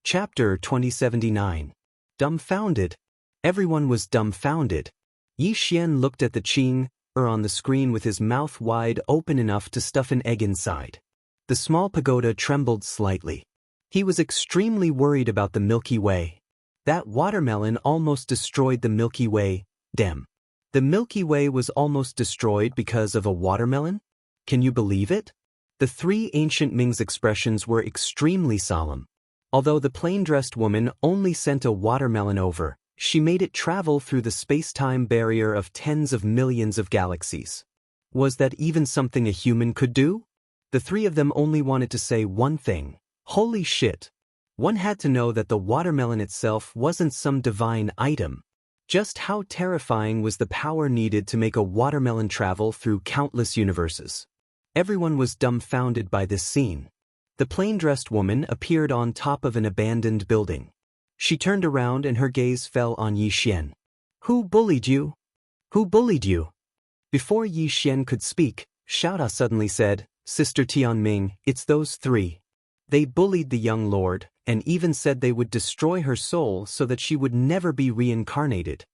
Chapter 2079. Dumbfounded. Everyone was dumbfounded. Yi Xian looked at the Qing on the screen with his mouth wide open enough to stuff an egg inside. The small pagoda trembled slightly. He was extremely worried about the Milky Way. That watermelon almost destroyed the Milky Way. Damn. The Milky Way was almost destroyed because of a watermelon? Can you believe it? The 3 ancient Ming's expressions were extremely solemn. Although the plain-dressed woman only sent a watermelon over, she made it travel through the space-time barrier of tens of millions of galaxies. Was that even something a human could do? The 3 of them only wanted to say one thing. Holy shit. One had to know that the watermelon itself wasn't some divine item. Just how terrifying was the power needed to make a watermelon travel through countless universes? Everyone was dumbfounded by this scene. The plain-dressed woman appeared on top of an abandoned building. She turned around and her gaze fell on Yi Xian. "Who bullied you? Who bullied you?" Before Yi Xian could speak, Xiaota suddenly said, "Sister Tianming, it's those 3. They bullied the young lord, and even said they would destroy her soul so that she would never be reincarnated."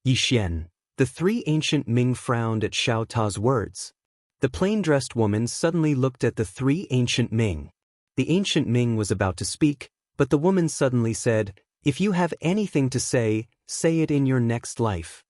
Yi Xian. The 3 ancient Ming frowned at Xiaota's words. The plain-dressed woman suddenly looked at the 3 ancient Ming. The ancient Ming was about to speak, but the woman suddenly said, "If you have anything to say, say it in your next life."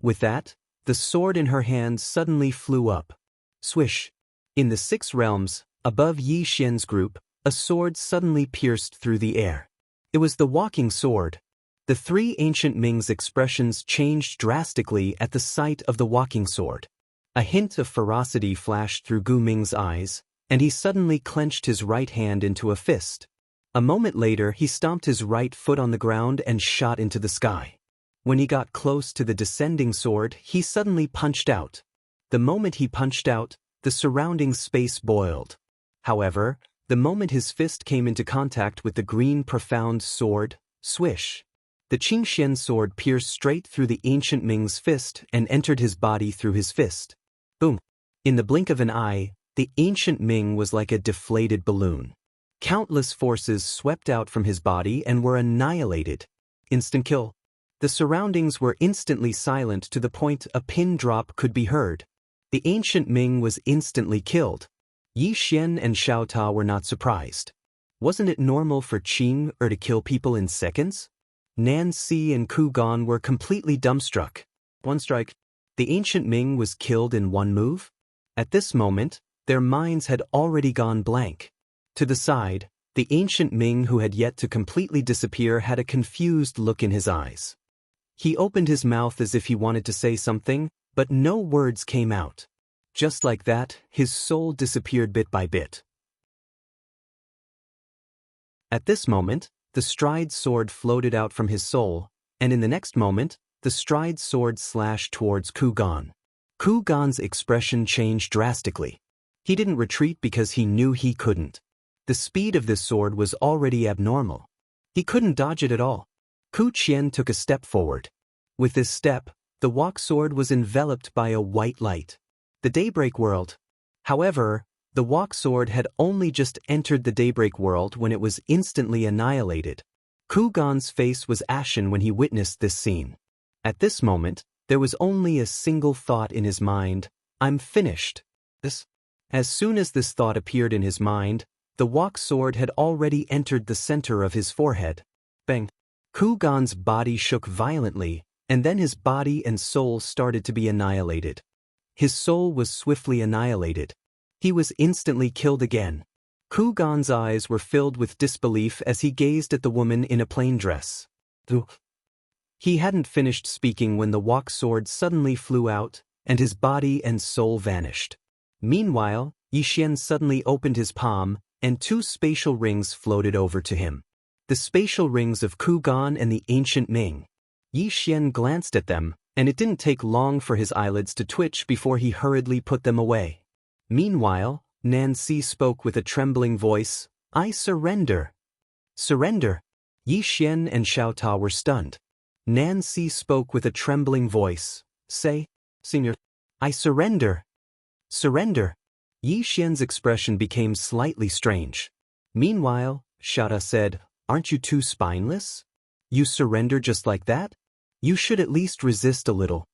With that, the sword in her hand suddenly flew up. Swish. In the 6 realms, above Yi Xian's group, a sword suddenly pierced through the air. It was the walking sword. The 3 ancient Ming's expressions changed drastically at the sight of the walking sword. A hint of ferocity flashed through Gu Ming's eyes, and he suddenly clenched his right hand into a fist. A moment later, he stomped his right foot on the ground and shot into the sky. When he got close to the descending sword, he suddenly punched out. The moment he punched out, the surrounding space boiled. However, the moment his fist came into contact with the green profound sword, swish. The Qingxian sword pierced straight through the ancient Ming's fist and entered his body through his fist. Boom. In the blink of an eye, the ancient Ming was like a deflated balloon. Countless forces swept out from his body and were annihilated. Instant kill. The surroundings were instantly silent to the point a pin drop could be heard. The ancient Ming was instantly killed. Yi Xian and Xiaota were not surprised. Wasn't it normal for Qing to kill people in seconds? Nan Si and Ku Gan were completely dumbstruck. One strike. The ancient Ming was killed in one move? At this moment, their minds had already gone blank. To the side, The ancient Ming who had yet to completely disappear had a confused look in his eyes. He opened his mouth as if he wanted to say something, but no words came out. Just like that, his soul disappeared bit by bit. At this moment, the stride sword floated out from his soul, and in the next moment, the stride sword slashed towards Ku Gan. Ku Gan's expression changed drastically. He didn't retreat because he knew he couldn't. The speed of this sword was already abnormal. He couldn't dodge it at all. Ku Qian took a step forward. With this step, the walk sword was enveloped by a white light. The daybreak world. However, the walk sword had only just entered the daybreak world when it was instantly annihilated. Ku Gan's face was ashen when he witnessed this scene. At this moment, there was only a single thought in his mind: I'm finished. As soon as this thought appeared in his mind, the walk sword had already entered the center of his forehead. Bang! Ku Gan's body shook violently, and then his body and soul started to be annihilated. His soul was swiftly annihilated. He was instantly killed again. Ku Gan's eyes were filled with disbelief as he gazed at the woman in a plain dress. He hadn't finished speaking when the walk sword suddenly flew out, and his body and soul vanished. Meanwhile, Yixian suddenly opened his palm, and two spatial rings floated over to him. The spatial rings of Ku Gan and the ancient Ming. Yixian glanced at them, and it didn't take long for his eyelids to twitch before he hurriedly put them away. Meanwhile, Nancy spoke with a trembling voice, I surrender. Surrender. Yixian and Xiaota were stunned. Nancy spoke with a trembling voice, say, Senior, I surrender. Surrender. Yixian's expression became slightly strange. Meanwhile, Xiaota said, Aren't you too spineless? You surrender just like that? You should at least resist a little.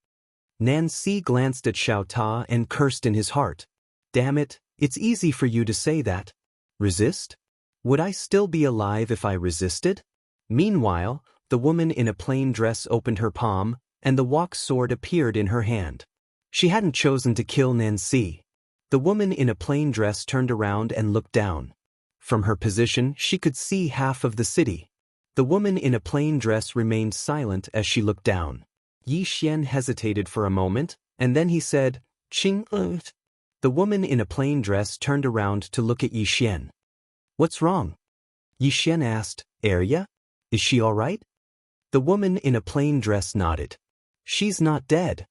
Nancy glanced at Xiaota and cursed in his heart. Damn it, it's easy for you to say that. Resist? Would I still be alive if I resisted? Meanwhile, the woman in a plain dress opened her palm, and the walk sword appeared in her hand. She hadn't chosen to kill Nancy. The woman in a plain dress turned around and looked down. From her position, she could see half of the city. The woman in a plain dress remained silent as she looked down. Yixian hesitated for a moment, and then he said, Qing. The woman in a plain dress turned around to look at Yixian. What's wrong? Yixian asked, Arya? Is she all right? The woman in a plain dress nodded. She's not dead.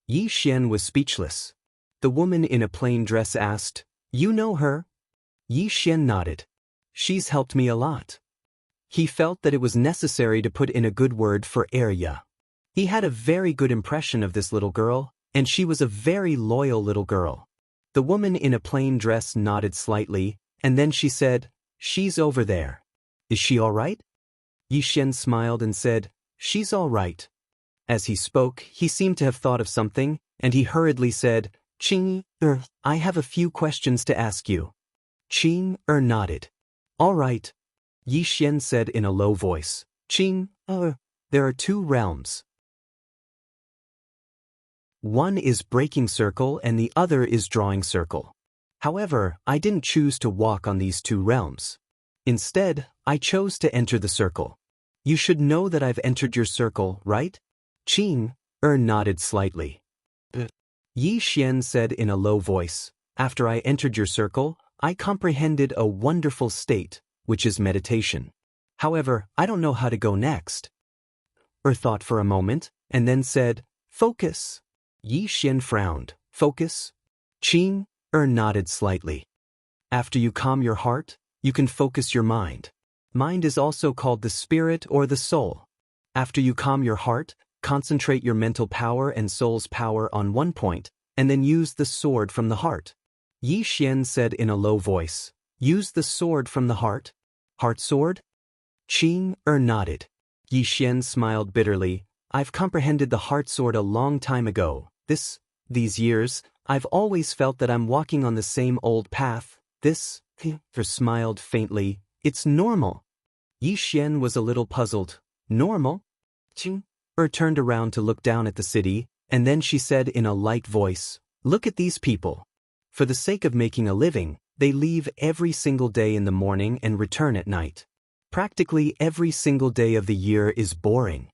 Yixian was speechless. The woman in a plain dress asked, You know her? Yixian nodded. She's helped me a lot. He felt that it was necessary to put in a good word for Arya. He had a very good impression of this little girl, and she was a very loyal little girl. The woman in a plain dress nodded slightly, and then she said, She's over there. Is she all right? Yixian smiled and said, She's all right. As he spoke, he seemed to have thought of something, and he hurriedly said, Qing, I have a few questions to ask you. Qing nodded. All right. Yixian said in a low voice, Qing, there are two realms. One is breaking circle and the other is drawing circle. However, I didn't choose to walk on these two realms. Instead, I chose to enter the circle. You should know that I've entered your circle, right? Qing nodded slightly. Yixian said in a low voice, After I entered your circle, I comprehended a wonderful state, which is meditation. However, I don't know how to go next. Thought for a moment, and then said, Focus. Yixian frowned. Focus? Qing nodded slightly. After you calm your heart, you can focus your mind. Mind is also called the spirit or the soul. After you calm your heart, concentrate your mental power and soul's power on one point, and then use the sword from the heart. Yixian said in a low voice, Use the sword from the heart? Heart sword? Qing nodded. Yixian smiled bitterly. I've comprehended the heart sword a long time ago. These years, I've always felt that I'm walking on the same old path. Smiled faintly. It's normal. Yixian was a little puzzled. Normal? Qing turned around to look down at the city, and then she said in a light voice, Look at these people. For the sake of making a living, They leave every single day in the morning and return at night. Practically every single day of the year is boring.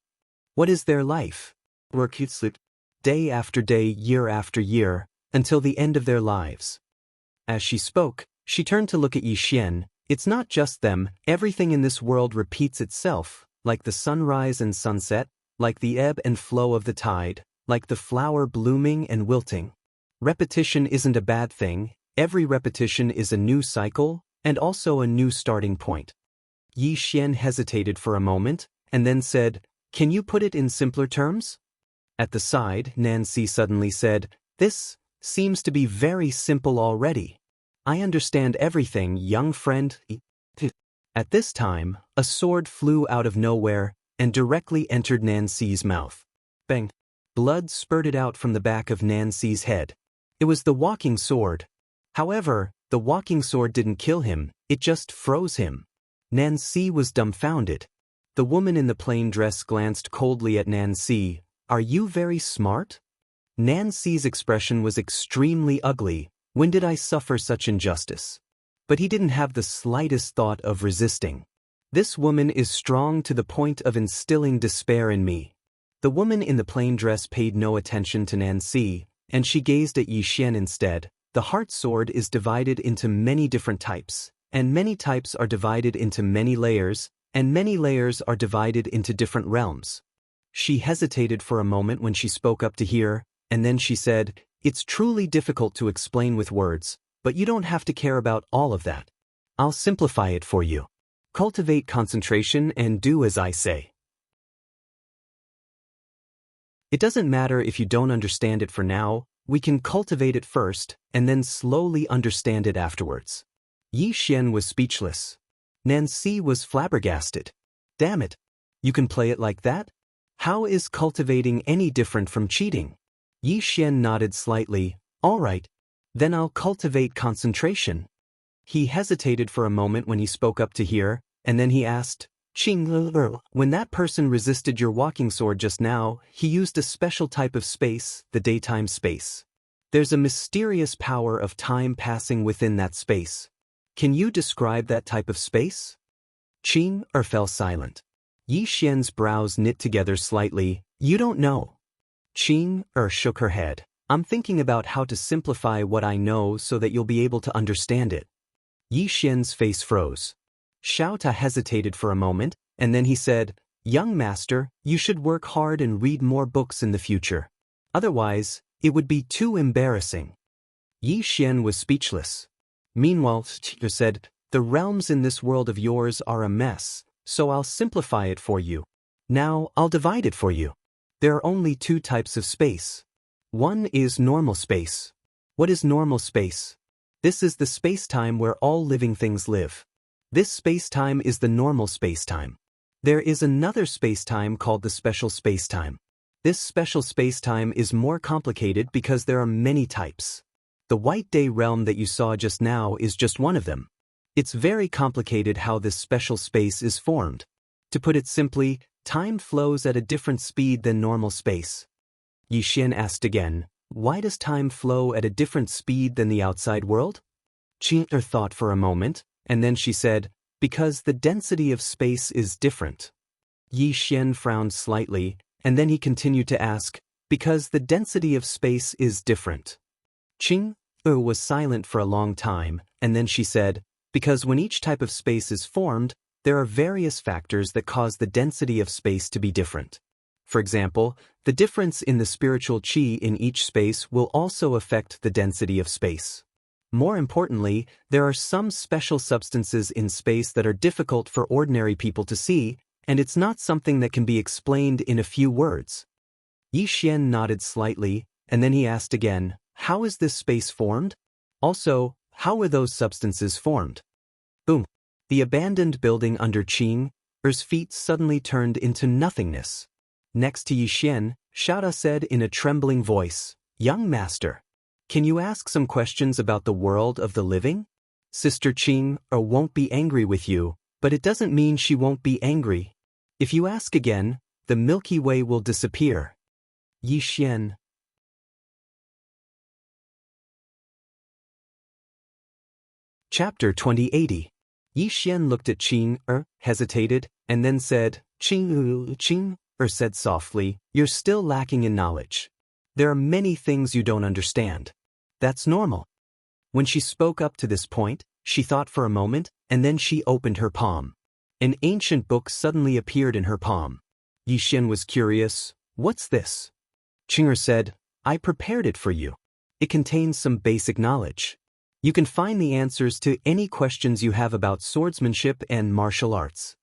What is their life? Work, sleep, day after day, year after year, until the end of their lives. As she spoke, she turned to look at Yixian. It's not just them, everything in this world repeats itself, like the sunrise and sunset, like the ebb and flow of the tide, like the flower blooming and wilting. Repetition isn't a bad thing, every repetition is a new cycle, and also a new starting point. Yixian hesitated for a moment, and then said, "Can you put it in simpler terms?" At the side, Nancy suddenly said, "This seems to be very simple already. I understand everything, young friend." At this time, a sword flew out of nowhere and directly entered Nancy's mouth. Bang! Blood spurted out from the back of Nancy's head. It was the walking sword. However, the walking sword didn't kill him, it just froze him. Nancy was dumbfounded. The woman in the plain dress glanced coldly at Nancy. "Are you very smart?" Nancy's expression was extremely ugly. "When did I suffer such injustice?" But he didn't have the slightest thought of resisting. "This woman is strong to the point of instilling despair in me." The woman in the plain dress paid no attention to Nancy, and she gazed at Yixian instead. The heart sword is divided into many different types, and many types are divided into many layers, and many layers are divided into different realms. She hesitated for a moment when she spoke up to hear, and then she said, "It's truly difficult to explain with words, but you don't have to care about all of that. I'll simplify it for you. Cultivate concentration and do as I say." It doesn't matter if you don't understand it for now, we can cultivate it first, and then slowly understand it afterwards. Yixian was speechless. Nancy was flabbergasted. "Damn it! You can play it like that? How is cultivating any different from cheating?" Yixian nodded slightly. "All right. Then I'll cultivate concentration." He hesitated for a moment when he spoke up to hear, and then he asked, "Qing, when that person resisted your walking sword just now, he used a special type of space, the daytime space. There's a mysterious power of time passing within that space. Can you describe that type of space?" Qing fell silent. Yixian's brows knit together slightly. "You don't know." Qing shook her head. "I'm thinking about how to simplify what I know so that you'll be able to understand it." Yixian's face froze. Xiaota hesitated for a moment, and then he said, "Young master, you should work hard and read more books in the future. Otherwise, it would be too embarrassing." Yixian was speechless. Meanwhile, Xiaota said, "The realms in this world of yours are a mess, so I'll simplify it for you. Now, I'll divide it for you. There are only two types of space. One is normal space." "What is normal space?" "This is the space-time where all living things live. This space-time is the normal space-time. There is another space-time called the special space-time. This special space-time is more complicated because there are many types. The White Day realm that you saw just now is just one of them. It's very complicated how this special space is formed. To put it simply, time flows at a different speed than normal space." Yixian asked again, "Why does time flow at a different speed than the outside world?" Qing thought for a moment, and then she said, "Because the density of space is different." Yixian frowned slightly, and then he continued to ask, "Because the density of space is different." Qing was silent for a long time, and then she said, "Because when each type of space is formed, there are various factors that cause the density of space to be different. For example, the difference in the spiritual qi in each space will also affect the density of space. More importantly, there are some special substances in space that are difficult for ordinary people to see, and it's not something that can be explained in a few words." Yixian nodded slightly, and then he asked again, "How is this space formed? Also, how were those substances formed?" Boom! The abandoned building under Qing's feet suddenly turned into nothingness. Next to Yixian, Xiaota said in a trembling voice, "Young master, can you ask some questions about the world of the living? Sister Qing won't be angry with you, but it doesn't mean she won't be angry. If you ask again, the Milky Way will disappear." Yixian Chapter 2080. Yi Xian looked at Qing hesitated, and then said, Qing said softly, you're still lacking in knowledge. There are many things you don't understand. That's normal. When she spoke up to this point, she thought for a moment, and then she opened her palm. An ancient book suddenly appeared in her palm. Yi Xian was curious, what's this? Qing said, I prepared it for you. It contains some basic knowledge. You can find the answers to any questions you have about swordsmanship and martial arts.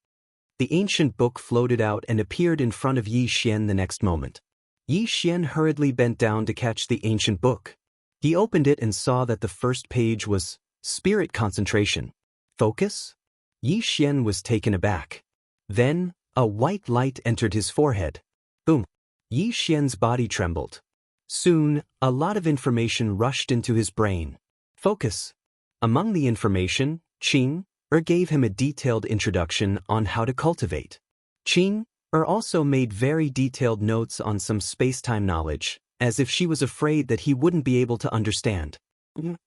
The ancient book floated out and appeared in front of Yi Xian the next moment. Yi Xian hurriedly bent down to catch the ancient book. He opened it and saw that the first page was Spirit Concentration. Focus? Yi Xian was taken aback. Then, a white light entered his forehead. Boom! Yi Xian's body trembled. Soon, a lot of information rushed into his brain. Focus. Among the information, Qing gave him a detailed introduction on how to cultivate. Qing also made very detailed notes on some space-time knowledge, as if she was afraid that he wouldn't be able to understand.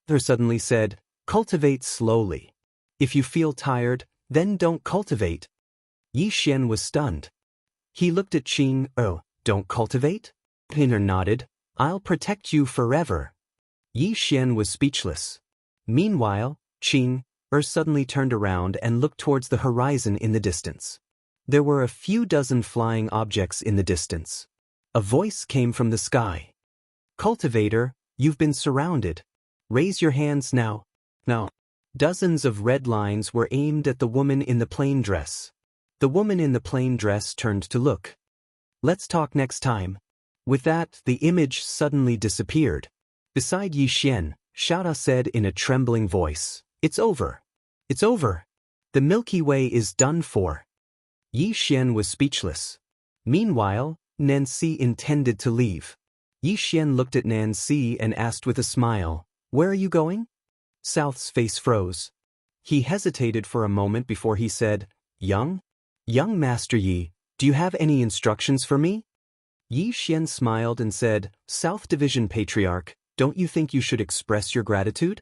Suddenly said, cultivate slowly. If you feel tired, then don't cultivate. Yi Xian was stunned. He looked at Qing, don't cultivate? Qing nodded, I'll protect you forever. Yi Xian was speechless. Meanwhile, Qing suddenly turned around and looked towards the horizon in the distance. There were a few dozen flying objects in the distance. A voice came from the sky. Cultivator, you've been surrounded. Raise your hands now. Now. Dozens of red lines were aimed at the woman in the plain dress. The woman in the plain dress turned to look. Let's talk next time. With that, the image suddenly disappeared. Beside Yi Xian, Xiaoda said in a trembling voice, It's over. It's over. The Milky Way is done for. Yi Xian was speechless. Meanwhile, Nancy intended to leave. Yi Xian looked at Nancy and asked with a smile, Where are you going? South's face froze. He hesitated for a moment before he said, Young Master Yi, do you have any instructions for me? Yi Xian smiled and said, South Division Patriarch, don't you think you should express your gratitude?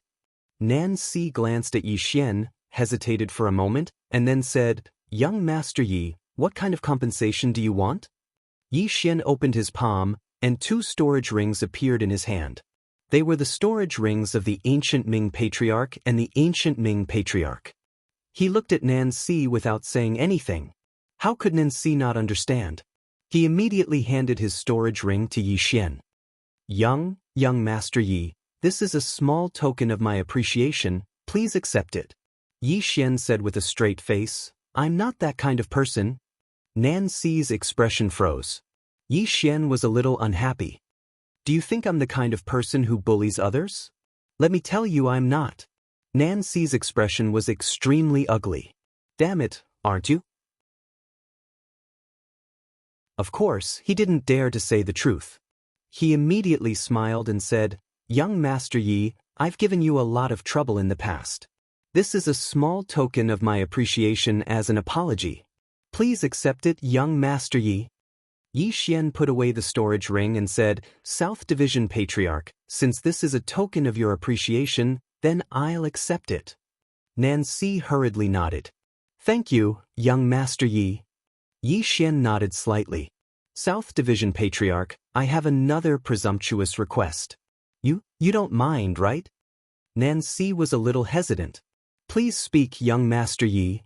Nancy glanced at Yi Xian, hesitated for a moment, and then said, Young Master Yi, what kind of compensation do you want? Yi Xian opened his palm, and 2 storage rings appeared in his hand. They were the storage rings of the ancient Ming Patriarch and the ancient Ming Patriarch. He looked at Nancy without saying anything. How could Nancy not understand? He immediately handed his storage ring to Yi Xian. Young Master Yi, this is a small token of my appreciation, please accept it. Yi Xian said with a straight face, I'm not that kind of person. Nancy's expression froze. Yi Xian was a little unhappy. Do you think I'm the kind of person who bullies others? Let me tell you I'm not. Nancy's expression was extremely ugly. Damn it, aren't you? Of course, he didn't dare to say the truth. He immediately smiled and said, Young Master Yi, I've given you a lot of trouble in the past. This is a small token of my appreciation as an apology. Please accept it, Young Master Yi. Yi Xian put away the storage ring and said, South Division Patriarch, since this is a token of your appreciation, then I'll accept it. Nancy hurriedly nodded. Thank you, Young Master Yi. Yi Xian nodded slightly. South Division Patriarch, I have another presumptuous request. You don't mind, right? Nancy was a little hesitant. Please speak, Young Master Yi.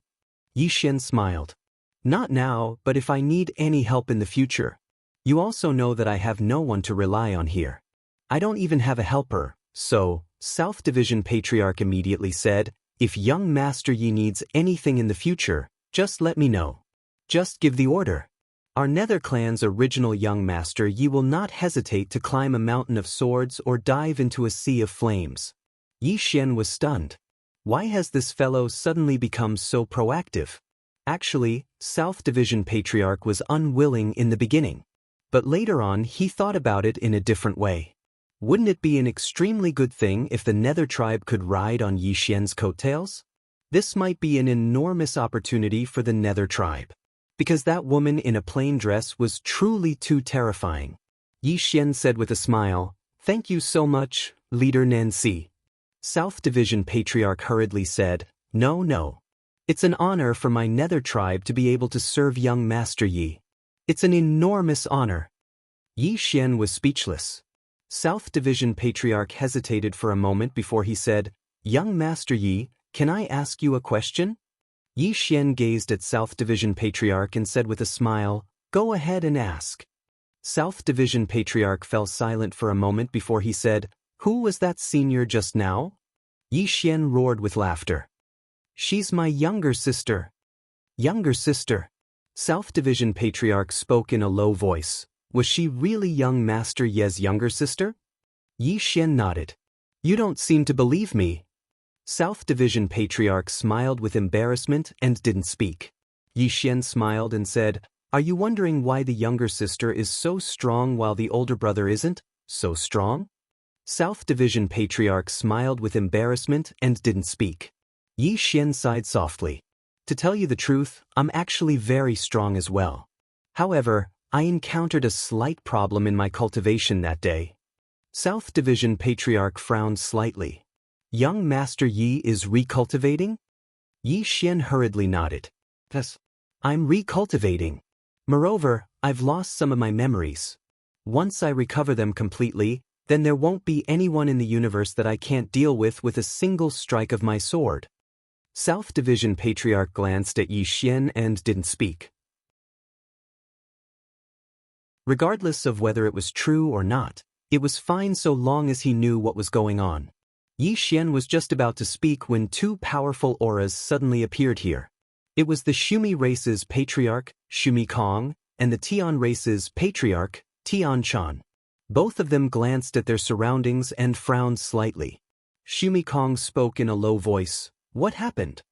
Yi Xian smiled. Not now, but if I need any help in the future. You also know that I have no one to rely on here. I don't even have a helper, so, South Division Patriarch immediately said, if Young Master Yi needs anything in the future, just let me know. Just give the order. Our Nether Clan's original Young Master Yi will not hesitate to climb a mountain of swords or dive into a sea of flames. Yi Xian was stunned. Why has this fellow suddenly become so proactive? Actually, South Division Patriarch was unwilling in the beginning. But later on he thought about it in a different way. Wouldn't it be an extremely good thing if the Nether tribe could ride on Yi Xian's coattails? This might be an enormous opportunity for the Nether tribe. Because that woman in a plain dress was truly too terrifying. Yi Xian said with a smile, Thank you so much, Leader Nancy. South Division Patriarch hurriedly said, "No, no. It's an honor for my nether tribe to be able to serve young Master Yi. It's an enormous honor." Yi Xian was speechless. South Division Patriarch hesitated for a moment before he said, "Young Master Yi, can I ask you a question?" Yi Xian gazed at South Division Patriarch and said with a smile, "Go ahead and ask." South Division Patriarch fell silent for a moment before he said, "Who was that senior just now?" Yi Xian roared with laughter. "She's my younger sister." "Younger sister?" South Division Patriarch spoke in a low voice. "Was she really young Master Ye's younger sister?" Yi Xian nodded. "You don't seem to believe me." South Division Patriarch smiled with embarrassment and didn't speak. Yi Xian smiled and said, "Are you wondering why the younger sister is so strong while the older brother isn't so strong?" South Division Patriarch smiled with embarrassment and didn't speak. Yi Xian sighed softly. "To tell you the truth, I'm actually very strong as well. However, I encountered a slight problem in my cultivation that day." South Division Patriarch frowned slightly. "Young Master Yi is recultivating?" Yi Xian hurriedly nodded. "Yes. I'm recultivating. Moreover, I've lost some of my memories. Once I recover them completely, then there won't be anyone in the universe that I can't deal with a single strike of my sword." South Division Patriarch glanced at Yi Xian and didn't speak. Regardless of whether it was true or not, it was fine so long as he knew what was going on. Yi Xian was just about to speak when two powerful auras suddenly appeared here. It was the Xumi race's patriarch, Xumi Kong, and the Tian race's patriarch, Tian Chan. Both of them glanced at their surroundings and frowned slightly. Xumi Kong spoke in a low voice. "What happened?"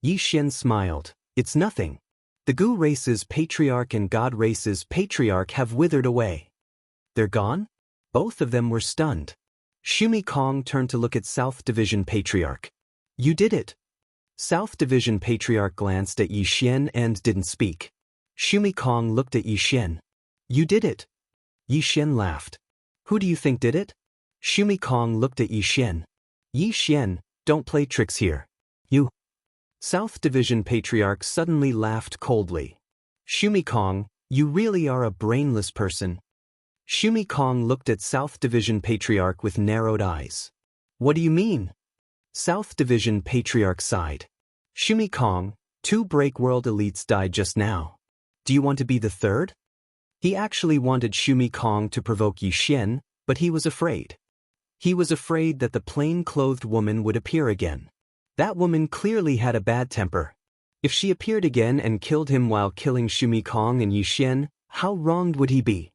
Yi Xian smiled. "It's nothing. The Gu race's patriarch and God race's patriarch have withered away." "They're gone?" Both of them were stunned. Xumi Kong turned to look at South Division Patriarch. "You did it." South Division Patriarch glanced at Yi Xian and didn't speak. Xumi Kong looked at Yi Xian. "You did it." Yi Xian laughed. "Who do you think did it?" Xumi Kong looked at Yi Xian. "Yi Xian, don't play tricks here. You." South Division Patriarch suddenly laughed coldly. "Xumi Kong, you really are a brainless person." Xumi Kong looked at South Division Patriarch with narrowed eyes. "What do you mean?" South Division Patriarch sighed. "Xumi Kong, 2 Breakworld elites died just now. Do you want to be the third?" He actually wanted Xumi Kong to provoke Yi Xian, but he was afraid. He was afraid that the plain-clothed woman would appear again. That woman clearly had a bad temper. If she appeared again and killed him while killing Xumi Kong and Yi Xian, how wronged would he be?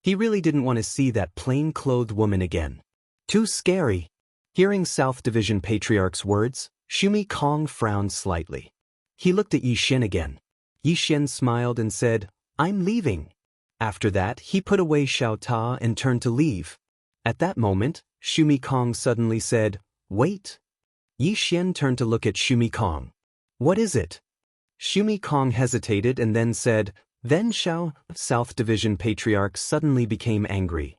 He really didn't want to see that plain-clothed woman again. Too scary. Hearing South Division Patriarch's words, Xumi Kong frowned slightly. He looked at Yi Xian again. Yi Xian smiled and said, "I'm leaving." After that, he put away Xiao Ta and turned to leave. At that moment, Xumi Kong suddenly said, "Wait." Yi Xian turned to look at Xumi Kong. "What is it?" Xumi Kong hesitated and then said, "Then Xiao." South Division Patriarch suddenly became angry.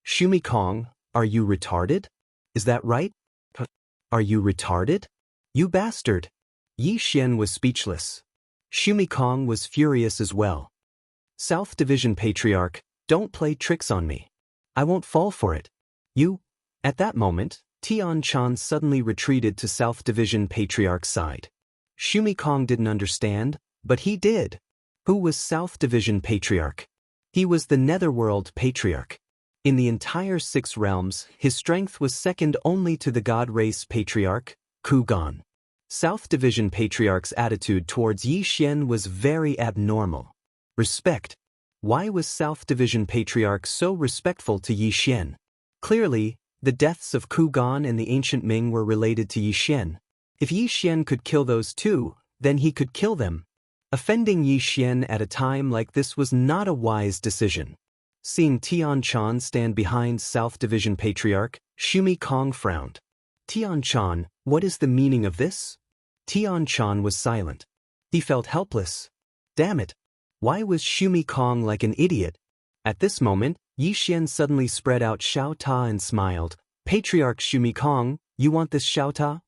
"Xumi Kong, are you retarded? Is that right? Are you retarded? You bastard." Yi Xian was speechless. Xumi Kong was furious as well. "South Division Patriarch, don't play tricks on me. I won't fall for it. You." At that moment, Tian Chan suddenly retreated to South Division Patriarch's side. Xumi Kong didn't understand, but he did. Who was South Division Patriarch? He was the Netherworld Patriarch. In the entire 6 realms, his strength was second only to the God Race Patriarch, Kugan. South Division Patriarch's attitude towards Yi Xian was very abnormal. Respect. Why was South Division Patriarch so respectful to Yi Xian? Clearly, the deaths of Kugan and the ancient Ming were related to Yi Xian. If Yi Xian could kill those two, then he could kill them. Offending Yi Xian at a time like this was not a wise decision. Seeing Tian Chan stand behind South Division Patriarch, Xumi Kong frowned. "Tian Chan, what is the meaning of this?" Tian Chan was silent. He felt helpless. Damn it. Why was Xumi Kong like an idiot? At this moment, Yi Xian suddenly spread out Xiao Ta and smiled. "Patriarch Xumi Kong, You want this Xiaota?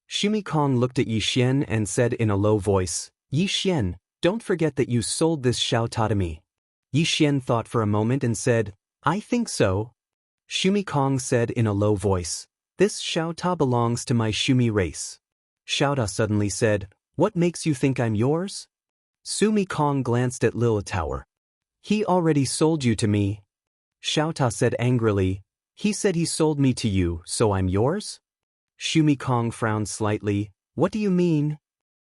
Xumi Kong looked at Yi Xian and said in a low voice, Yi Xian, don't forget that you sold this Xiaota to me. Yi Xian thought for a moment and said, I think so. Xumi Kong said in a low voice, this Xiaota belongs to my Xumi race. Xiaota suddenly said, what makes you think I'm yours? Xumi Kong glanced at Lil Tower. He already sold you to me. Xiaota said angrily, he said he sold me to you, so I'm yours? Xumi Kong frowned slightly, what do you mean?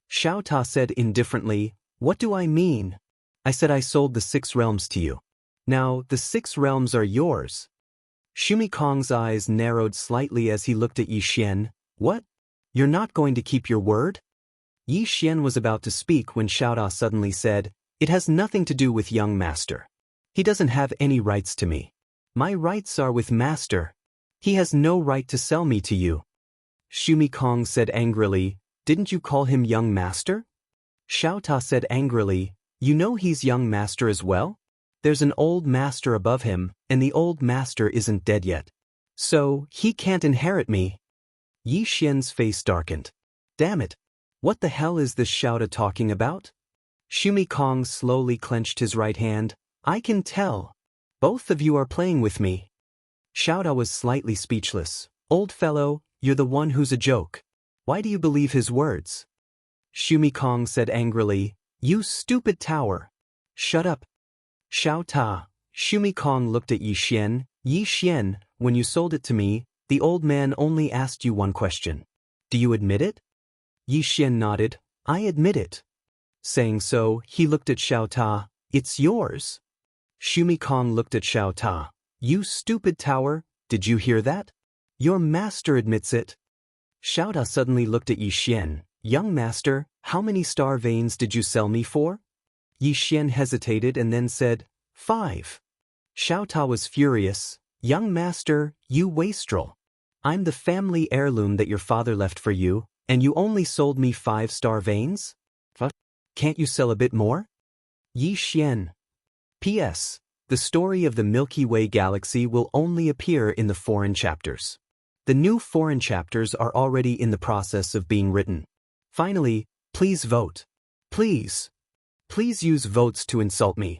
Xiaota said indifferently, what do I mean? I said I sold the 6 realms to you. Now, the 6 realms are yours. Xumi Kong's eyes narrowed slightly as he looked at Yi Xian. What? You're not going to keep your word? Yi Xian was about to speak when Xiaota suddenly said, it has nothing to do with young master. He doesn't have any rights to me. My rights are with master. He has no right to sell me to you. Xumi Kong said angrily, didn't you call him young master? Xiaota said angrily, you know he's young master as well? There's an old master above him, and the old master isn't dead yet. So, he can't inherit me. Yi Xian's face darkened. Damn it. What the hell is this Xiaota talking about? Xumi Kong slowly clenched his right hand. I can tell. Both of you are playing with me. Xiaota was slightly speechless. Old fellow, you're the one who's a joke. Why do you believe his words? Xumi Kong said angrily, you stupid tower. Shut up. Xiaota. Xumi Kong looked at Yi Xian. Yi Xian, when you sold it to me, the old man only asked you one question. Do you admit it? Yi Xian nodded. I admit it. Saying so, he looked at Xiaota. It's yours. Xumi Kong looked at Xiaota. You stupid tower, did you hear that? Your master admits it. Xiaota suddenly looked at Yi Xian. Young master, how many star veins did you sell me for? Yi Xian hesitated and then said, 5. Xiaota was furious. Young master, you wastrel. I'm the family heirloom that your father left for you, and you only sold me 5 star veins? Can't you sell a bit more? Yi Xian. P.S. The story of the Milky Way galaxy will only appear in the foreign chapters. The new foreign chapters are already in the process of being written. Finally, please vote. Please. Please use votes to insult me.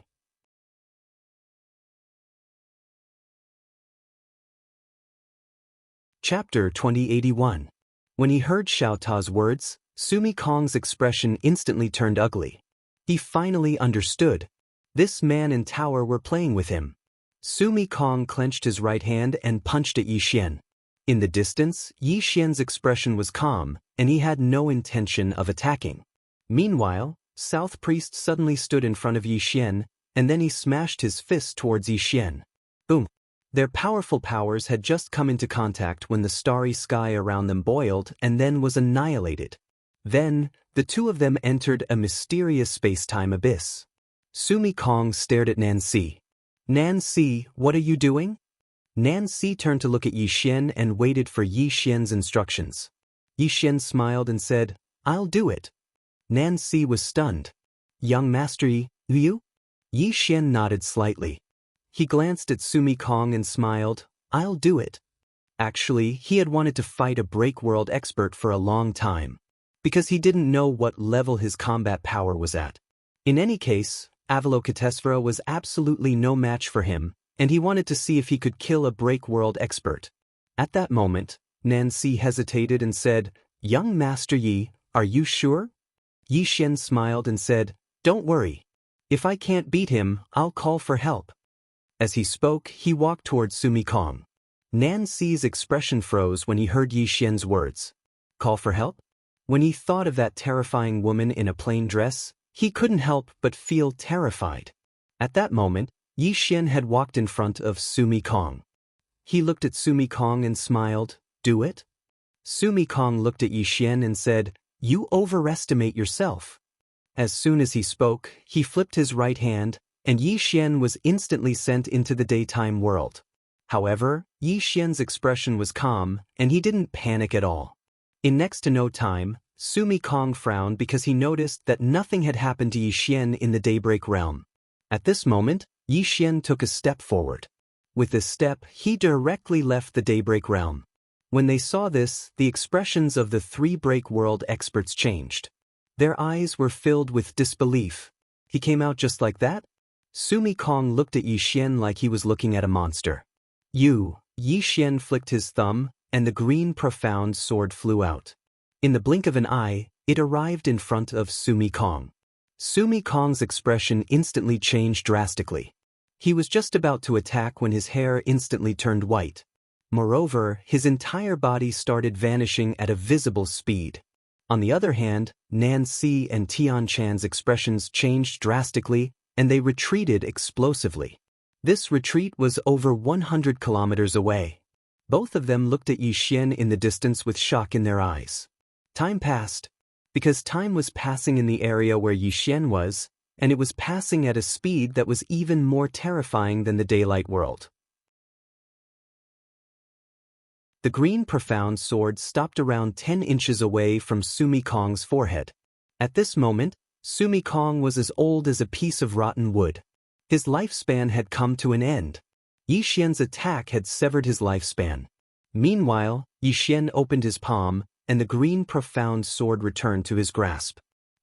Chapter 2081. When he heard Xiaota's words, Xumi Kong's expression instantly turned ugly. He finally understood. This man and tower were playing with him. Xumi Kong clenched his right hand and punched at Yi Xian. In the distance, Yi Xian's expression was calm, and he had no intention of attacking. Meanwhile, South Priest suddenly stood in front of Yi Xian, and then he smashed his fist towards Yi Xian. Boom! Their powerful powers had just come into contact when the starry sky around them boiled and then was annihilated. Then, the two of them entered a mysterious space-time abyss. Xumi Kong stared at Nancy. Nancy, what are you doing? Nancy turned to look at Yi Xian and waited for Yi Xian's instructions. Yi Xian smiled and said, I'll do it. Nancy was stunned. Young Master Yi, you? Yi Xian nodded slightly. He glanced at Xumi Kong and smiled. I'll do it. Actually, he had wanted to fight a break world expert for a long time, because he didn't know what level his combat power was at. In any case, Avalokitesvara was absolutely no match for him, and he wanted to see if he could kill a break world expert. At that moment, Nancy hesitated and said, Young Master Yi, are you sure? Yi Xian smiled and said, Don't worry. If I can't beat him, I'll call for help. As he spoke, he walked towards Xumi Kong. Nancy's expression froze when he heard Yi Xian's words. Call for help? When he thought of that terrifying woman in a plain dress, he couldn't help but feel terrified. At that moment, Yi Xian had walked in front of Xumi Kong. He looked at Xumi Kong and smiled. Do it? Xumi Kong looked at Yi Xian and said, You overestimate yourself. As soon as he spoke, he flipped his right hand, and Yi Xian was instantly sent into the daytime world. However, Yi Xian's expression was calm, and he didn't panic at all. In next to no time, Xumi Kong frowned because he noticed that nothing had happened to Yi Xian in the Daybreak realm. At this moment, Yi Xian took a step forward. With this step, he directly left the Daybreak realm. When they saw this, the expressions of the three Break World experts changed. Their eyes were filled with disbelief. He came out just like that? Sumi Kong looked at Yi Xian like he was looking at a monster. Yi Xian flicked his thumb, and the green profound sword flew out. In the blink of an eye, it arrived in front of Sumi Kong. Sumi Kong's expression instantly changed drastically. He was just about to attack when his hair instantly turned white. Moreover, his entire body started vanishing at a visible speed. On the other hand, Nancy and Tian Chan's expressions changed drastically, and they retreated explosively. This retreat was over 100 kilometers away. Both of them looked at Yi Xian in the distance with shock in their eyes. Time passed. Because time was passing in the area where Yi Xian was, and it was passing at a speed that was even more terrifying than the daylight world. The green profound sword stopped around 10 inches away from Sumi Kong's forehead. At this moment, Sumi Kong was as old as a piece of rotten wood. His lifespan had come to an end. Yi Xian's attack had severed his lifespan. Meanwhile, Yi Xian opened his palm, and the green profound sword returned to his grasp.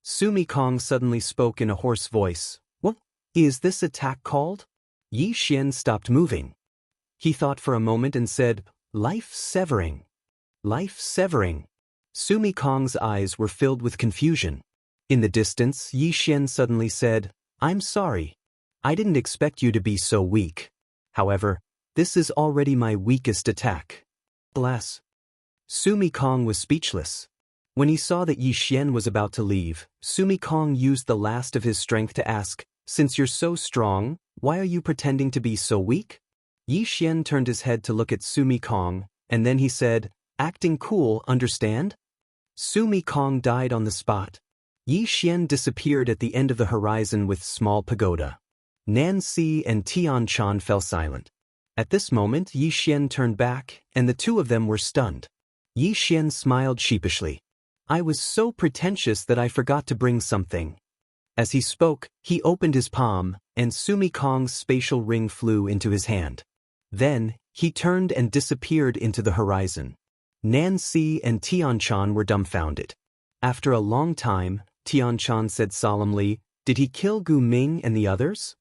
Sumi Kong suddenly spoke in a hoarse voice. "What is this attack called?" Yi Xian stopped moving. He thought for a moment and said, "Life-severing. Life-severing." Sumi Kong's eyes were filled with confusion. In the distance, Yi Xian suddenly said, "I'm sorry. I didn't expect you to be so weak. However, this is already my weakest attack." Alas. Sumi Kong was speechless. When he saw that Yi Xian was about to leave, Sumi Kong used the last of his strength to ask, "Since you're so strong, why are you pretending to be so weak?" Yi Xian turned his head to look at Sumi Kong, and then he said, "Acting cool, understand?" Sumi Kong died on the spot. Yi Xian disappeared at the end of the horizon with small pagoda. Nancy and Tian Chan fell silent. At this moment, Yi Xian turned back, and the two of them were stunned. Yi Xian smiled sheepishly. "I was so pretentious that I forgot to bring something." As he spoke, he opened his palm, and Sumi Kong's spatial ring flew into his hand. Then, he turned and disappeared into the horizon. Nancy and Tian Chan were dumbfounded. After a long time, Tian Chan said solemnly, "Did he kill Gu Ming and the others?"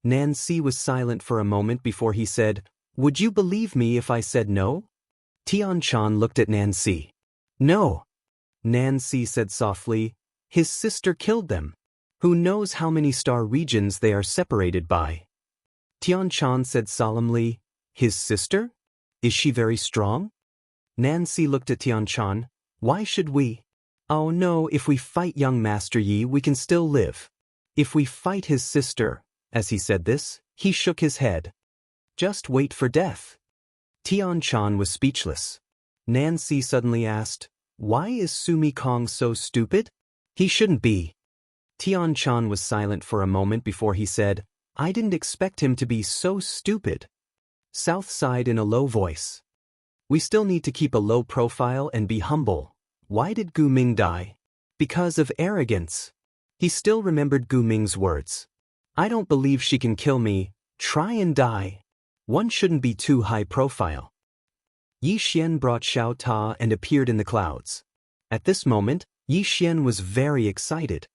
Nancy was silent for a moment before he said, "Would you believe me if I said no?" Tian Chan looked at Nancy. "No." Nancy said softly, "His sister killed them. Who knows how many star regions they are separated by?" Tian Chan said solemnly, "His sister? Is she very strong?" Nancy looked at Tian Chan. "Why should we?" "Oh no, if we fight young Master Yi, we can still live. If we fight his sister," as he said this, he shook his head. "Just wait for death." Tian Chan was speechless. Nancy suddenly asked, "Why is Sumi Kong so stupid? He shouldn't be." Tian Chan was silent for a moment before he said, "I didn't expect him to be so stupid." South sighed in a low voice. "We still need to keep a low profile and be humble. Why did Gu Ming die? Because of arrogance." He still remembered Gu Ming's words. "I don't believe she can kill me. Try and die. One shouldn't be too high profile." Yi Xian brought Xiao Ta and appeared in the clouds. At this moment, Yi Xian was very excited.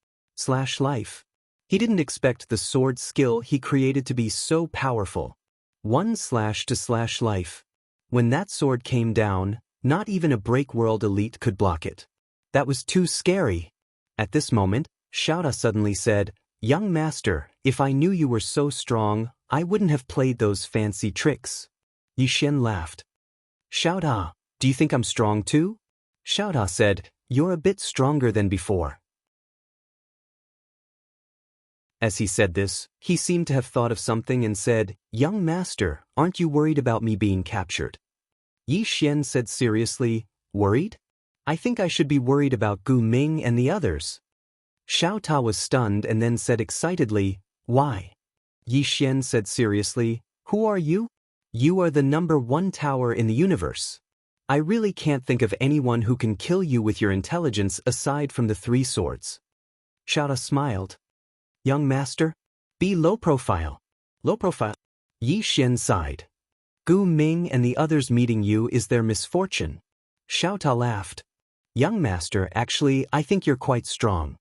Life. He didn't expect the sword skill he created to be so powerful. 1/life. When that sword came down, not even a Break World elite could block it. That was too scary. At this moment, Xiao Ta suddenly said, "Young master, if I knew you were so strong, I wouldn't have played those fancy tricks." Yi Xian laughed. "Xiao Ta, do you think I'm strong too?" Xiao Ta said, "You're a bit stronger than before." As he said this, he seemed to have thought of something and said, "Young master, aren't you worried about me being captured?" Yi Xian said seriously, "Worried? I think I should be worried about Gu Ming and the others." Xiao Ta was stunned and then said excitedly, "Why?" Yi Xian said seriously, "Who are you?" "You are the #1 tower in the universe. I really can't think of anyone who can kill you with your intelligence aside from the 3 swords." Xiao Ta smiled. "Young master, be low profile." Low profile. Yi Xian sighed. Gu Ming and the others meeting you is their misfortune. Xiaota laughed. Young master, actually, I think you're quite strong.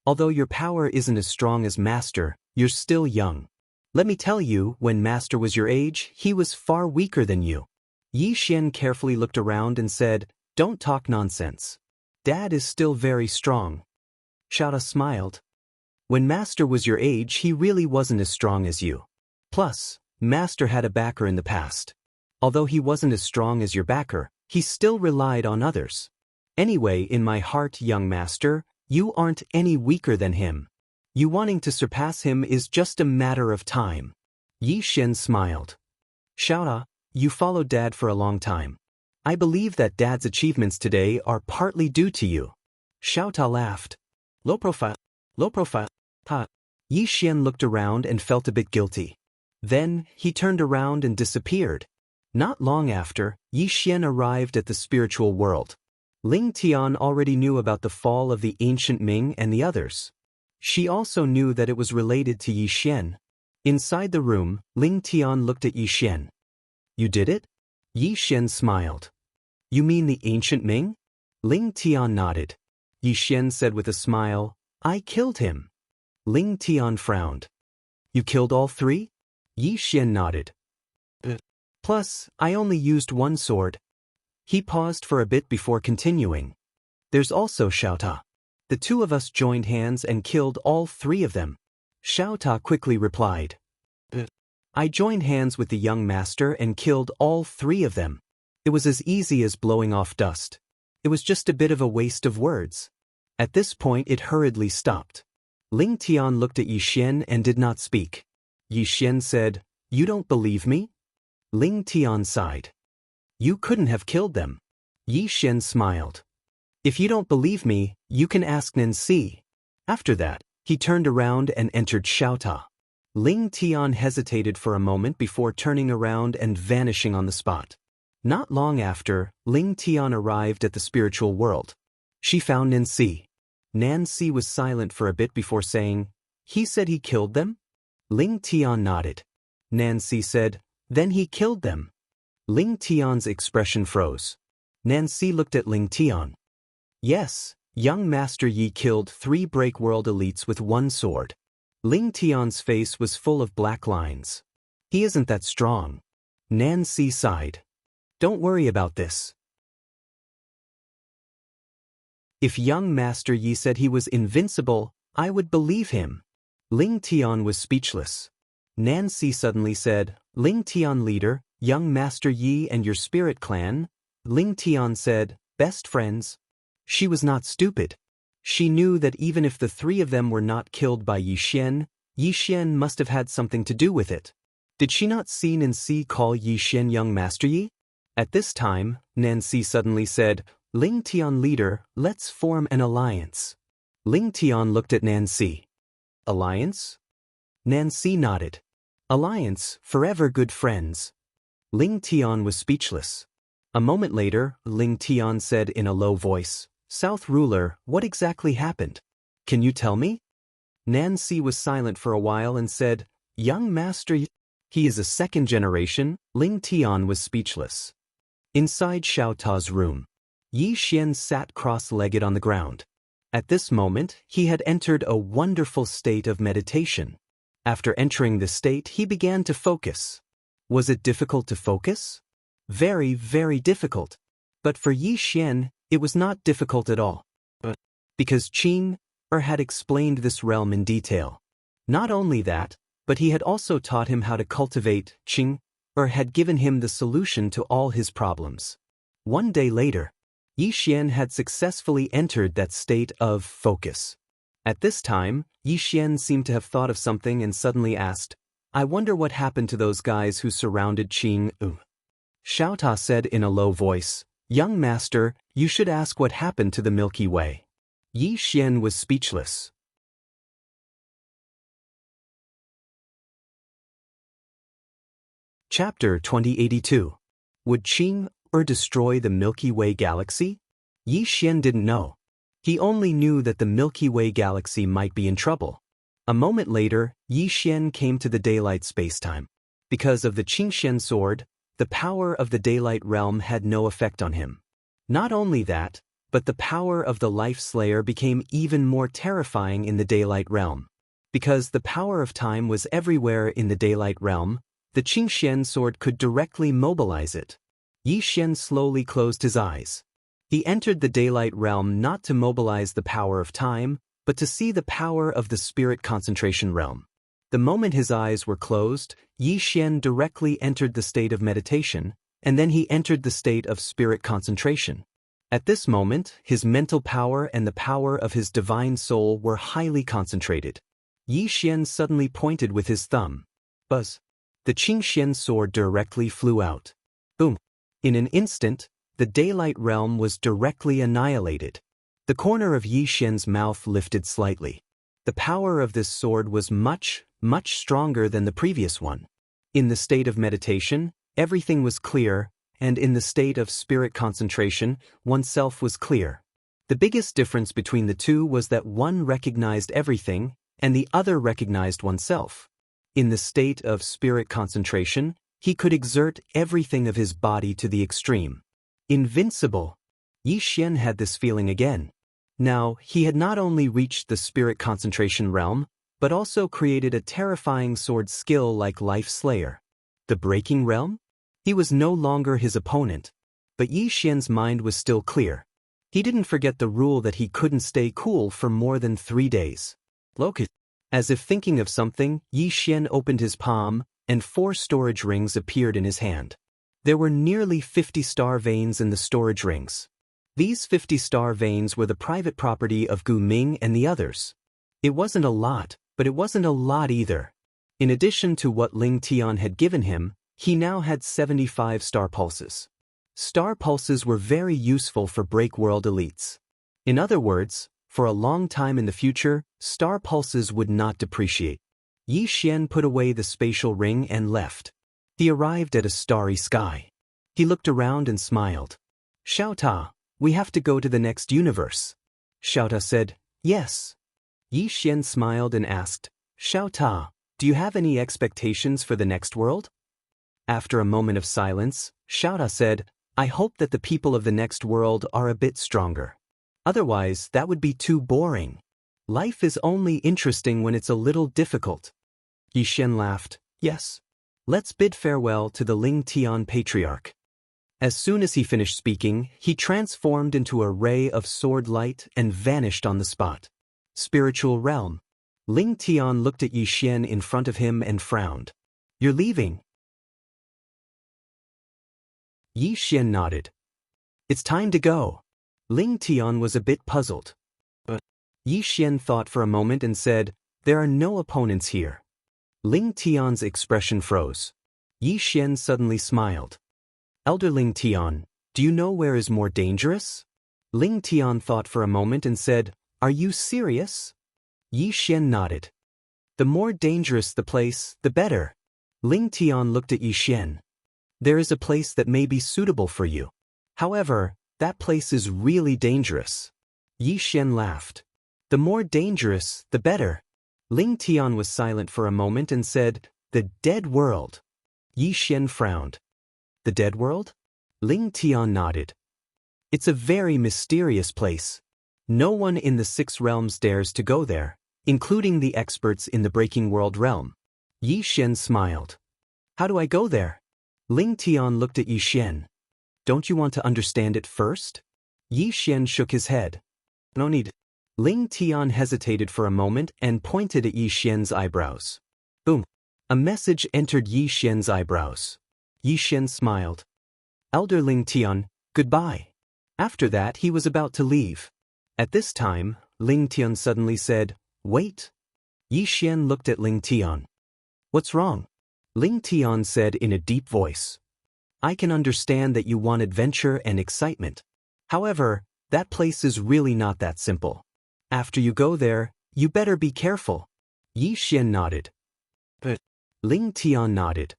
Although your power isn't as strong as master, you're still young. Let me tell you, when master was your age, he was far weaker than you. Yi Xian carefully looked around and said, Don't talk nonsense. Dad is still very strong. Xiaota smiled. When master was your age, he really wasn't as strong as you. Plus, master had a backer in the past. Although he wasn't as strong as your backer, he still relied on others. Anyway, in my heart, young master, you aren't any weaker than him. You wanting to surpass him is just a matter of time. Yi Xian smiled. Xiaota, you followed Dad for a long time. I believe that Dad's achievements today are partly due to you. Xiaota laughed. Low profile. Ha. Yi Xian looked around and felt a bit guilty. Then, he turned around and disappeared. Not long after, Yi Xian arrived at the spiritual world. Ling Tian already knew about the fall of the ancient Ming and the others. She also knew that it was related to Yi Xian. Inside the room, Ling Tian looked at Yi Xian. You did it? Yi Xian smiled. You mean the ancient Ming? Ling Tian nodded. Yi Xian said with a smile, I killed him. Ling Tian frowned. You killed all three? Yi Xian nodded. Plus, I only used one sword. He paused for a bit before continuing. There's also Xiaota. The two of us joined hands and killed all three of them. Xiaota quickly replied. I joined hands with the young master and killed all three of them. It was as easy as blowing off dust. It was just a bit of a waste of words. At this point it hurriedly stopped. Ling Tian looked at Yi Xian and did not speak. Yi Xian said, You don't believe me? Ling Tian sighed. You couldn't have killed them. Yi Xian smiled. If you don't believe me, you can ask Nancy. After that, he turned around and entered Xiaota. Ling Tian hesitated for a moment before turning around and vanishing on the spot. Not long after, Ling Tian arrived at the spiritual world. She found Nancy. Nancy was silent for a bit before saying, He said he killed them? Ling Tian nodded. Nancy said, Then he killed them. Ling Tian's expression froze. Nancy looked at Ling Tian. Yes, young Master Yi killed 3 Break World elites with one sword. Ling Tian's face was full of black lines. He isn't that strong. Nancy sighed. Don't worry about this. If young Master Yi said he was invincible, I would believe him. Ling Tian was speechless. Nancy suddenly said, Ling Tian leader, young Master Yi and your spirit clan. Ling Tian said, best friends. She was not stupid. She knew that even if the 3 of them were not killed by Yi Xian must have had something to do with it. Did she not see Nancy call Yi Xian young Master Yi? At this time, Nancy suddenly said, Ling Tian leader, let's form an alliance. Ling Tian looked at Nancy. Alliance? Nancy nodded. Alliance, forever good friends. Ling Tian was speechless. A moment later, Ling Tian said in a low voice, South ruler, what exactly happened? Can you tell me? Nancy was silent for a while and said, Young Master Yi, he is a 2nd generation. Ling Tian was speechless. Inside Xiaota's room, Yi Xian sat cross-legged on the ground. At this moment, he had entered a wonderful state of meditation. After entering this state, he began to focus. Was it difficult to focus? Very, very difficult. But for Yi Xian, it was not difficult at all. Because Qing had explained this realm in detail. Not only that, but he had also taught him how to cultivate. Qing had given him the solution to all his problems. One day later, Yi Xian had successfully entered that state of focus. At this time, Yi Xian seemed to have thought of something and suddenly asked, I wonder what happened to those guys who surrounded Qing. Xiaota said in a low voice, Young master, you should ask what happened to the Milky Way. Yi Xian was speechless. Chapter 2082. Would Qing destroy the Milky Way galaxy? Yi Xian didn't know. He only knew that the Milky Way galaxy might be in trouble. A moment later, Yi Xian came to the daylight spacetime. Because of the Qingxian sword, The power of the daylight realm had no effect on him. Not only that, but the power of the Life Slayer became even more terrifying in the daylight realm. Because the power of time was everywhere in the daylight realm, the Qingxian sword could directly mobilize it. Yi Xian slowly closed his eyes. He entered the daylight realm not to mobilize the power of time, but to see the power of the spirit concentration realm. The moment his eyes were closed, Yi Xian directly entered the state of meditation, and then he entered the state of spirit concentration. At this moment, his mental power and the power of his divine soul were highly concentrated. Yi Xian suddenly pointed with his thumb. Buzz! The Qingxian sword directly flew out. Boom! In an instant, the daylight realm was directly annihilated. The corner of Yi Xian's mouth lifted slightly. The power of this sword was much stronger than the previous one. In the state of meditation, everything was clear, and in the state of spirit concentration, oneself was clear. The biggest difference between the two was that one recognized everything, and the other recognized oneself. In the state of spirit concentration, he could exert everything of his body to the extreme. Invincible! Yi Xian had this feeling again. Now, he had not only reached the spirit concentration realm, but also created a terrifying sword skill like Life Slayer. The breaking realm? He was no longer his opponent, but Yi Xian's mind was still clear. He didn't forget the rule that he couldn't stay cool for more than 3 days. Locust. As if thinking of something, Yi Xian opened his palm, and 4 storage rings appeared in his hand. There were nearly 50 star veins in the storage rings. These 50 star veins were the private property of Gu Ming and the others. It wasn't a lot, but it wasn't a lot either. In addition to what Ling Tian had given him, he now had 75 star pulses. Star pulses were very useful for break world elites. In other words, for a long time in the future, star pulses would not depreciate. Yi Xian put away the spatial ring and left. He arrived at a starry sky. He looked around and smiled. Xiao Ta, we have to go to the next universe. Xiao Ta said, yes. Yi Xian smiled and asked, Xiao Ta, do you have any expectations for the next world? After a moment of silence, Xiao Ta said, I hope that the people of the next world are a bit stronger. Otherwise, that would be too boring. Life is only interesting when it's a little difficult. Yi Xian laughed, yes. Let's bid farewell to the Ling Tian patriarch. As soon as he finished speaking, he transformed into a ray of sword light and vanished on the spot. Spiritual realm. Ling Tian looked at Yi Xian in front of him and frowned. You're leaving? Yi Xian nodded. It's time to go. Ling Tian was a bit puzzled. But Yi Xian thought for a moment and said, there are no opponents here. Ling Tian's expression froze. Yi Xian suddenly smiled. Elder Ling Tian, do you know where is more dangerous? Ling Tian thought for a moment and said, are you serious? Yi Xian nodded. The more dangerous the place, the better. Ling Tian looked at Yi Xian. There is a place that may be suitable for you. However, that place is really dangerous. Yi Xian laughed. The more dangerous, the better. Ling Tian was silent for a moment and said, the dead world. Yi Xian frowned. The dead world? Ling Tian nodded. It's a very mysterious place. No one in the 6 realms dares to go there, including the experts in the breaking world realm. Yi Xian smiled. How do I go there? Ling Tian looked at Yi Xian. Don't you want to understand it first? Yi Xian shook his head. No need. Ling Tian hesitated for a moment and pointed at Yi Xian's eyebrows. Boom. A message entered Yi Xian's eyebrows. Yi Xian smiled. Elder Ling Tian, goodbye. After that he was about to leave. At this time, Ling Tian suddenly said, wait. Yi Xian looked at Ling Tian. What's wrong? Ling Tian said in a deep voice. I can understand that you want adventure and excitement. However, that place is really not that simple. After you go there, you better be careful. Yi Xian nodded. But Ling Tian nodded.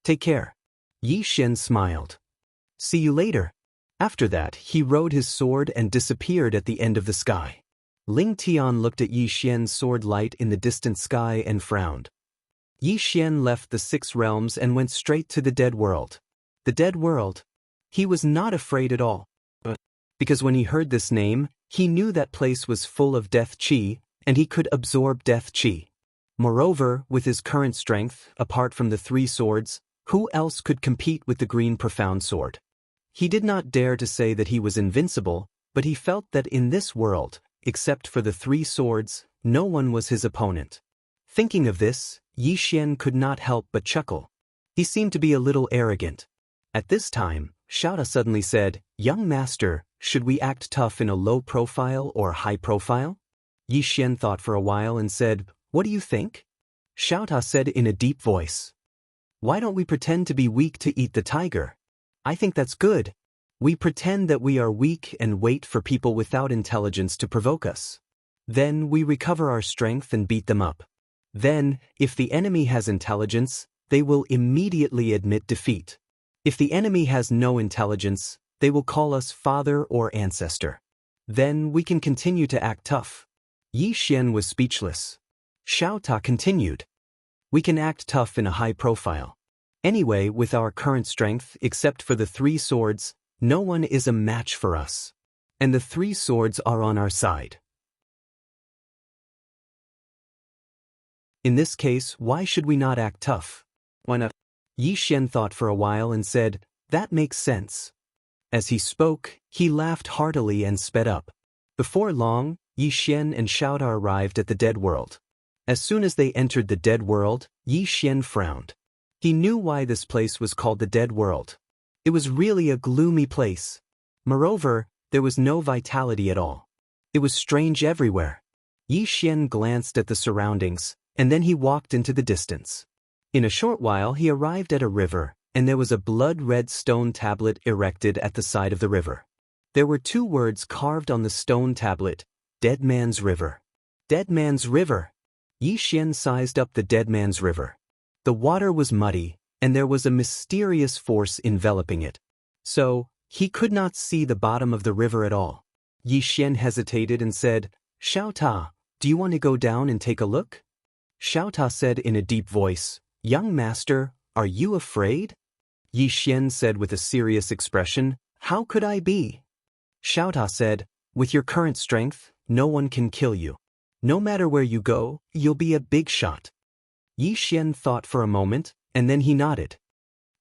Take care. Yi Xian smiled. See you later. After that, he rode his sword and disappeared at the end of the sky. Ling Tian looked at Yi Xian's sword light in the distant sky and frowned. Yi Xian left the 6 realms and went straight to the dead world. The dead world. He was not afraid at all. Because when he heard this name, he knew that place was full of death chi, and he could absorb death chi. Moreover, with his current strength, apart from the 3 swords, who else could compete with the green profound sword? He did not dare to say that he was invincible, but he felt that in this world, except for the 3 swords, no one was his opponent. Thinking of this, Xian could not help but chuckle. He seemed to be a little arrogant. At this time, Xiaota suddenly said, "Young master, should we act tough in a low profile or high profile?" Xian thought for a while and said, "What do you think?" Xiaota said in a deep voice, "Why don't we pretend to be weak to eat the tiger? I think that's good. We pretend that we are weak and wait for people without intelligence to provoke us. Then we recover our strength and beat them up. Then, if the enemy has intelligence, they will immediately admit defeat. If the enemy has no intelligence, they will call us father or ancestor. Then we can continue to act tough." Xian was speechless. Xiaota continued, "We can act tough in a high profile. Anyway, with our current strength, except for the 3 swords, no one is a match for us. And the 3 swords are on our side. In this case, why should we not act tough? Why not?" Xian thought for a while and said, "That makes sense." As he spoke, he laughed heartily and sped up. Before long, Xian and Xiaota arrived at the dead world. As soon as they entered the dead world, Xian frowned. He knew why this place was called the dead world. It was really a gloomy place. Moreover, there was no vitality at all. It was strange everywhere. Xian glanced at the surroundings, and then he walked into the distance. In a short while he arrived at a river, and there was a blood-red stone tablet erected at the side of the river. There were 2 words carved on the stone tablet, "Dead Man's River." Dead Man's River. Xian sized up the Dead Man's River. The water was muddy, and there was a mysterious force enveloping it. So, he could not see the bottom of the river at all. Xian hesitated and said, "Xiaota, do you want to go down and take a look?" Xiaota said in a deep voice, "Young master, are you afraid?" Xian said with a serious expression, "How could I be?" Xiaota said, "With your current strength, no one can kill you. No matter where you go, you'll be a big shot." Xian thought for a moment, and then he nodded.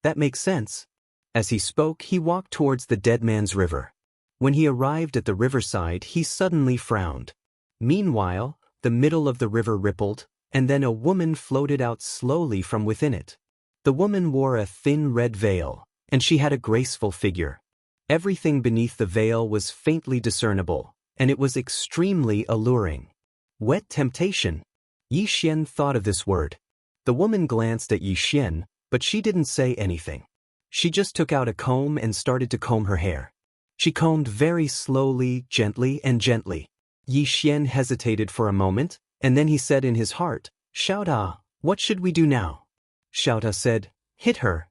"That makes sense." As he spoke, he walked towards the Dead Man's River. When he arrived at the riverside, he suddenly frowned. Meanwhile, the middle of the river rippled, and then a woman floated out slowly from within it. The woman wore a thin red veil, and she had a graceful figure. Everything beneath the veil was faintly discernible, and it was extremely alluring. Wet temptation. Xian thought of this word. The woman glanced at Xian, but she didn't say anything. She just took out a comb and started to comb her hair. She combed very slowly, gently, and gently. Xian hesitated for a moment, and then he said in his heart, "Xiaota, what should we do now?" Xiaota said, "Hit her."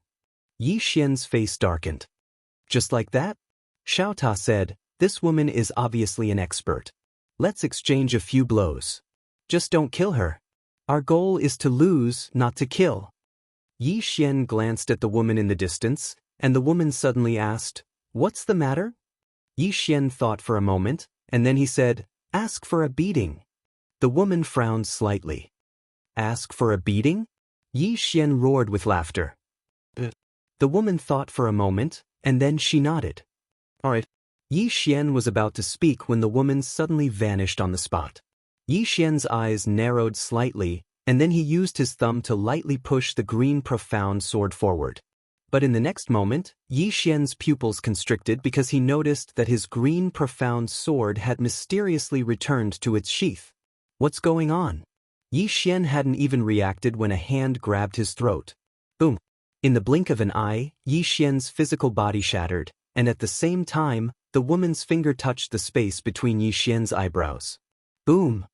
Xian's face darkened. "Just like that?" Xiaota said, "This woman is obviously an expert. Let's exchange a few blows. Just don't kill her. Our goal is to lose, not to kill." Xian glanced at the woman in the distance, and the woman suddenly asked, "What's the matter?" Xian thought for a moment, and then he said, "Ask for a beating." The woman frowned slightly. "Ask for a beating?" Xian roared with laughter. The woman thought for a moment, and then she nodded. "All right." Xian was about to speak when the woman suddenly vanished on the spot. Xian's eyes narrowed slightly, and then he used his thumb to lightly push the green profound sword forward. But in the next moment, Xian's pupils constricted because he noticed that his green profound sword had mysteriously returned to its sheath. What's going on? Xian hadn't even reacted when a hand grabbed his throat. Boom! In the blink of an eye, Xian's physical body shattered, and at the same time, the woman's finger touched the space between Xian's eyebrows. Boom!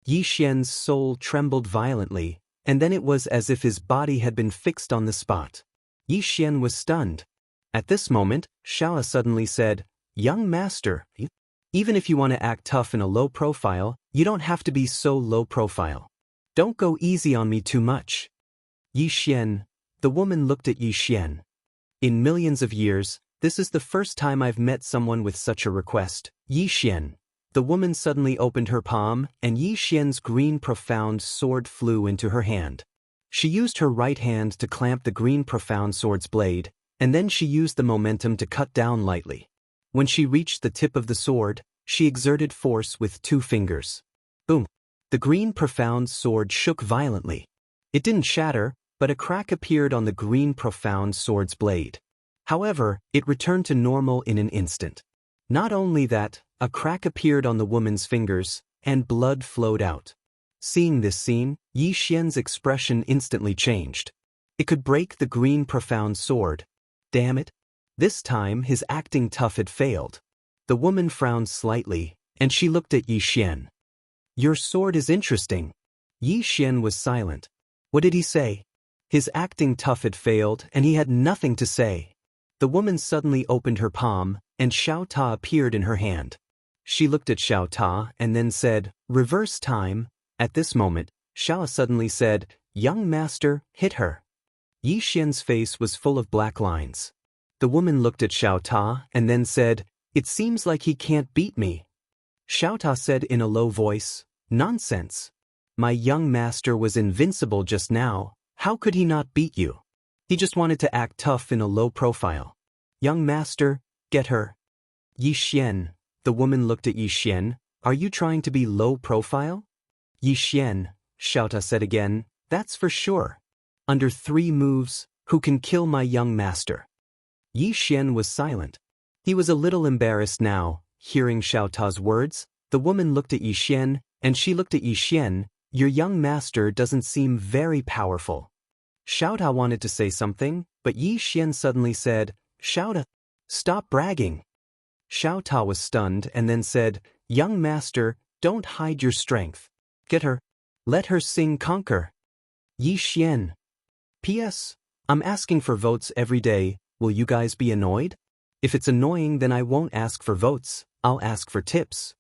Xian's soul trembled violently, and then it was as if his body had been fixed on the spot. Xian was stunned. At this moment, Xiaoa suddenly said, "Young master, even if you want to act tough in a low profile, you don't have to be so low profile. Don't go easy on me too much." Xian, The woman looked at Yi Xian. In millions of years, this is the first time I've met someone with such a request. Yi Xian. The woman suddenly opened her palm, and Yi Xian's green profound sword flew into her hand. She used her right hand to clamp the green profound sword's blade, and then she used the momentum to cut down lightly. When she reached the tip of the sword, she exerted force with 2 fingers. Boom! The green profound sword shook violently. It didn't shatter, but a crack appeared on the green profound sword's blade. However, it returned to normal in an instant. Not only that, a crack appeared on the woman's fingers, and blood flowed out. Seeing this scene, Yi Xian's expression instantly changed. It could break the green profound sword. Damn it! This time his acting tough had failed. The woman frowned slightly, and she looked at Yi Xian. Your sword is interesting. Yi Xian was silent. What did he say? His acting tough had failed, and he had nothing to say. The woman suddenly opened her palm, and Xiao Ta appeared in her hand. She looked at Xiao Ta and then said, "Reverse time." At this moment, Xiao suddenly said, "Young master, hit her." Yi Xian's face was full of black lines. The woman looked at Xiao Ta and then said, "It seems like he can't beat me." Xiao Ta said in a low voice, "Nonsense. My young master was invincible just now. How could he not beat you? He just wanted to act tough in a low profile. Young master, get her." Yi Xian. The woman looked at Yi Xian. "Are you trying to be low profile?" Yi Xian, Xiao Ta said again, "That's for sure. Under 3 moves, who can kill my young master?" Yi Xian was silent. He was a little embarrassed now, hearing Xiao Ta's words. The woman looked at Yi Xian, and she looked at Yi Xian. "Your young master doesn't seem very powerful." Xiao Ta wanted to say something, but Yi Xian suddenly said, "Xiao Ta, stop bragging." Xiao Ta was stunned and then said, "Young master, don't hide your strength. Get her. Let her sing conquer." Yi Xian. P.S. I'm asking for votes every day. Will you guys be annoyed? If it's annoying, then I won't ask for votes. I'll ask for tips.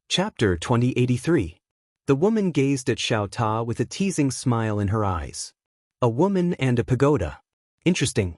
Chapter 2083. The woman gazed at Xiao Ta with a teasing smile in her eyes. A woman and a pagoda. Interesting.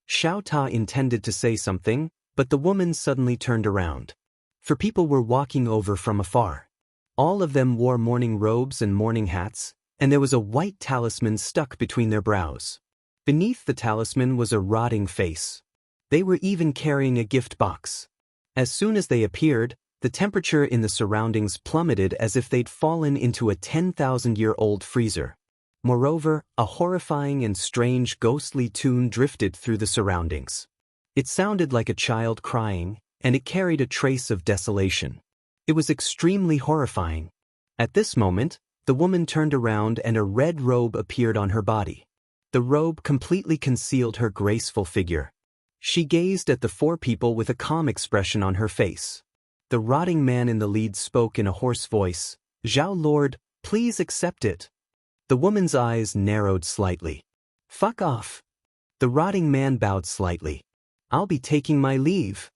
Xiao Ta intended to say something, but the woman suddenly turned around. 4 people were walking over from afar. All of them wore mourning robes and mourning hats, and there was a white talisman stuck between their brows. Beneath the talisman was a rotting face. They were even carrying a gift box. As soon as they appeared, the temperature in the surroundings plummeted as if they'd fallen into a 10,000-year-old freezer. Moreover, a horrifying and strange ghostly tune drifted through the surroundings. It sounded like a child crying, and it carried a trace of desolation. It was extremely horrifying. At this moment, the woman turned around and a red robe appeared on her body. The robe completely concealed her graceful figure. She gazed at the 4 people with a calm expression on her face. The rotting man in the lead spoke in a hoarse voice, "Zhao Lord, please accept it." The woman's eyes narrowed slightly. "Fuck off." The rotting man bowed slightly. "I'll be taking my leave."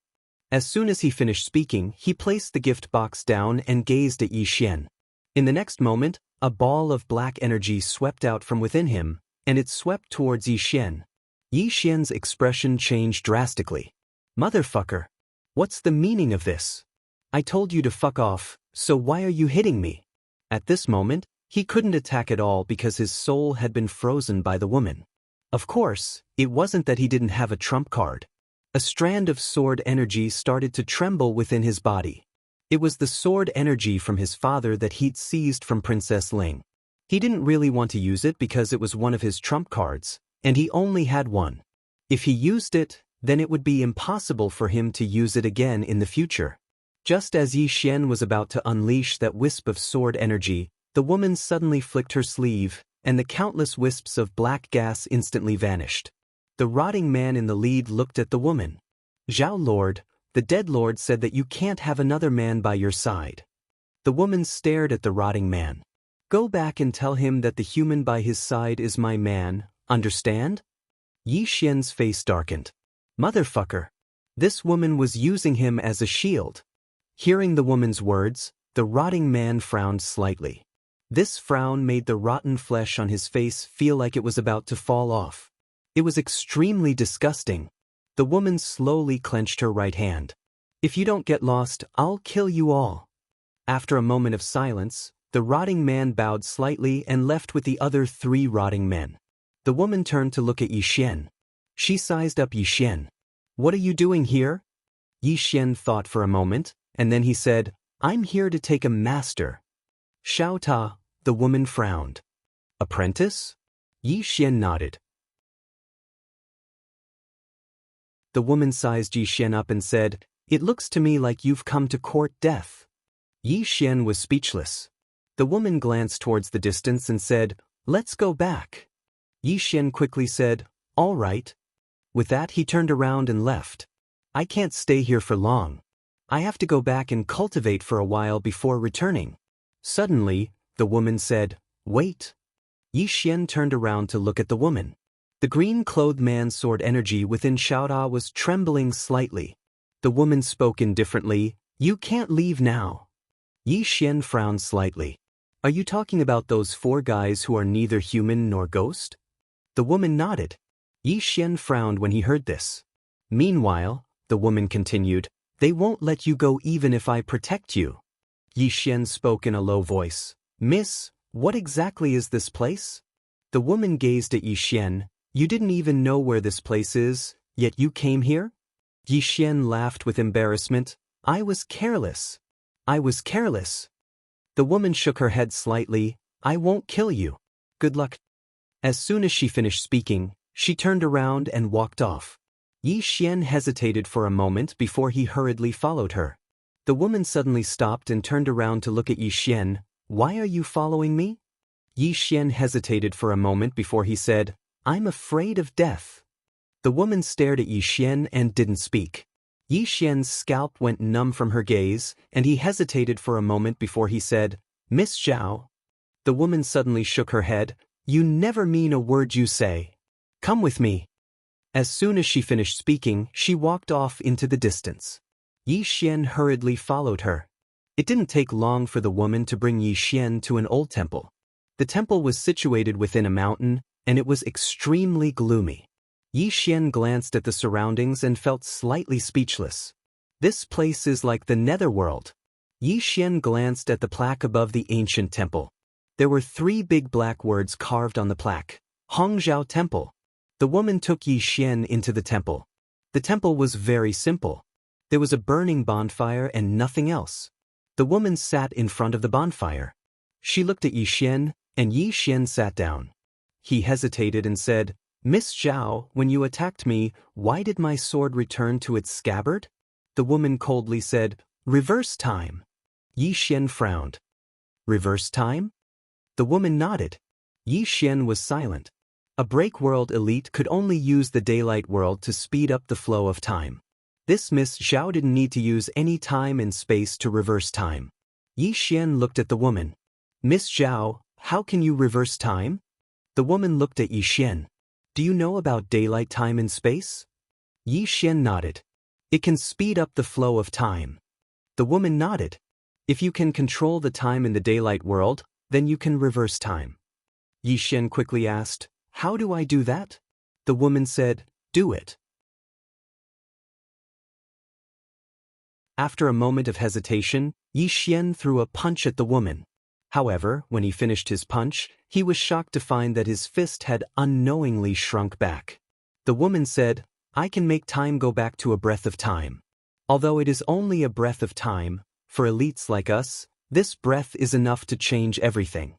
As soon as he finished speaking, he placed the gift box down and gazed at Yi Xian. In the next moment, a ball of black energy swept out from within him, and it swept towards Yi Xian. Yi Xian's expression changed drastically. "Motherfucker. What's the meaning of this? I told you to fuck off, so why are you hitting me?" At this moment, he couldn't attack at all because his soul had been frozen by the woman. Of course, it wasn't that he didn't have a trump card. A strand of sword energy started to tremble within his body. It was the sword energy from his father that he'd seized from Princess Ling. He didn't really want to use it because it was one of his trump cards, and he only had one. If he used it, then it would be impossible for him to use it again in the future. Just as Yi Xian was about to unleash that wisp of sword energy, the woman suddenly flicked her sleeve, and the countless wisps of black gas instantly vanished. The rotting man in the lead looked at the woman. "Zhao Lord, the dead lord said that you can't have another man by your side." The woman stared at the rotting man. "Go back and tell him that the human by his side is my man, understand?" Yi Xian's face darkened. "Motherfucker." This woman was using him as a shield. Hearing the woman's words, The rotting man frowned slightly. This frown made the rotten flesh on his face feel like it was about to fall off. It was extremely disgusting. The woman slowly clenched her right hand. "If you don't get lost, I'll kill you all." After a moment of silence, the rotting man bowed slightly and left with the other 3 rotting men. The woman turned to look at Yixian. She sized up Yixian. "What are you doing here?" Yixian thought for a moment, and then he said, "I'm here to take a master." "Xiao Ta," the woman frowned. "Apprentice?" Yixian nodded. The woman sized Yixian up and said, "It looks to me like you've come to court death." Yixian was speechless. The woman glanced towards the distance and said, "Let's go back." Yixian quickly said, "All right." With that he turned around and left. "I can't stay here for long. I have to go back and cultivate for a while before returning." Suddenly, the woman said, "Wait." Yixian turned around to look at the woman. The green-clothed man's sword energy within Xiaoda was trembling slightly. The woman spoke indifferently, "You can't leave now." Yixian frowned slightly. "Are you talking about those 4 guys who are neither human nor ghost?" The woman nodded. Yixian frowned when he heard this. "Meanwhile," the woman continued, "they won't let you go even if I protect you." Yixian spoke in a low voice. "Miss, what exactly is this place?" The woman gazed at Yixian. "You didn't even know where this place is, yet you came here?" Yixian laughed with embarrassment. "I was careless. I was careless." The woman shook her head slightly. "I won't kill you. Good luck." As soon as she finished speaking, she turned around and walked off. Yixian hesitated for a moment before he hurriedly followed her. The woman suddenly stopped and turned around to look at Yixian. "Why are you following me?" Yixian hesitated for a moment before he said, "I'm afraid of death." The woman stared at Yixian and didn't speak. Yixian's scalp went numb from her gaze, and he hesitated for a moment before he said, "Miss Zhao." The woman suddenly shook her head. "You never mean a word you say. Come with me." As soon as she finished speaking, she walked off into the distance. Yixian hurriedly followed her. It didn't take long for the woman to bring Yixian to an old temple. The temple was situated within a mountain, and it was extremely gloomy. Yixian glanced at the surroundings and felt slightly speechless. "This place is like the netherworld." Yixian glanced at the plaque above the ancient temple. There were 3 big black words carved on the plaque. Hongzhou Temple. The woman took Yixian into the temple. The temple was very simple. There was a burning bonfire and nothing else. The woman sat in front of the bonfire. She looked at Yixian, and Yixian sat down. He hesitated and said, "Miss Zhao, when you attacked me, why did my sword return to its scabbard?" The woman coldly said, "Reverse time." Yixian frowned. "Reverse time?" The woman nodded. Yixian was silent. A break world elite could only use the daylight world to speed up the flow of time. This Miss Zhao didn't need to use any time and space to reverse time. Yixian looked at the woman. "Miss Zhao, how can you reverse time?" The woman looked at Yixian. "Do you know about daylight time and space?" Yixian nodded. "It can speed up the flow of time." The woman nodded. "If you can control the time in the daylight world, then you can reverse time." Yixian quickly asked, "How do I do that?" The woman said, "Do it." After a moment of hesitation, Yixian threw a punch at the woman. However, when he finished his punch, he was shocked to find that his fist had unknowingly shrunk back. The woman said, "I can make time go back to a breath of time. Although it is only a breath of time, for elites like us, this breath is enough to change everything."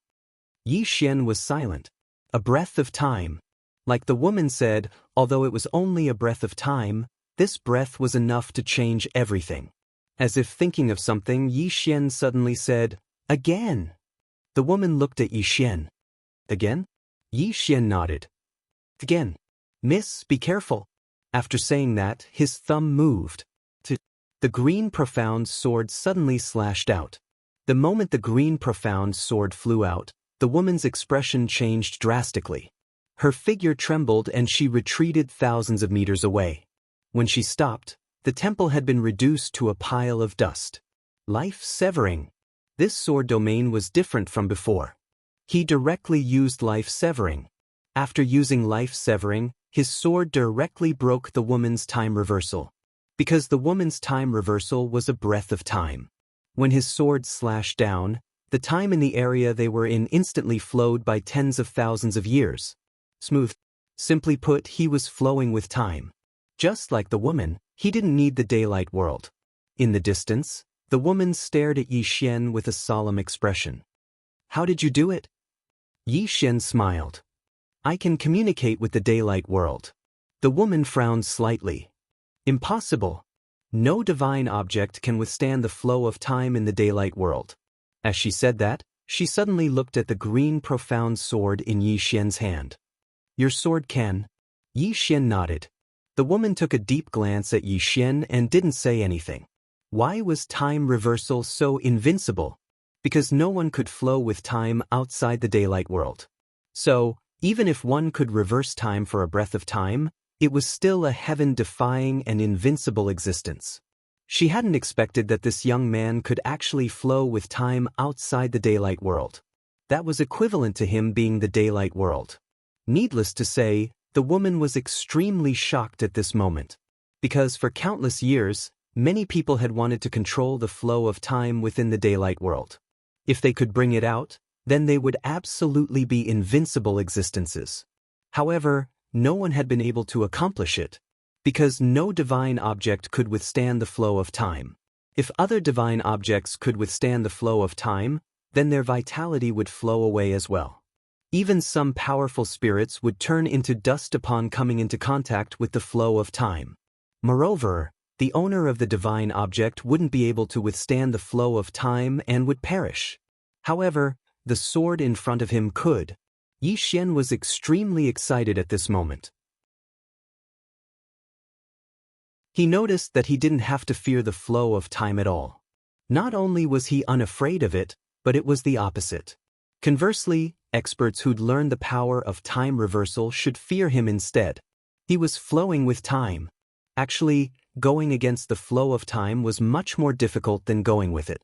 Yixian was silent. A breath of time. Like the woman said, although it was only a breath of time, this breath was enough to change everything. As if thinking of something, Yixian suddenly said, "Again." The woman looked at Yixian. "Again?" Yixian nodded. "Again. Miss, be careful." After saying that, his thumb moved. The green profound sword suddenly slashed out. The moment the green profound sword flew out, the woman's expression changed drastically. Her figure trembled and she retreated thousands of meters away. When she stopped, the temple had been reduced to a pile of dust. Life-severing. This sword domain was different from before. He directly used life-severing. After using life-severing, his sword directly broke the woman's time reversal. Because the woman's time reversal was a breath of time. When his sword slashed down, the time in the area they were in instantly flowed by tens of thousands of years. Smooth. Simply put, he was flowing with time. Just like the woman, he didn't need the daylight world. In the distance, the woman stared at Yi Xian with a solemn expression. How did you do it? Yi Xian smiled. I can communicate with the daylight world. The woman frowned slightly. Impossible. No divine object can withstand the flow of time in the daylight world. As she said that, she suddenly looked at the green profound sword in Yi Xian's hand. Your sword can? Yi Xian nodded. The woman took a deep glance at Yi Xian and didn't say anything. Why was time reversal so invincible? Because no one could flow with time outside the daylight world. So, even if one could reverse time for a breath of time, it was still a heaven-defying and invincible existence. She hadn't expected that this young man could actually flow with time outside the daylight world. That was equivalent to him being the daylight world. Needless to say, the woman was extremely shocked at this moment. Because for countless years, many people had wanted to control the flow of time within the daylight world. If they could bring it out, then they would absolutely be invincible existences. However, no one had been able to accomplish it, because no divine object could withstand the flow of time. If other divine objects could withstand the flow of time, then their vitality would flow away as well. Even some powerful spirits would turn into dust upon coming into contact with the flow of time. Moreover, the owner of the divine object wouldn't be able to withstand the flow of time and would perish. However, the sword in front of him could. Yi Xian was extremely excited at this moment. He noticed that he didn't have to fear the flow of time at all. Not only was he unafraid of it, but it was the opposite. Conversely, experts who'd learned the power of time reversal should fear him instead. He was flowing with time. Actually, going against the flow of time was much more difficult than going with it.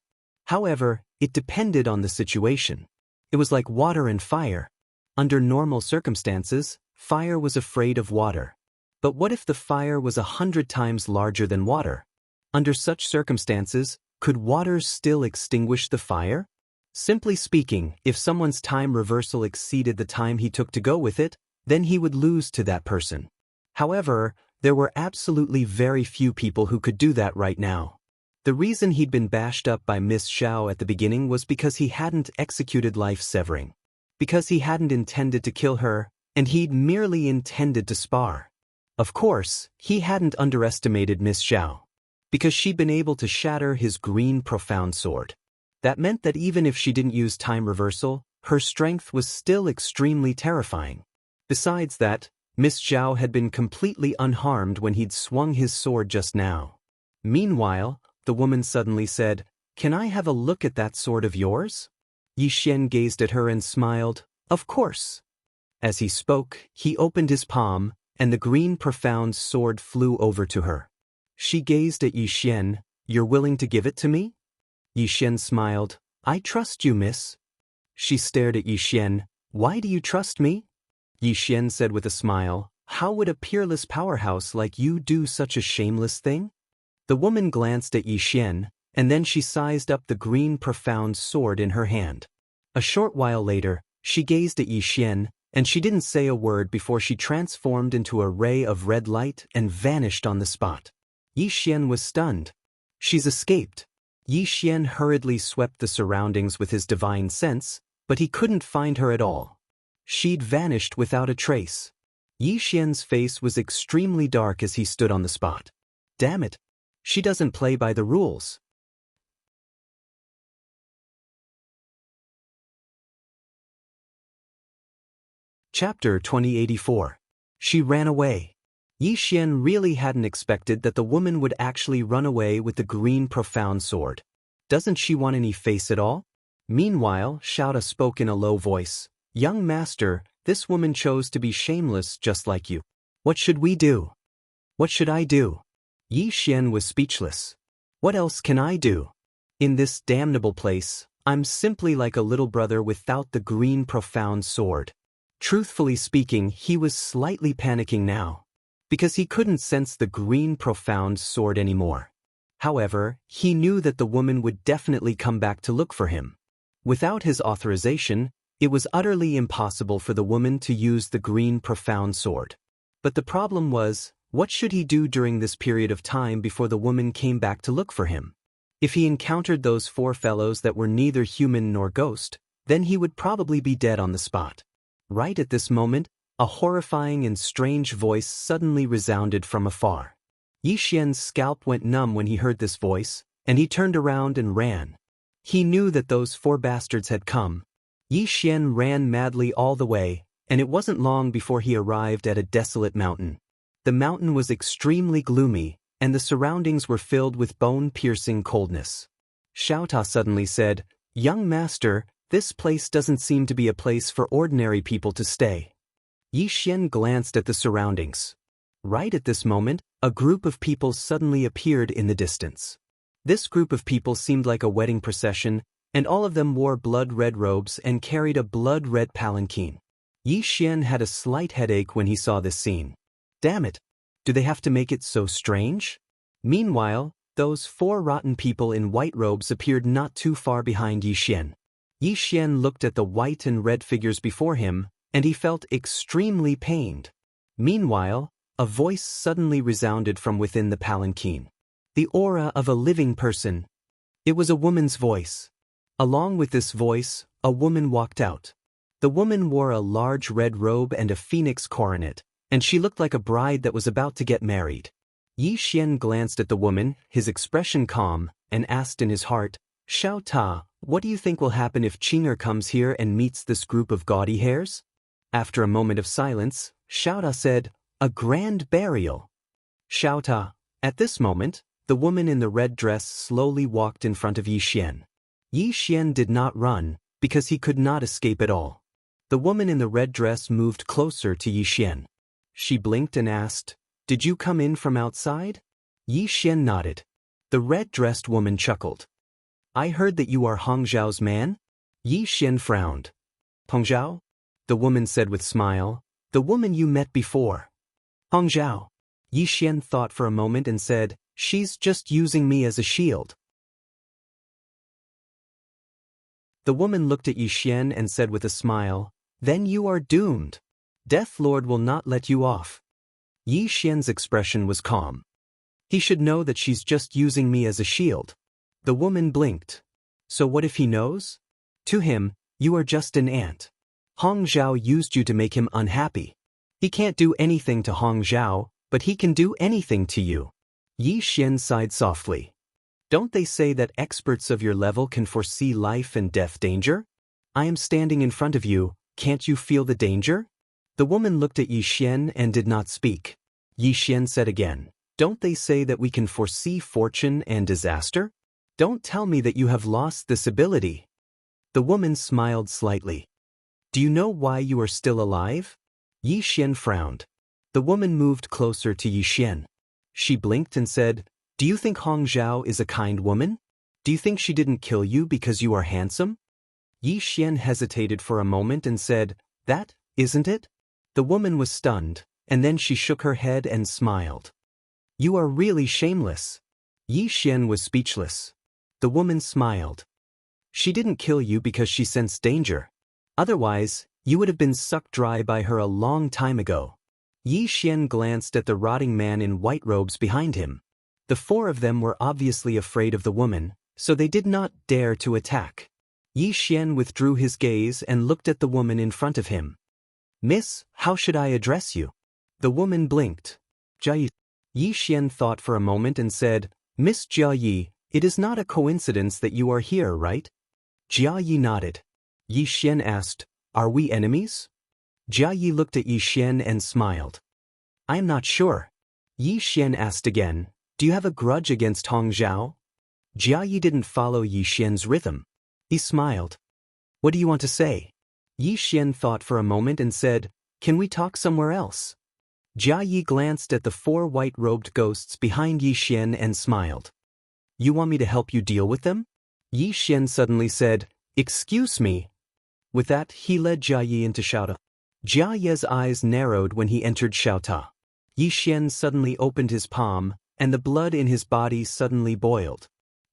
However, it depended on the situation. It was like water and fire. Under normal circumstances, fire was afraid of water. But what if the fire was 100 times larger than water? Under such circumstances, could water still extinguish the fire? Simply speaking, if someone's time reversal exceeded the time he took to go with it, then he would lose to that person. However, there were absolutely very few people who could do that right now. The reason he'd been bashed up by Miss Xiao at the beginning was because he hadn't executed life-severing. Because he hadn't intended to kill her, and he'd merely intended to spar. Of course, he hadn't underestimated Miss Xiao. Because she'd been able to shatter his green profound sword. That meant that even if she didn't use time reversal, her strength was still extremely terrifying. Besides that, Miss Xiao had been completely unharmed when he'd swung his sword just now. Meanwhile, the woman suddenly said, "Can I have a look at that sword of yours?" Yi Xian gazed at her and smiled, "Of course." As he spoke, he opened his palm, and the green profound sword flew over to her. She gazed at Yi Xian. "You're willing to give it to me?" Yi Xian smiled, "I trust you, miss." She stared at Yi Xian. "Why do you trust me?" Yi Xian said with a smile, "How would a peerless powerhouse like you do such a shameless thing?" The woman glanced at Yi Xian, and then she sized up the green profound sword in her hand. A short while later, she gazed at Yi Xian, and she didn't say a word before she transformed into a ray of red light and vanished on the spot. Yi Xian was stunned. "She's escaped." Yi Xian hurriedly swept the surroundings with his divine sense, but he couldn't find her at all. She'd vanished without a trace. Yi Xian's face was extremely dark as he stood on the spot. Damn it! She doesn't play by the rules. Chapter 2084. She ran away. Yi Xian really hadn't expected that the woman would actually run away with the green profound sword. Doesn't she want any face at all? Meanwhile, Xiaoda spoke in a low voice. "Young master, this woman chose to be shameless just like you. What should we do?" "What should I do?" Yi Xian was speechless. "What else can I do? In this damnable place, I'm simply like a little brother without the green profound sword. Truthfully speaking, he was slightly panicking now, because he couldn't sense the green profound sword anymore. However, he knew that the woman would definitely come back to look for him. Without his authorization, it was utterly impossible for the woman to use the green profound sword. But the problem was, what should he do during this period of time before the woman came back to look for him? If he encountered those four fellows that were neither human nor ghost, then he would probably be dead on the spot. Right at this moment, a horrifying and strange voice suddenly resounded from afar. Yi Xian's scalp went numb when he heard this voice, and he turned around and ran. He knew that those four bastards had come. Yi Xian ran madly all the way, and it wasn't long before he arrived at a desolate mountain. The mountain was extremely gloomy, and the surroundings were filled with bone-piercing coldness. Xiaota suddenly said, "Young master, this place doesn't seem to be a place for ordinary people to stay." Yi Xian glanced at the surroundings. Right at this moment, a group of people suddenly appeared in the distance. This group of people seemed like a wedding procession, and all of them wore blood-red robes and carried a blood-red palanquin. Yi Xian had a slight headache when he saw this scene. Damn it! Do they have to make it so strange? Meanwhile, those four rotten people in white robes appeared not too far behind Yi Xian. Yi Xian looked at the white and red figures before him, and he felt extremely pained. Meanwhile, a voice suddenly resounded from within the palanquin. The aura of a living person. It was a woman's voice. Along with this voice, a woman walked out. The woman wore a large red robe and a phoenix coronet, and she looked like a bride that was about to get married. Yi Xian glanced at the woman, his expression calm, and asked in his heart, "Xiao Ta, what do you think will happen if Qing'er comes here and meets this group of gaudy hares?" After a moment of silence, Xiao Ta said, "A grand burial." Xiao Ta. At this moment, the woman in the red dress slowly walked in front of Yi Xian. Yi Xian did not run, because he could not escape at all. The woman in the red dress moved closer to Yi Xian. She blinked and asked, "Did you come in from outside?" Yi Xian nodded. The red-dressed woman chuckled. "I heard that you are Hongzhao's man?" Yi Xian frowned. "Hongzhao?" the woman said with smile. "The woman you met before." "Hongzhao." Yi Xian thought for a moment and said, "She's just using me as a shield." The woman looked at Yi Xian and said with a smile, "Then you are doomed. Death Lord will not let you off." Yi Xian's expression was calm. "He should know that she's just using me as a shield." The woman blinked. "So what if he knows? To him, you are just an ant. Hong Zhao used you to make him unhappy. He can't do anything to Hong Zhao, but he can do anything to you." Yi Xian sighed softly. "Don't they say that experts of your level can foresee life and death danger? I am standing in front of you, can't you feel the danger?" The woman looked at Yi Xian and did not speak. Yi Xian said again, "Don't they say that we can foresee fortune and disaster? Don't tell me that you have lost this ability." The woman smiled slightly. "Do you know why you are still alive?" Yi Xian frowned. The woman moved closer to Yi Xian. She blinked and said, "Do you think Hong Zhao is a kind woman? Do you think she didn't kill you because you are handsome?" Yi Xian hesitated for a moment and said, "That, isn't it?" The woman was stunned, and then she shook her head and smiled. "You are really shameless." Yi Xian was speechless. The woman smiled. "She didn't kill you because she sensed danger. Otherwise, you would have been sucked dry by her a long time ago." Yi Xian glanced at the rotting man in white robes behind him. The four of them were obviously afraid of the woman, so they did not dare to attack. Yi Xian withdrew his gaze and looked at the woman in front of him. "Miss, how should I address you?" The woman blinked. "Jia Yi." Yi Xian thought for a moment and said, "Miss Jia Yi, it is not a coincidence that you are here, right?" Jia Yi nodded. Yi Xian asked, "Are we enemies?" Jia Yi looked at Yi Xian and smiled. "I am not sure." Yi Xian asked again, "Do you have a grudge against Hong Zhao?" Jia Yi didn't follow Yi Xian's rhythm. He smiled. "What do you want to say?" Yi Xian thought for a moment and said, "Can we talk somewhere else?" Jia Yi glanced at the four white-robed ghosts behind Yi Xian and smiled. "You want me to help you deal with them?" Yi Xian suddenly said, Excuse me. With that, he led Jia Yi into Xiaota. Jia Ye's eyes narrowed when he entered Xiaota. Yi Xian suddenly opened his palm, and the blood in his body suddenly boiled.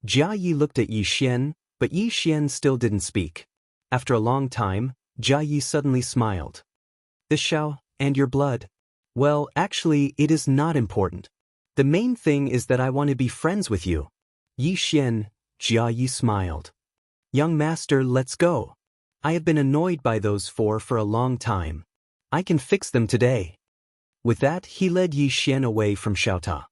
Jia Yi looked at Yi Xian, but Yi Xian still didn't speak. After a long time, Jia Yi suddenly smiled. "The Xiao, and your blood? Well, actually, it is not important. The main thing is that I want to be friends with you." Yi Xian, Jia Yi smiled. "Young master, let's go. I have been annoyed by those four for a long time. I can fix them today." With that, he led Yi Xian away from Xiaota.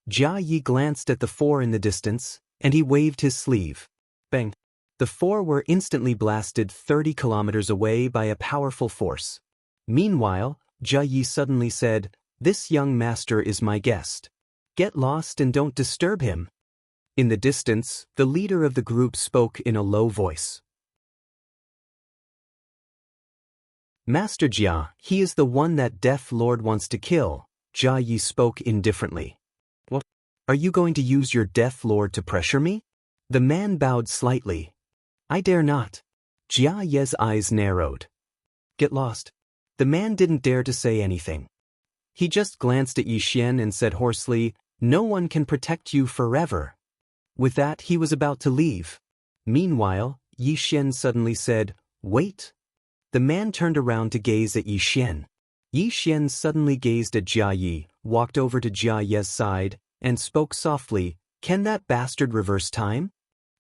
Jia Yi glanced at the four in the distance, and he waved his sleeve. Bang! The four were instantly blasted 30 kilometers away by a powerful force. Meanwhile, Jia Yi suddenly said, "This young master is my guest. Get lost and don't disturb him." In the distance, the leader of the group spoke in a low voice. "Master Jia, he is the one that Death Lord wants to kill." Jia Yi spoke indifferently. "What? Are you going to use your Death Lord to pressure me?" The man bowed slightly. "I dare not." Jia Yi's eyes narrowed. "Get lost." The man didn't dare to say anything. He just glanced at Yi Xian and said hoarsely, "No one can protect you forever." With that, he was about to leave. Meanwhile, Yi Xian suddenly said, "Wait." The man turned around to gaze at Yi Xian. Yi Xian suddenly gazed at Jia Yi, walked over to Jia Yi's side, and spoke softly, "Can that bastard reverse time?"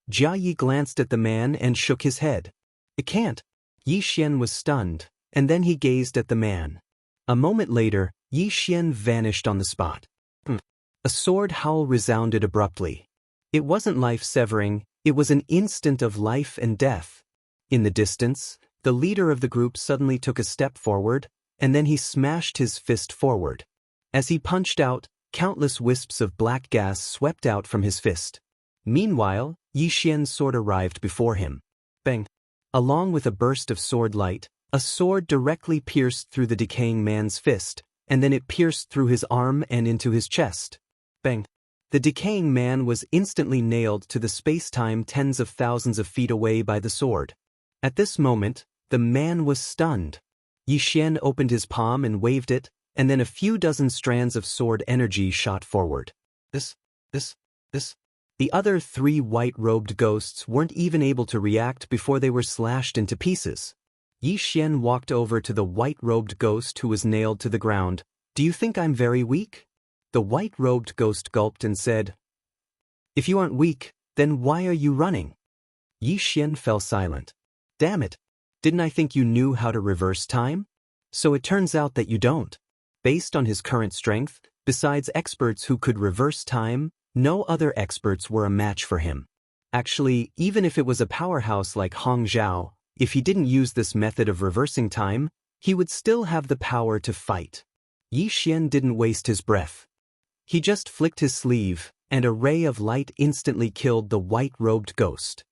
Jia Yi glanced at the man and shook his head. "It can't." Yi Xian was stunned, and then he gazed at the man. A moment later, Yi Xian vanished on the spot. A sword howl resounded abruptly. It wasn't life-severing, it was an instant of life and death. In the distance, the leader of the group suddenly took a step forward, and then he smashed his fist forward. As he punched out, countless wisps of black gas swept out from his fist. Meanwhile, Yi Xian's sword arrived before him. Bang! Along with a burst of sword light, a sword directly pierced through the decaying man's fist, and then it pierced through his arm and into his chest. Bang! The decaying man was instantly nailed to the space-time tens of thousands of feet away by the sword. At this moment, the man was stunned. Yi Xian opened his palm and waved it, and then a few dozen strands of sword energy shot forward. This. The other three white-robed ghosts weren't even able to react before they were slashed into pieces. Yi Xian walked over to the white-robed ghost who was nailed to the ground. "Do you think I'm very weak?" The white-robed ghost gulped and said, "If you aren't weak, then why are you running?" Yi Xian fell silent. "Damn it! Didn't I think you knew how to reverse time? So it turns out that you don't." Based on his current strength, besides experts who could reverse time, no other experts were a match for him. Actually, even if it was a powerhouse like Hong Zhao, if he didn't use this method of reversing time, he would still have the power to fight. Yi Xian didn't waste his breath. He just flicked his sleeve, and a ray of light instantly killed the white-robed ghost.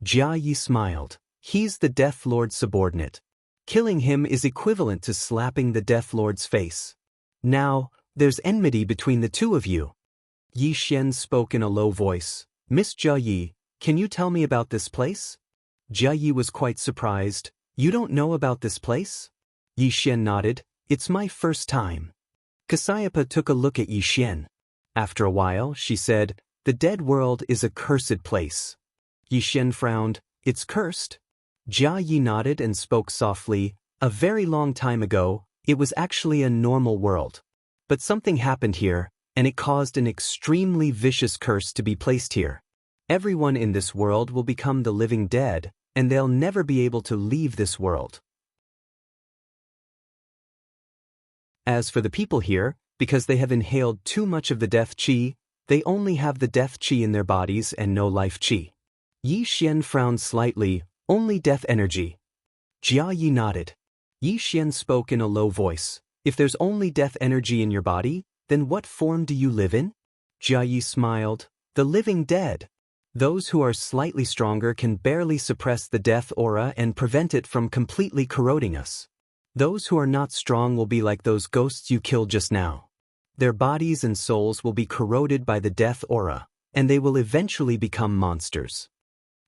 Jia Yi smiled. He's the Death Lord's subordinate. Killing him is equivalent to slapping the Death Lord's face. Now, there's enmity between the two of you. Yi Xian spoke in a low voice. "Miss Jia Yi, can you tell me about this place?" Jia Yi was quite surprised. "You don't know about this place?" Yi Xian nodded. "It's my first time." Cassiopeia took a look at Yi Xian. After a while, she said, "The dead world is a cursed place." Yi Xian frowned. "It's cursed?" Jia Yi nodded and spoke softly. "A very long time ago, it was actually a normal world. But something happened here, and it caused an extremely vicious curse to be placed here. Everyone in this world will become the living dead, and they'll never be able to leave this world. As for the people here, because they have inhaled too much of the death qi, they only have the death qi in their bodies and no life qi." Yi Xian frowned slightly. "Only death energy." Jia Yi nodded. Yi Xian spoke in a low voice. "If there's only death energy in your body, then what form do you live in?" Jia Yi smiled. "The living dead. Those who are slightly stronger can barely suppress the death aura and prevent it from completely corroding us. Those who are not strong will be like those ghosts you killed just now. Their bodies and souls will be corroded by the death aura, and they will eventually become monsters."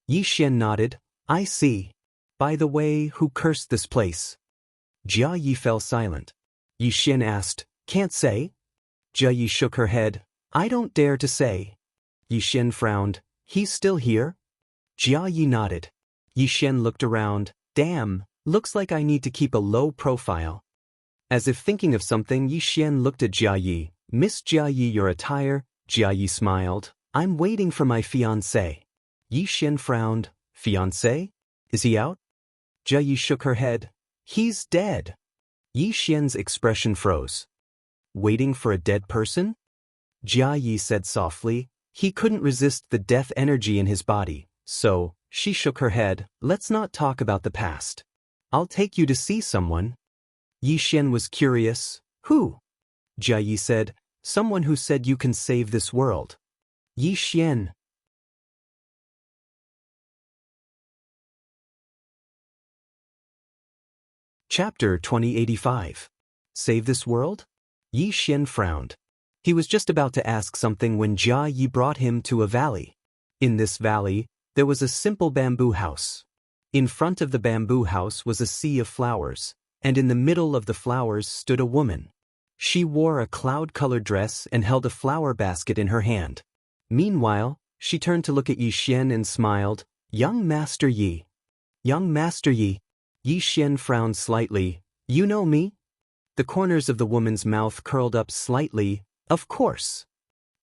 Yi Xian nodded. I see. By the way, who cursed this place? Jia Yi fell silent. Yi Xian asked, Can't say? Jia Yi shook her head. I don't dare to say. Yi Xian frowned. He's still here? Jia Yi nodded. Yi Xian looked around. Damn, looks like I need to keep a low profile. As if thinking of something, Yi Xian looked at Jia Yi. Miss Jia Yi, your attire? Jia Yi smiled. I'm waiting for my fiancé. Yi Xian frowned. Fiancé? Is he out? Jia Yi shook her head. He's dead. Yi Xian's expression froze. Waiting for a dead person? Jia Yi said softly. He couldn't resist the death energy in his body, so, she shook her head. Let's not talk about the past. I'll take you to see someone. Yi Xian was curious. Who? Jia Yi said. Someone who said you can save this world. Yi Xian. Chapter 2085. Save this world? Yi Xian frowned. He was just about to ask something when Jia Yi brought him to a valley. In this valley, there was a simple bamboo house. In front of the bamboo house was a sea of flowers, and in the middle of the flowers stood a woman. She wore a cloud-colored dress and held a flower basket in her hand. Meanwhile, she turned to look at Yi Xian and smiled. Young Master Yi. Young Master Yi. Yi Xian frowned slightly. You know me? The corners of the woman's mouth curled up slightly. Of course.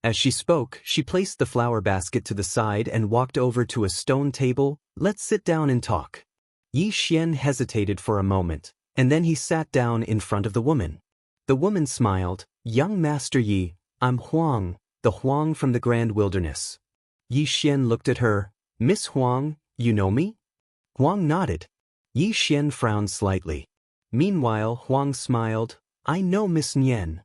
As she spoke, she placed the flower basket to the side and walked over to a stone table. Let's sit down and talk. Yi Xian hesitated for a moment, and then he sat down in front of the woman. The woman smiled. Young Master Yi, I'm Huang, the Huang from the Grand Wilderness. Yi Xian looked at her. Miss Huang, you know me? Huang nodded. Yi Xian frowned slightly. Meanwhile, Huang smiled. I know Miss Nian.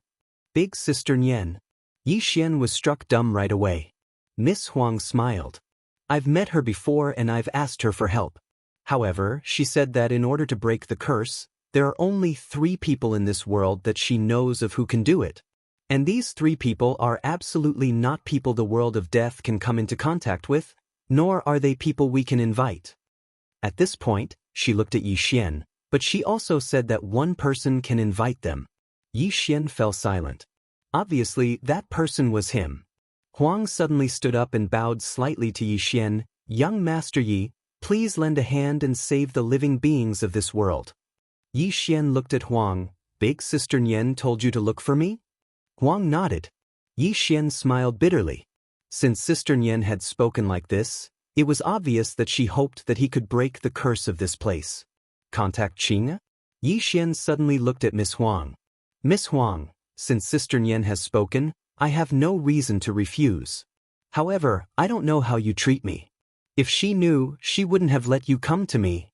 Big Sister Nian. Yi Xian was struck dumb right away. Miss Huang smiled. I've met her before and I've asked her for help. However, she said that in order to break the curse, there are only 3 people in this world that she knows of who can do it. And these 3 people are absolutely not people the world of death can come into contact with, nor are they people we can invite. At this point, she looked at Yi Xian, but she also said that one person can invite them. Yi Xian fell silent. Obviously, that person was him. Huang suddenly stood up and bowed slightly to Yi Xian. Young Master Yi, please lend a hand and save the living beings of this world. Yi Xian looked at Huang. Big Sister Nian told you to look for me? Huang nodded. Yi Xian smiled bitterly. Since Sister Nian had spoken like this, it was obvious that she hoped that he could break the curse of this place. Contact Qing? Yi Xian suddenly looked at Miss Huang. Miss Huang, since Sister Nian has spoken, I have no reason to refuse. However, I don't know how you treat me. If she knew, she wouldn't have let you come to me.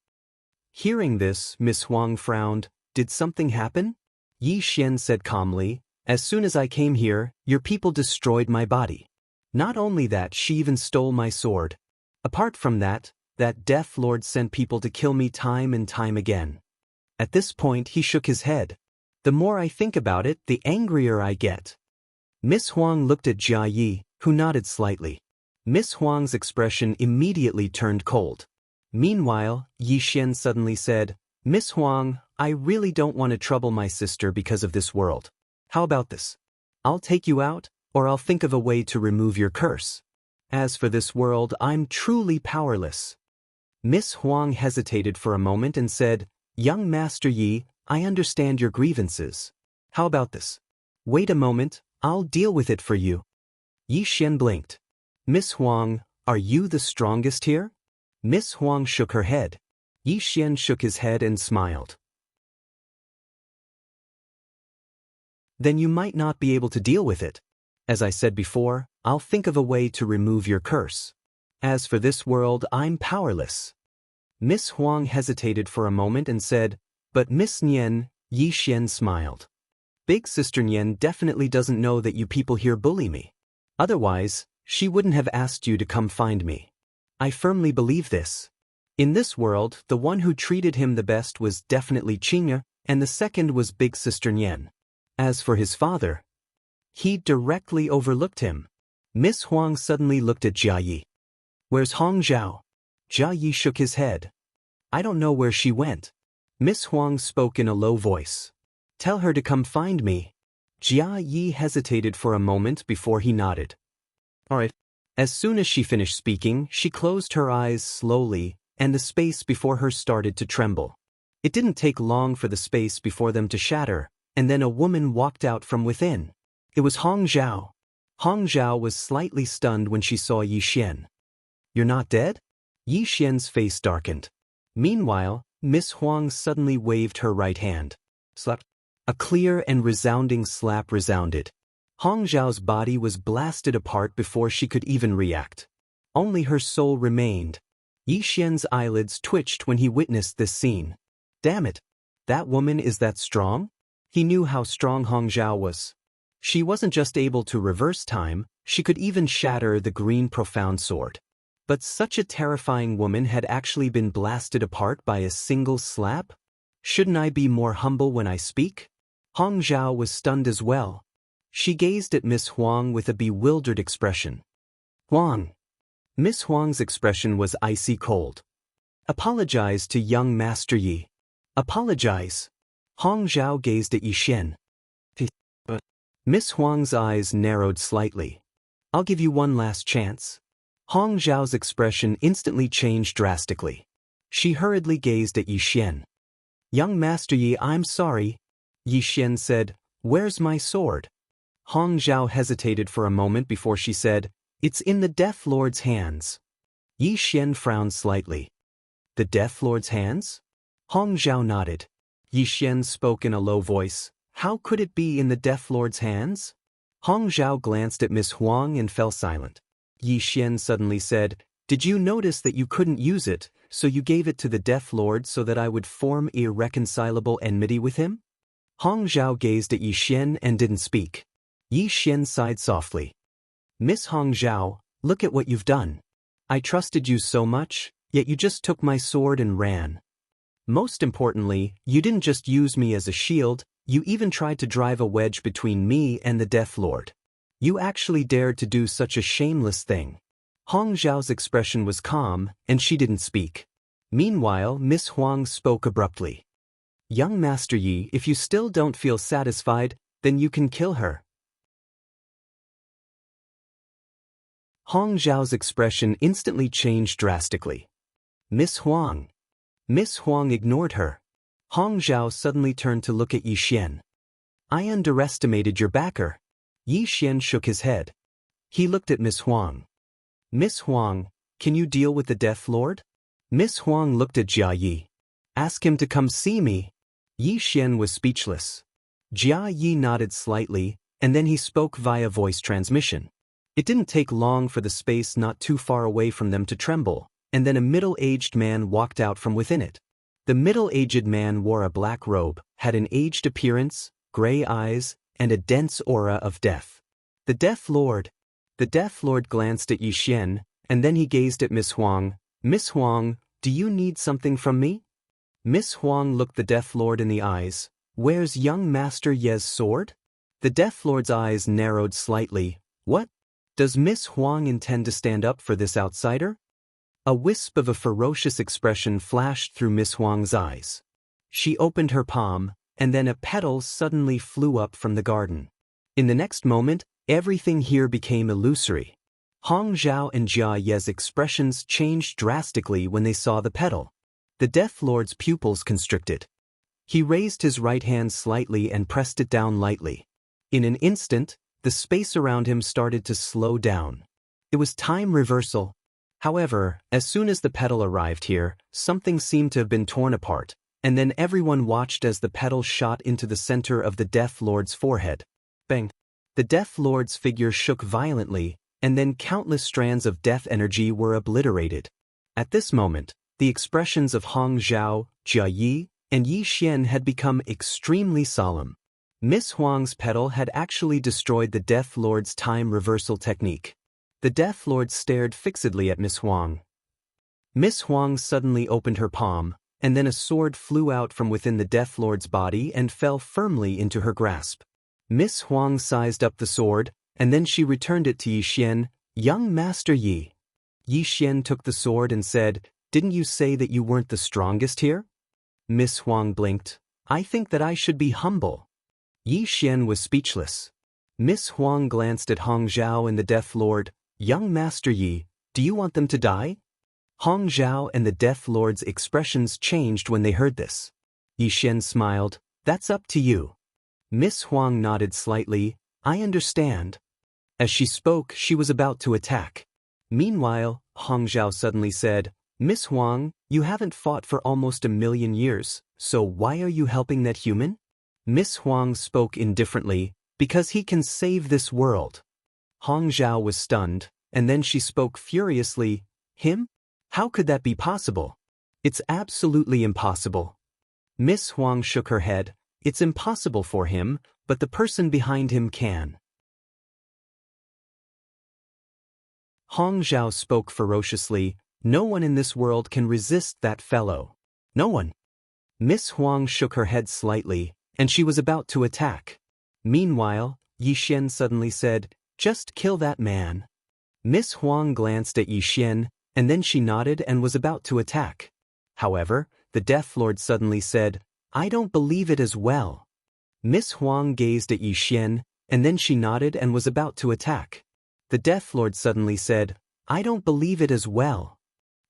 Hearing this, Miss Huang frowned. Did something happen? Yi Xian said calmly. As soon as I came here, your people destroyed my body. Not only that, she even stole my sword. Apart from that, that Death Lord sent people to kill me time and time again. At this point, he shook his head. The more I think about it, the angrier I get. Miss Huang looked at Jia Yi, who nodded slightly. Miss Huang's expression immediately turned cold. Meanwhile, Yi Xian suddenly said, Miss Huang, I really don't want to trouble my sister because of this world. How about this? I'll take you out, or I'll think of a way to remove your curse. As for this world, I'm truly powerless. Miss Huang hesitated for a moment and said, Young Master Yi, I understand your grievances. How about this? Wait a moment, I'll deal with it for you. Yi Xian blinked. Miss Huang, are you the strongest here? Miss Huang shook her head. Yi Xian shook his head and smiled. Then you might not be able to deal with it. As I said before, I'll think of a way to remove your curse. As for this world, I'm powerless. Miss Huang hesitated for a moment and said, But Miss Nian, Yi Xian smiled. Big Sister Nian definitely doesn't know that you people here bully me. Otherwise, she wouldn't have asked you to come find me. I firmly believe this. In this world, the one who treated him the best was definitely Qing, and the second was Big Sister Nian. As for his father, he directly overlooked him. Miss Huang suddenly looked at Jia Yi. Where's Hong Zhao? Jia Yi shook his head. I don't know where she went. Miss Huang spoke in a low voice. Tell her to come find me. Jia Yi hesitated for a moment before he nodded. All right. As soon as she finished speaking, she closed her eyes slowly, and the space before her started to tremble. It didn't take long for the space before them to shatter, and then a woman walked out from within. It was Hong Zhao. Hong Zhao was slightly stunned when she saw Yi Xian. You're not dead? Yi Xian's face darkened. Meanwhile, Miss Huang suddenly waved her right hand. Slap. A clear and resounding slap resounded. Hong Zhao's body was blasted apart before she could even react. Only her soul remained. Yi Xian's eyelids twitched when he witnessed this scene. Damn it! That woman is that strong? He knew how strong Hong Zhao was. She wasn't just able to reverse time, she could even shatter the green profound sword. But such a terrifying woman had actually been blasted apart by a single slap? Shouldn't I be more humble when I speak? Hong Zhao was stunned as well. She gazed at Miss Huang with a bewildered expression. Huang. Miss Huang's expression was icy cold. Apologize to young Master Yi. Apologize. Hong Zhao gazed at Yi Xian. But Miss Huang's eyes narrowed slightly. I'll give you one last chance. Hong Zhao's expression instantly changed drastically. She hurriedly gazed at Yi Xian. Young Master Yi, I'm sorry. Yi Xian said, Where's my sword? Hong Zhao hesitated for a moment before she said, It's in the Death Lord's hands. Yi Xian frowned slightly. The Death Lord's hands? Hong Zhao nodded. Yi Xian spoke in a low voice. How could it be in the Death Lord's hands? Hong Zhao glanced at Miss Huang and fell silent. Yi Xian suddenly said, Did you notice that you couldn't use it, so you gave it to the Death Lord so that I would form irreconcilable enmity with him? Hong Zhao gazed at Yi Xian and didn't speak. Yi Xian sighed softly. Miss Hong Zhao, look at what you've done. I trusted you so much, yet you just took my sword and ran. Most importantly, you didn't just use me as a shield, you even tried to drive a wedge between me and the Death Lord. You actually dared to do such a shameless thing. Hong Zhao's expression was calm, and she didn't speak. Meanwhile, Miss Huang spoke abruptly. Young Master Yi, if you still don't feel satisfied, then you can kill her. Hong Zhao's expression instantly changed drastically. Miss Huang. Miss Huang ignored her. Hong Zhao suddenly turned to look at Yi Xian. I underestimated your backer. Yi Xian shook his head. He looked at Miss Huang. Miss Huang, can you deal with the Death Lord? Miss Huang looked at Jia Yi. Ask him to come see me. Yi Xian was speechless. Jia Yi nodded slightly, and then he spoke via voice transmission. It didn't take long for the space not too far away from them to tremble, and then a middle-aged man walked out from within it. The middle-aged man wore a black robe, had an aged appearance, gray eyes, and a dense aura of death. The Death Lord. The Death Lord glanced at Yi Xian, and then he gazed at Miss Huang. Miss Huang, do you need something from me? Miss Huang looked the Death Lord in the eyes. Where's young Master Ye's sword? The Death Lord's eyes narrowed slightly. What? Does Miss Huang intend to stand up for this outsider? A wisp of a ferocious expression flashed through Miss Huang's eyes. She opened her palm, and then a petal suddenly flew up from the garden. In the next moment, everything here became illusory. Hong Zhao and Jia Ye's expressions changed drastically when they saw the petal. The Death Lord's pupils constricted. He raised his right hand slightly and pressed it down lightly. In an instant, the space around him started to slow down. It was time reversal. However, as soon as the petal arrived here, something seemed to have been torn apart, and then everyone watched as the petal shot into the center of the Death Lord's forehead. Bang! The Death Lord's figure shook violently, and then countless strands of death energy were obliterated. At this moment, the expressions of Hong Zhao, Jia Yi, and Yi Xian had become extremely solemn. Miss Huang's petal had actually destroyed the Death Lord's time reversal technique. The Death Lord stared fixedly at Miss Huang. Miss Huang suddenly opened her palm, and then a sword flew out from within the Death Lord's body and fell firmly into her grasp. Miss Huang sized up the sword, and then she returned it to Yi Xian. Young Master Yi. Yi Xian took the sword and said, Didn't you say that you weren't the strongest here? Miss Huang blinked. I think that I should be humble. Yi Xian was speechless. Miss Huang glanced at Hong Zhao and the Death Lord. Young Master Yi, do you want them to die? Hong Zhao and the Death Lord's expressions changed when they heard this. Yi Xian smiled. That's up to you. Miss Huang nodded slightly. I understand. As she spoke, she was about to attack. Meanwhile, Hong Zhao suddenly said, Miss Huang, you haven't fought for almost 1,000,000 years, so why are you helping that human? Miss Huang spoke indifferently, because he can save this world. Hong Zhao was stunned, and then she spoke furiously, Him? How could that be possible? It's absolutely impossible. Miss Huang shook her head. It's impossible for him, but the person behind him can. Hong Zhao spoke ferociously. No one in this world can resist that fellow. No one. Miss Huang shook her head slightly, and she was about to attack. Meanwhile, Yi Xian suddenly said, Just kill that man. Miss Huang glanced at Yi Xian, and then she nodded and was about to attack. However, the Death Lord suddenly said, I don't believe it as well. Miss Huang gazed at Yi Xian, and then she nodded and was about to attack. The Death Lord suddenly said, I don't believe it as well.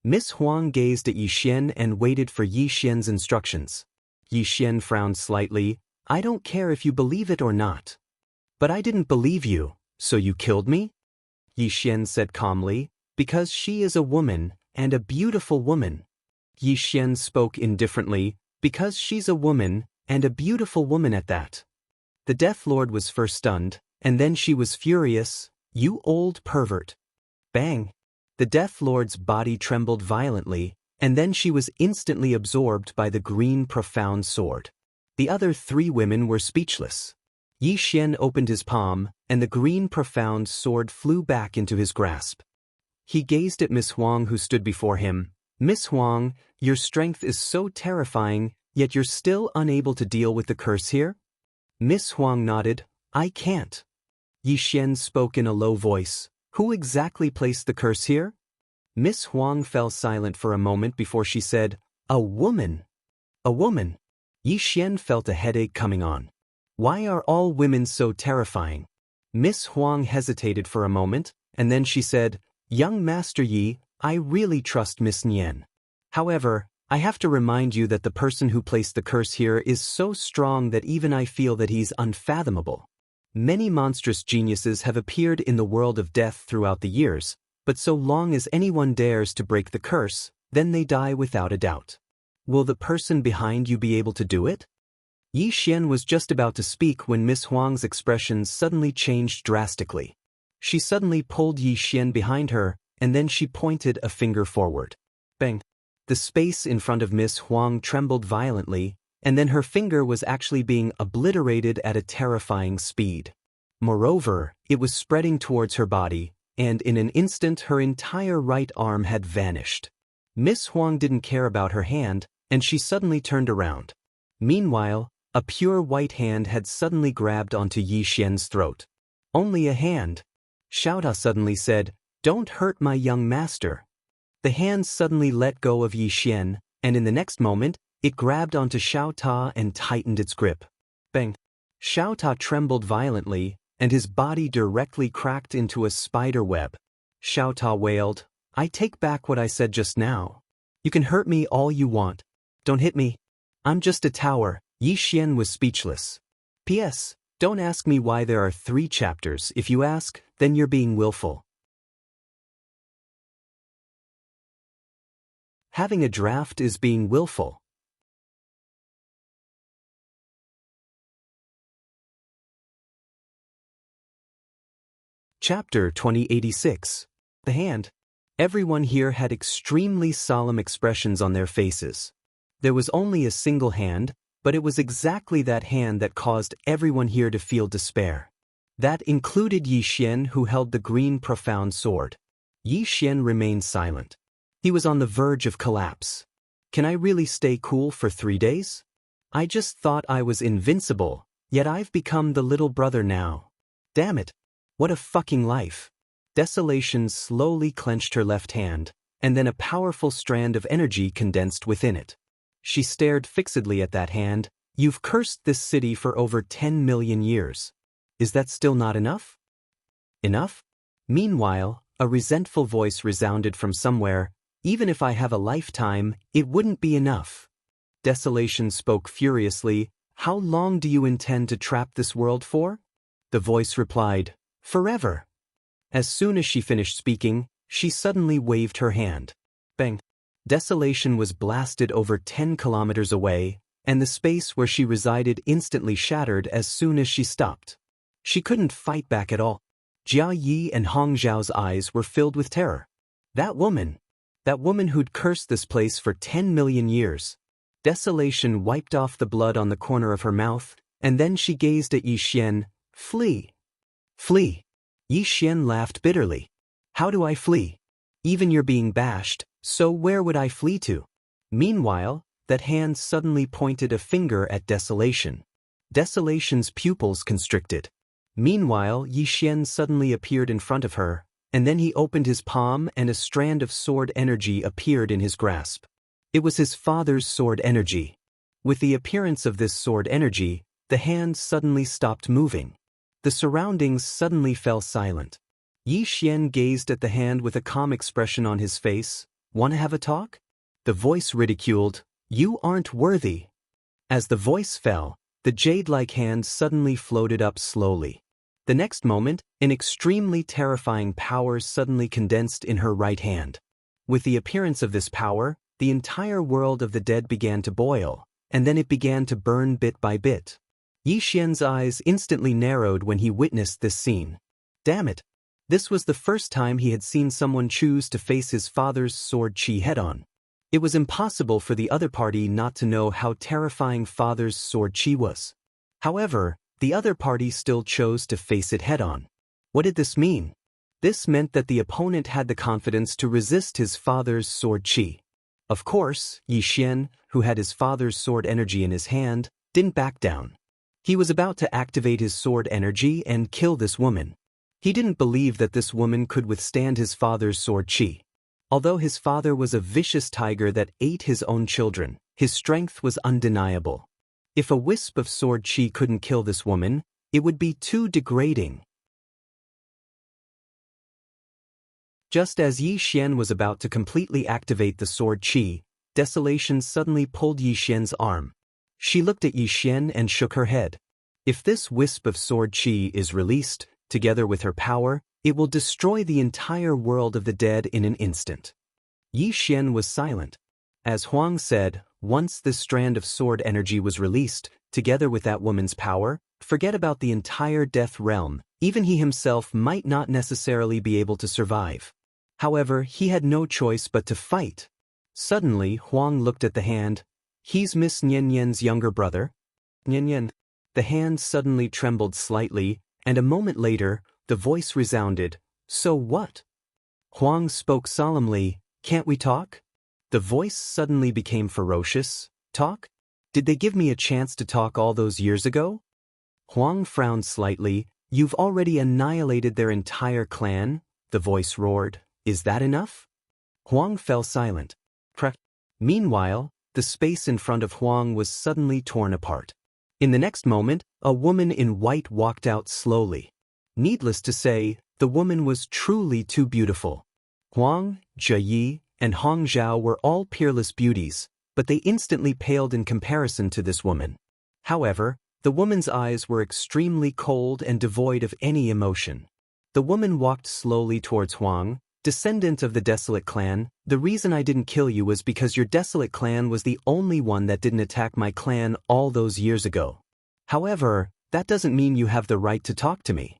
Miss Huang gazed at Yi Xian and waited for Yi Xian's instructions. Yi Xian frowned slightly. I don't care if you believe it or not. But I didn't believe you, so you killed me? Yi Xian said calmly, because she is a woman, and a beautiful woman. Yi Xian spoke indifferently, because she's a woman, and a beautiful woman at that. The Death Lord was first stunned, and then she was furious. You old pervert. Bang! The Death Lord's body trembled violently, and then she was instantly absorbed by the green profound sword. The other 3 women were speechless. Yi Xian opened his palm, and the green profound sword flew back into his grasp. He gazed at Miss Huang who stood before him. Miss Huang, your strength is so terrifying, yet you're still unable to deal with the curse here? Miss Huang nodded. I can't. Yi Xian spoke in a low voice. Who exactly placed the curse here? Miss Huang fell silent for a moment before she said, A woman. A woman. Yi Xian felt a headache coming on. Why are all women so terrifying? Miss Huang hesitated for a moment, and then she said, Young Master Yi, I really trust Miss Nian. However, I have to remind you that the person who placed the curse here is so strong that even I feel that he's unfathomable. Many monstrous geniuses have appeared in the world of death throughout the years, but so long as anyone dares to break the curse, then they die without a doubt. Will the person behind you be able to do it? Yi Xian was just about to speak when Miss Huang's expression suddenly changed drastically. She suddenly pulled Yi Xian behind her, and then she pointed a finger forward. Bang! The space in front of Miss Huang trembled violently, and then her finger was actually being obliterated at a terrifying speed. Moreover, it was spreading towards her body, and in an instant her entire right arm had vanished. Miss Huang didn't care about her hand, and she suddenly turned around. Meanwhile, a pure white hand had suddenly grabbed onto Yi Xian's throat. Only a hand. Xiaota suddenly said, Don't hurt my young master. The hand suddenly let go of Yi Xian, and in the next moment, it grabbed onto Xiaota and tightened its grip. Bang! Xiaota trembled violently, and his body directly cracked into a spider web. Xiaota wailed, I take back what I said just now. You can hurt me all you want. Don't hit me. I'm just a tower. Yi Xian was speechless. P.S. Don't ask me why there are 3 chapters. If you ask, then you're being willful. Having a draft is being willful. Chapter 2086. The Hand. Everyone here had extremely solemn expressions on their faces. There was only a single hand, but it was exactly that hand that caused everyone here to feel despair. That included Yi Xian, who held the green profound sword. Yi Xian remained silent. He was on the verge of collapse. Can I really stay cool for 3 days? I just thought I was invincible, yet I've become the little brother now. Damn it. What a fucking life. Desolation slowly clenched her left hand, and then a powerful strand of energy condensed within it. She stared fixedly at that hand. You've cursed this city for over 10 million years. Is that still not enough? Enough? Meanwhile, a resentful voice resounded from somewhere. Even if I have a lifetime, it wouldn't be enough. Desolation spoke furiously. How long do you intend to trap this world for? The voice replied, forever. As soon as she finished speaking, she suddenly waved her hand. Bang! Desolation was blasted over 10 kilometers away, and the space where she resided instantly shattered as soon as she stopped. She couldn't fight back at all. Jia Yi and Hong Zhao's eyes were filled with terror. That woman who'd cursed this place for 10 million years. Desolation wiped off the blood on the corner of her mouth, and then she gazed at Yi Xian. Flee! Flee! Yi Xian laughed bitterly. How do I flee? Even you're being bashed, so where would I flee to? Meanwhile, that hand suddenly pointed a finger at Desolation. Desolation's pupils constricted. Meanwhile, Yi Xian suddenly appeared in front of her, and then he opened his palm and a strand of sword energy appeared in his grasp. It was his father's sword energy. With the appearance of this sword energy, the hand suddenly stopped moving. The surroundings suddenly fell silent. Yi Xian gazed at the hand with a calm expression on his face. Want to have a talk? The voice ridiculed, you aren't worthy. As the voice fell, the jade-like hand suddenly floated up slowly. The next moment, an extremely terrifying power suddenly condensed in her right hand. With the appearance of this power, the entire world of the dead began to boil, and then it began to burn bit by bit. Yi Xian's eyes instantly narrowed when he witnessed this scene. Damn it! This was the first time he had seen someone choose to face his father's sword qi head-on. It was impossible for the other party not to know how terrifying father's sword qi was. However, the other party still chose to face it head-on. What did this mean? This meant that the opponent had the confidence to resist his father's sword qi. Of course, Yi Xian, who had his father's sword energy in his hand, didn't back down. He was about to activate his sword energy and kill this woman. He didn't believe that this woman could withstand his father's sword qi. Although his father was a vicious tiger that ate his own children, his strength was undeniable. If a wisp of sword qi couldn't kill this woman, it would be too degrading. Just as Yi Xian was about to completely activate the sword qi, Desolation suddenly pulled Yi Xian's arm. She looked at Yi Xian and shook her head. If this wisp of sword qi is released, together with her power, it will destroy the entire world of the dead in an instant. Yi Xian was silent. As Huang said, once this strand of sword energy was released, together with that woman's power, forget about the entire death realm, even he himself might not necessarily be able to survive. However, he had no choice but to fight. Suddenly, Huang looked at the hand. He's Miss Nian younger brother? Nian. The hand suddenly trembled slightly, and a moment later, the voice resounded, so what? Huang spoke solemnly, can't we talk? The voice suddenly became ferocious. Talk? Did they give me a chance to talk all those years ago? Huang frowned slightly. You've already annihilated their entire clan, the voice roared. Is that enough? Huang fell silent. Meanwhile, the space in front of Huang was suddenly torn apart. In the next moment, a woman in white walked out slowly. Needless to say, the woman was truly too beautiful. Huang, Jia Yi, and Hong Zhao were all peerless beauties, but they instantly paled in comparison to this woman. However, the woman's eyes were extremely cold and devoid of any emotion. The woman walked slowly towards Huang. Descendant of the Desolate clan, the reason I didn't kill you was because your Desolate clan was the only one that didn't attack my clan all those years ago. However, that doesn't mean you have the right to talk to me.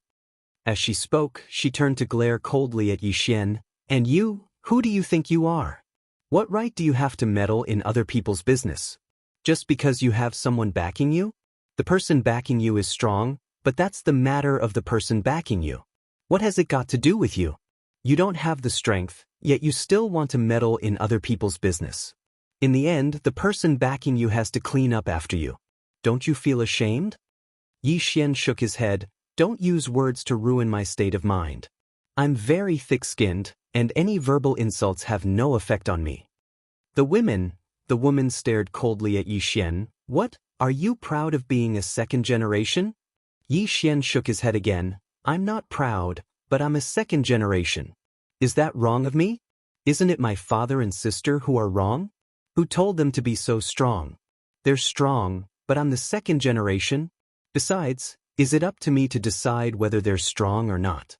As she spoke, she turned to glare coldly at Yi Xian. And you, who do you think you are? What right do you have to meddle in other people's business? Just because you have someone backing you? The person backing you is strong, but that's the matter of the person backing you. What has it got to do with you? You don't have the strength, yet you still want to meddle in other people's business. In the end, the person backing you has to clean up after you. Don't you feel ashamed? Yi Xian shook his head. Don't use words to ruin my state of mind. I'm very thick-skinned, and any verbal insults have no effect on me. The woman stared coldly at Yi Xian. What, are you proud of being a second generation? Yi Xian shook his head again. I'm not proud, but I'm a second generation. Is that wrong of me? Isn't it my father and sister who are wrong? Who told them to be so strong? They're strong, but I'm the second generation. Besides, is it up to me to decide whether they're strong or not?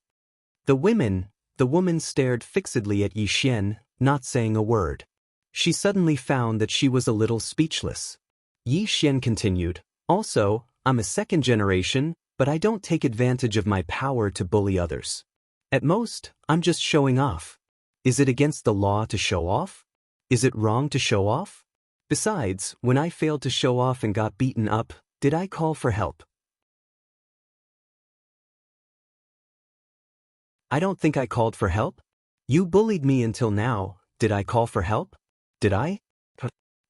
The woman stared fixedly at Yi Xian, not saying a word. She suddenly found that she was a little speechless. Yi Xian continued, also, I'm a second generation, but I don't take advantage of my power to bully others. At most, I'm just showing off. Is it against the law to show off? Is it wrong to show off? Besides, when I failed to show off and got beaten up, did I call for help? I don't think I called for help. You bullied me until now, did I call for help? Did I?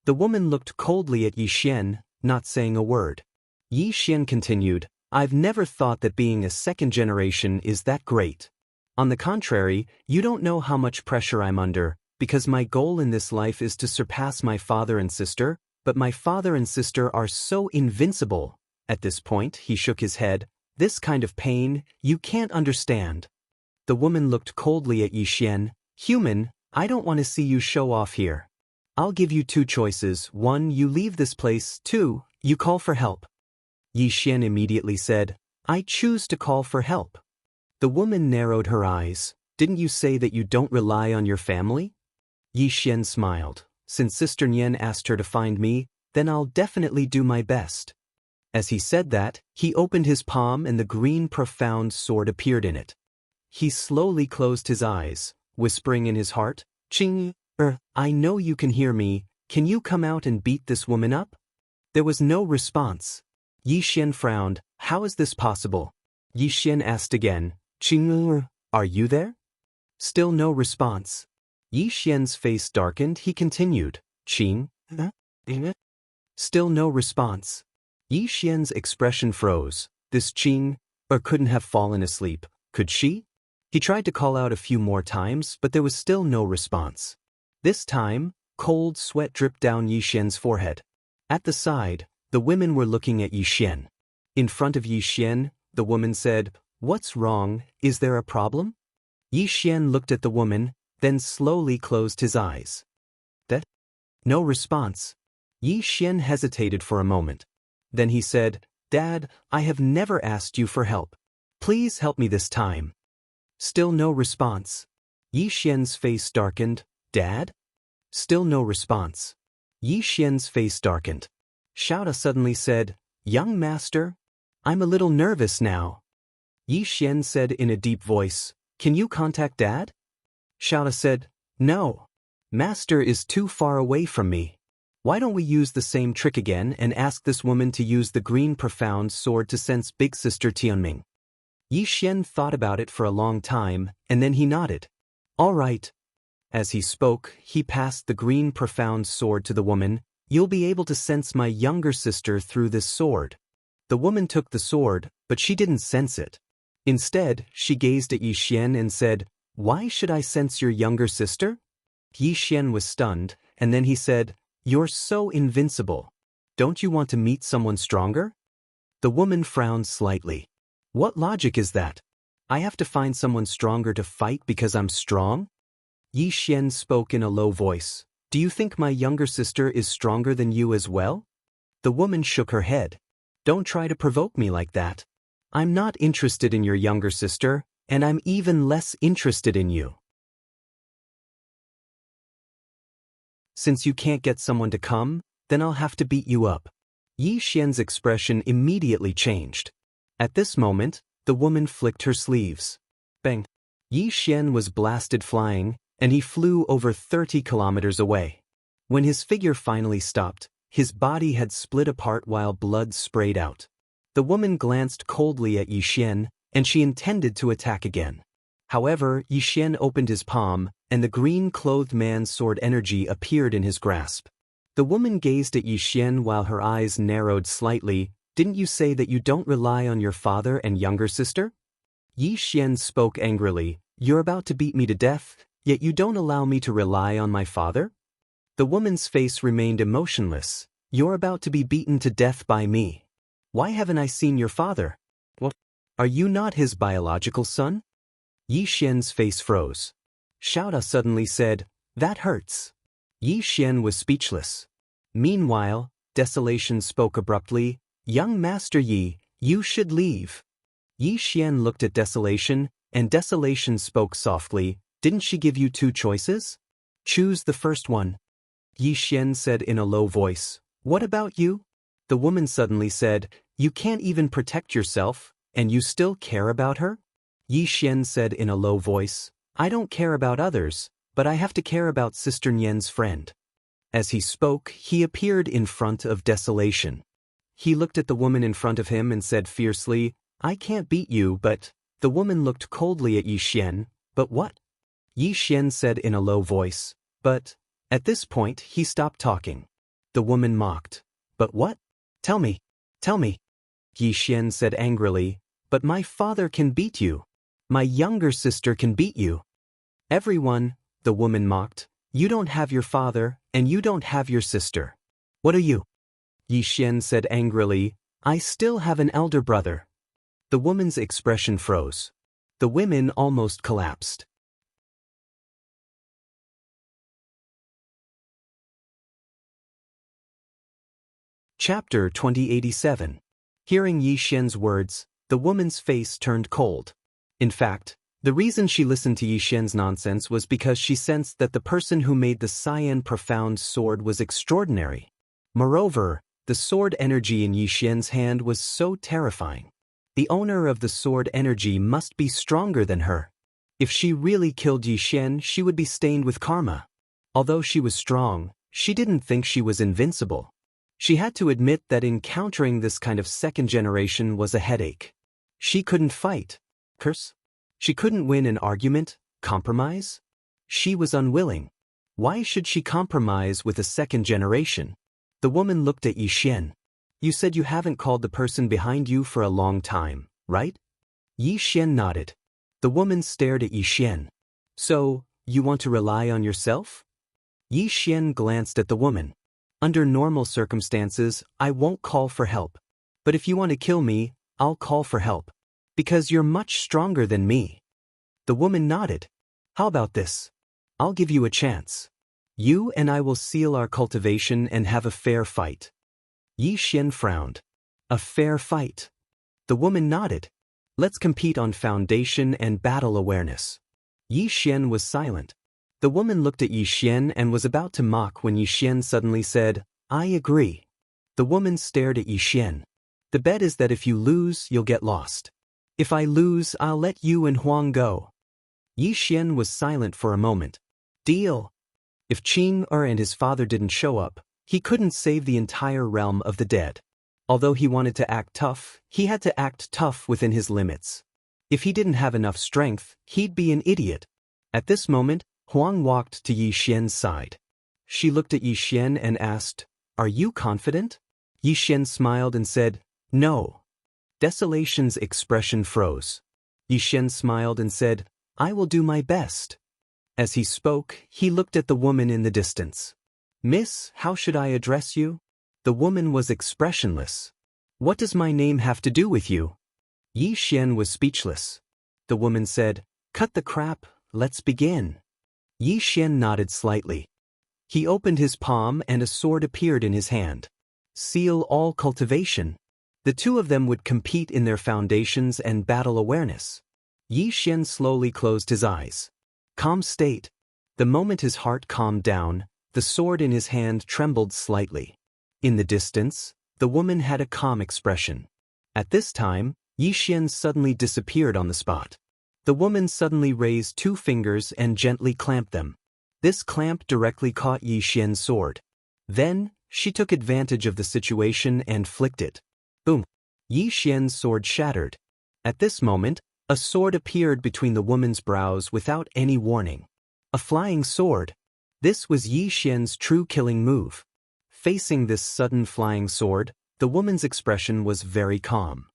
The woman looked coldly at Yi Xian, not saying a word. Yi Xian continued, I've never thought that being a second generation is that great. On the contrary, you don't know how much pressure I'm under, because my goal in this life is to surpass my father and sister, but my father and sister are so invincible. At this point, he shook his head. This kind of pain, you can't understand. The woman looked coldly at Yi Xian. Human, I don't want to see you show off here. I'll give you two choices. 1, you leave this place. 2, you call for help. Yi Xian immediately said, I choose to call for help. The woman narrowed her eyes. Didn't you say that you don't rely on your family? Yi Xian smiled. Since Sister Nian asked her to find me, then I'll definitely do my best. As he said that, he opened his palm and the green profound sword appeared in it. He slowly closed his eyes, whispering in his heart, Qing, I know you can hear me, can you come out and beat this woman up? There was no response. Yi Xian frowned, how is this possible? Yi Xian asked again, Qing, are you there? Still no response. Yi Xian's face darkened, he continued, Qing, Still no response. Yi Xian's expression froze. This Qing, couldn't have fallen asleep, could she? He tried to call out a few more times, but there was still no response. This time, cold sweat dripped down Yi Xian's forehead. At the side, the women were looking at Yi Xian. In front of Yi Xian, the woman said, What's wrong, is there a problem? Yi Xian looked at the woman, then slowly closed his eyes. That? No response. Yi Xian hesitated for a moment. Then he said, Dad, I have never asked you for help. Please help me this time. Still no response. Yi Xian's face darkened. Dad? Still no response. Yi Xian's face darkened. Xiaoda suddenly said, Young master? I'm a little nervous now. Yi Xian said in a deep voice, Can you contact Dad? Xiaoda said, No. Master is too far away from me. Why don't we use the same trick again and ask this woman to use the green profound sword to sense Big Sister Tianming? Yi Xian thought about it for a long time, and then he nodded. All right. As he spoke, he passed the green profound sword to the woman. You'll be able to sense my younger sister through this sword. The woman took the sword, but she didn't sense it. Instead, she gazed at Yi Xian and said, Why should I sense your younger sister? Yi Xian was stunned, and then he said, You're so invincible. Don't you want to meet someone stronger? The woman frowned slightly. What logic is that? I have to find someone stronger to fight because I'm strong? Yi Xian spoke in a low voice. Do you think my younger sister is stronger than you as well? The woman shook her head. Don't try to provoke me like that. I'm not interested in your younger sister, and I'm even less interested in you. Since you can't get someone to come, then I'll have to beat you up. Yi Xian's expression immediately changed. At this moment, the woman flicked her sleeves. Bang! Yi Xian was blasted flying, and he flew over 30 kilometers away. When his figure finally stopped, his body had split apart while blood sprayed out. The woman glanced coldly at Yi Xian, and she intended to attack again. However, Yi Xian opened his palm, and the green-clothed man's sword energy appeared in his grasp. The woman gazed at Yi Xian while her eyes narrowed slightly. Didn't you say that you don't rely on your father and younger sister? Yi Xian spoke angrily. You're about to beat me to death, Yet you don't allow me to rely on my father? The woman's face remained emotionless. You're about to be beaten to death by me. Why haven't I seen your father? What? Are you not his biological son? Yi Xian's face froze. Xiaoda suddenly said, "That hurts." Yi Xian was speechless. Meanwhile, Desolation spoke abruptly, "Young Master Yi, you should leave." Yi Xian looked at Desolation, and Desolation spoke softly, "Didn't she give you two choices? Choose the first one." Yi Xian said in a low voice, "What about you?" The woman suddenly said, "You can't even protect yourself, and you still care about her?" Yi Xian said in a low voice, "I don't care about others, but I have to care about Sister Nian's friend." As he spoke, he appeared in front of Desolation. He looked at the woman in front of him and said fiercely, "I can't beat you, but—" The woman looked coldly at Yi Xian, "But what?" Yi Xian said in a low voice, "But—" At this point, he stopped talking. The woman mocked, "But what? Tell me, tell me." Yi Xian said angrily, "But my father can beat you. My younger sister can beat you." "Everyone," the woman mocked, "you don't have your father, and you don't have your sister. What are you?" Yi Xian said angrily, "I still have an elder brother." The woman's expression froze. The women almost collapsed. Chapter 2087. Hearing Yi Xian's words, the woman's face turned cold. In fact, the reason she listened to Yi Xian's nonsense was because she sensed that the person who made the cyan profound sword was extraordinary. Moreover, the sword energy in Yi Xian's hand was so terrifying. The owner of the sword energy must be stronger than her. If she really killed Yi Xian, she would be stained with karma. Although she was strong, she didn't think she was invincible. She had to admit that encountering this kind of second generation was a headache. She couldn't fight. Curse? She couldn't win an argument, compromise? She was unwilling. Why should she compromise with a second generation? The woman looked at Yi Xian. "You said you haven't called the person behind you for a long time, right?" Yi Xian nodded. The woman stared at Yi Xian. "So, you want to rely on yourself?" Yi Xian glanced at the woman. "Under normal circumstances, I won't call for help. But if you want to kill me, I'll call for help. Because you're much stronger than me." The woman nodded. "How about this? I'll give you a chance. You and I will seal our cultivation and have a fair fight." Yi Xian frowned. "A fair fight?" The woman nodded. "Let's compete on foundation and battle awareness." Yi Xian was silent. The woman looked at Yi Xian and was about to mock when Yi Xian suddenly said, "I agree." The woman stared at Yi Xian. "The bet is that if you lose, you'll get lost. If I lose, I'll let you and Huang go." Yi Xian was silent for a moment. "Deal." If Qing and his father didn't show up, he couldn't save the entire realm of the dead. Although he wanted to act tough, he had to act tough within his limits. If he didn't have enough strength, he'd be an idiot. At this moment, Huang walked to Yi Xian's side. She looked at Yi Xian and asked, "Are you confident?" Yi Xian smiled and said, "No." Desolation's expression froze. Yi Xian smiled and said, "I will do my best." As he spoke, he looked at the woman in the distance. "Miss, how should I address you?" The woman was expressionless. "What does my name have to do with you?" Yi Xian was speechless. The woman said, "Cut the crap, let's begin." Yi Xian nodded slightly. He opened his palm and a sword appeared in his hand. Seal all cultivation. The two of them would compete in their foundations and battle awareness. Yi Xian slowly closed his eyes. Calm state. The moment his heart calmed down, the sword in his hand trembled slightly. In the distance, the woman had a calm expression. At this time, Yi Xian suddenly disappeared on the spot. The woman suddenly raised two fingers and gently clamped them. This clamp directly caught Yi Xian's sword. Then, she took advantage of the situation and flicked it. Boom! Yi Xian's sword shattered. At this moment, a sword appeared between the woman's brows without any warning. A flying sword. This was Yi Xian's true killing move. Facing this sudden flying sword, the woman's expression was very calm.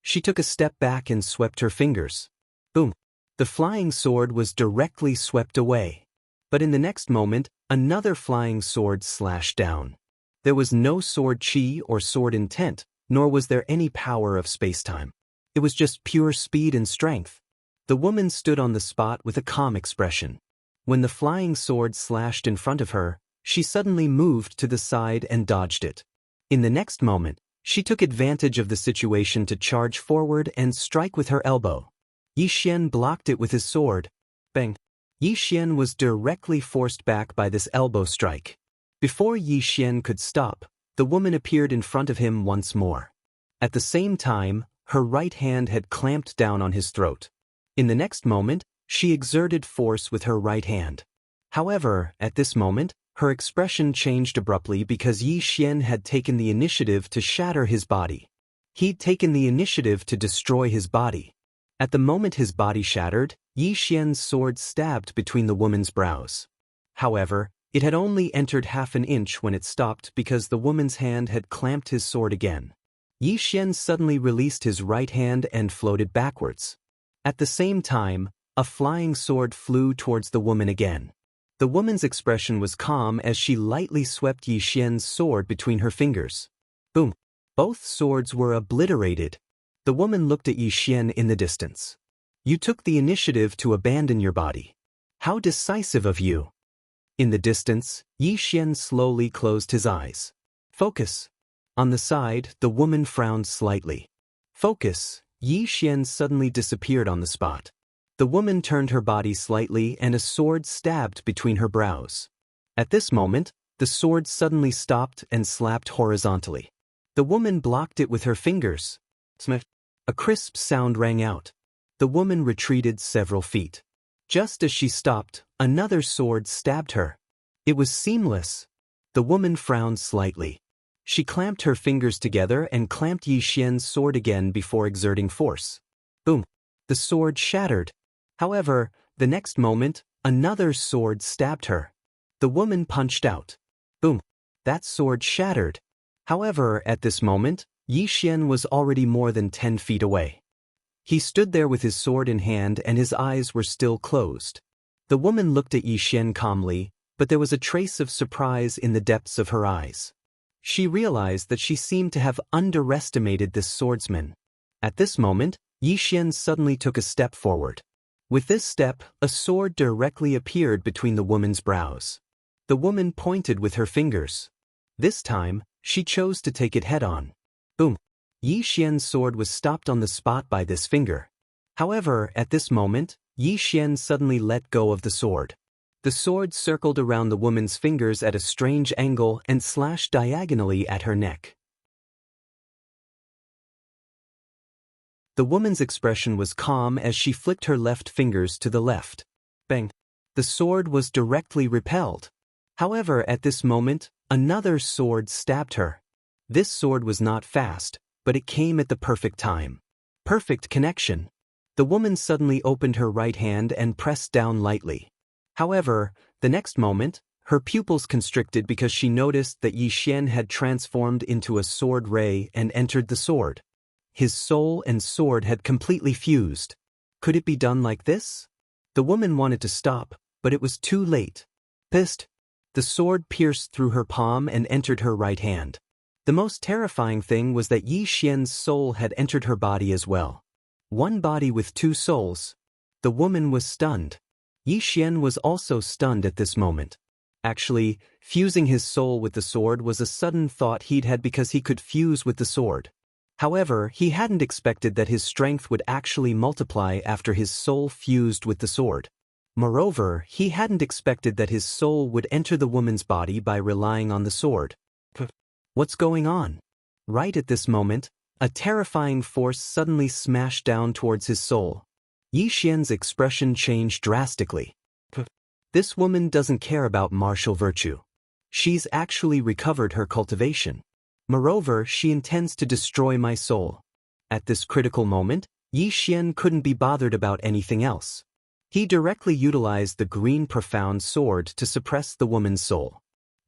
She took a step back and swept her fingers. Boom. The flying sword was directly swept away. But in the next moment, another flying sword slashed down. There was no sword chi or sword intent, nor was there any power of space-time. It was just pure speed and strength. The woman stood on the spot with a calm expression. When the flying sword slashed in front of her, she suddenly moved to the side and dodged it. In the next moment, she took advantage of the situation to charge forward and strike with her elbow. Yi Xian blocked it with his sword. Bang! Yi Xian was directly forced back by this elbow strike. Before Yi Xian could stop, the woman appeared in front of him once more. At the same time, her right hand had clamped down on his throat. In the next moment, she exerted force with her right hand. However, at this moment, her expression changed abruptly because Yi Xian had taken the initiative to shatter his body. He'd taken the initiative to destroy his body. At the moment his body shattered, Yi Xian's sword stabbed between the woman's brows. However, it had only entered half an inch when it stopped because the woman's hand had clamped his sword again. Yi Xian suddenly released his right hand and floated backwards. At the same time, a flying sword flew towards the woman again. The woman's expression was calm as she lightly swept Yi Xian's sword between her fingers. Boom! Both swords were obliterated. The woman looked at Yi Xian in the distance. You took the initiative to abandon your body. How decisive of you! In the distance, Yi Xian slowly closed his eyes. Focus! On the side, the woman frowned slightly. Focus! Yi Xian suddenly disappeared on the spot. The woman turned her body slightly and a sword stabbed between her brows. At this moment, the sword suddenly stopped and slapped horizontally. The woman blocked it with her fingers. Smash! A crisp sound rang out. The woman retreated several feet. Just as she stopped, another sword stabbed her. It was seamless. The woman frowned slightly. She clamped her fingers together and clamped Yi Xian's sword again before exerting force. Boom! The sword shattered. However, the next moment, another sword stabbed her. The woman punched out. Boom! That sword shattered. However, at this moment, Yi Xian was already more than 10 feet away. He stood there with his sword in hand and his eyes were still closed. The woman looked at Yi Xian calmly, but there was a trace of surprise in the depths of her eyes. She realized that she seemed to have underestimated this swordsman. At this moment, Yi Xian suddenly took a step forward. With this step, a sword directly appeared between the woman's brows. The woman pointed with her fingers. This time, she chose to take it head-on. Boom! Yi Xian's sword was stopped on the spot by this finger. However, at this moment, Yi Xian suddenly let go of the sword. The sword circled around the woman's fingers at a strange angle and slashed diagonally at her neck. The woman's expression was calm as she flicked her left fingers to the left. Bang! The sword was directly repelled. However, at this moment, another sword stabbed her. This sword was not fast, but it came at the perfect time. Perfect connection. The woman suddenly opened her right hand and pressed down lightly. However, the next moment, her pupils constricted because she noticed that Yi Xian had transformed into a sword ray and entered the sword. His soul and sword had completely fused. Could it be done like this? The woman wanted to stop, but it was too late. Pissed. The sword pierced through her palm and entered her right hand. The most terrifying thing was that Yi Xian's soul had entered her body as well. One body with two souls. The woman was stunned. Yi Xian was also stunned at this moment. Actually, fusing his soul with the sword was a sudden thought he'd had because he could fuse with the sword. However, he hadn't expected that his strength would actually multiply after his soul fused with the sword. Moreover, he hadn't expected that his soul would enter the woman's body by relying on the sword. What's going on? Right at this moment, a terrifying force suddenly smashed down towards his soul. Yi Xian's expression changed drastically. This woman doesn't care about martial virtue. She's actually recovered her cultivation. Moreover, she intends to destroy my soul. At this critical moment, Yi Xian couldn't be bothered about anything else. He directly utilized the green profound sword to suppress the woman's soul.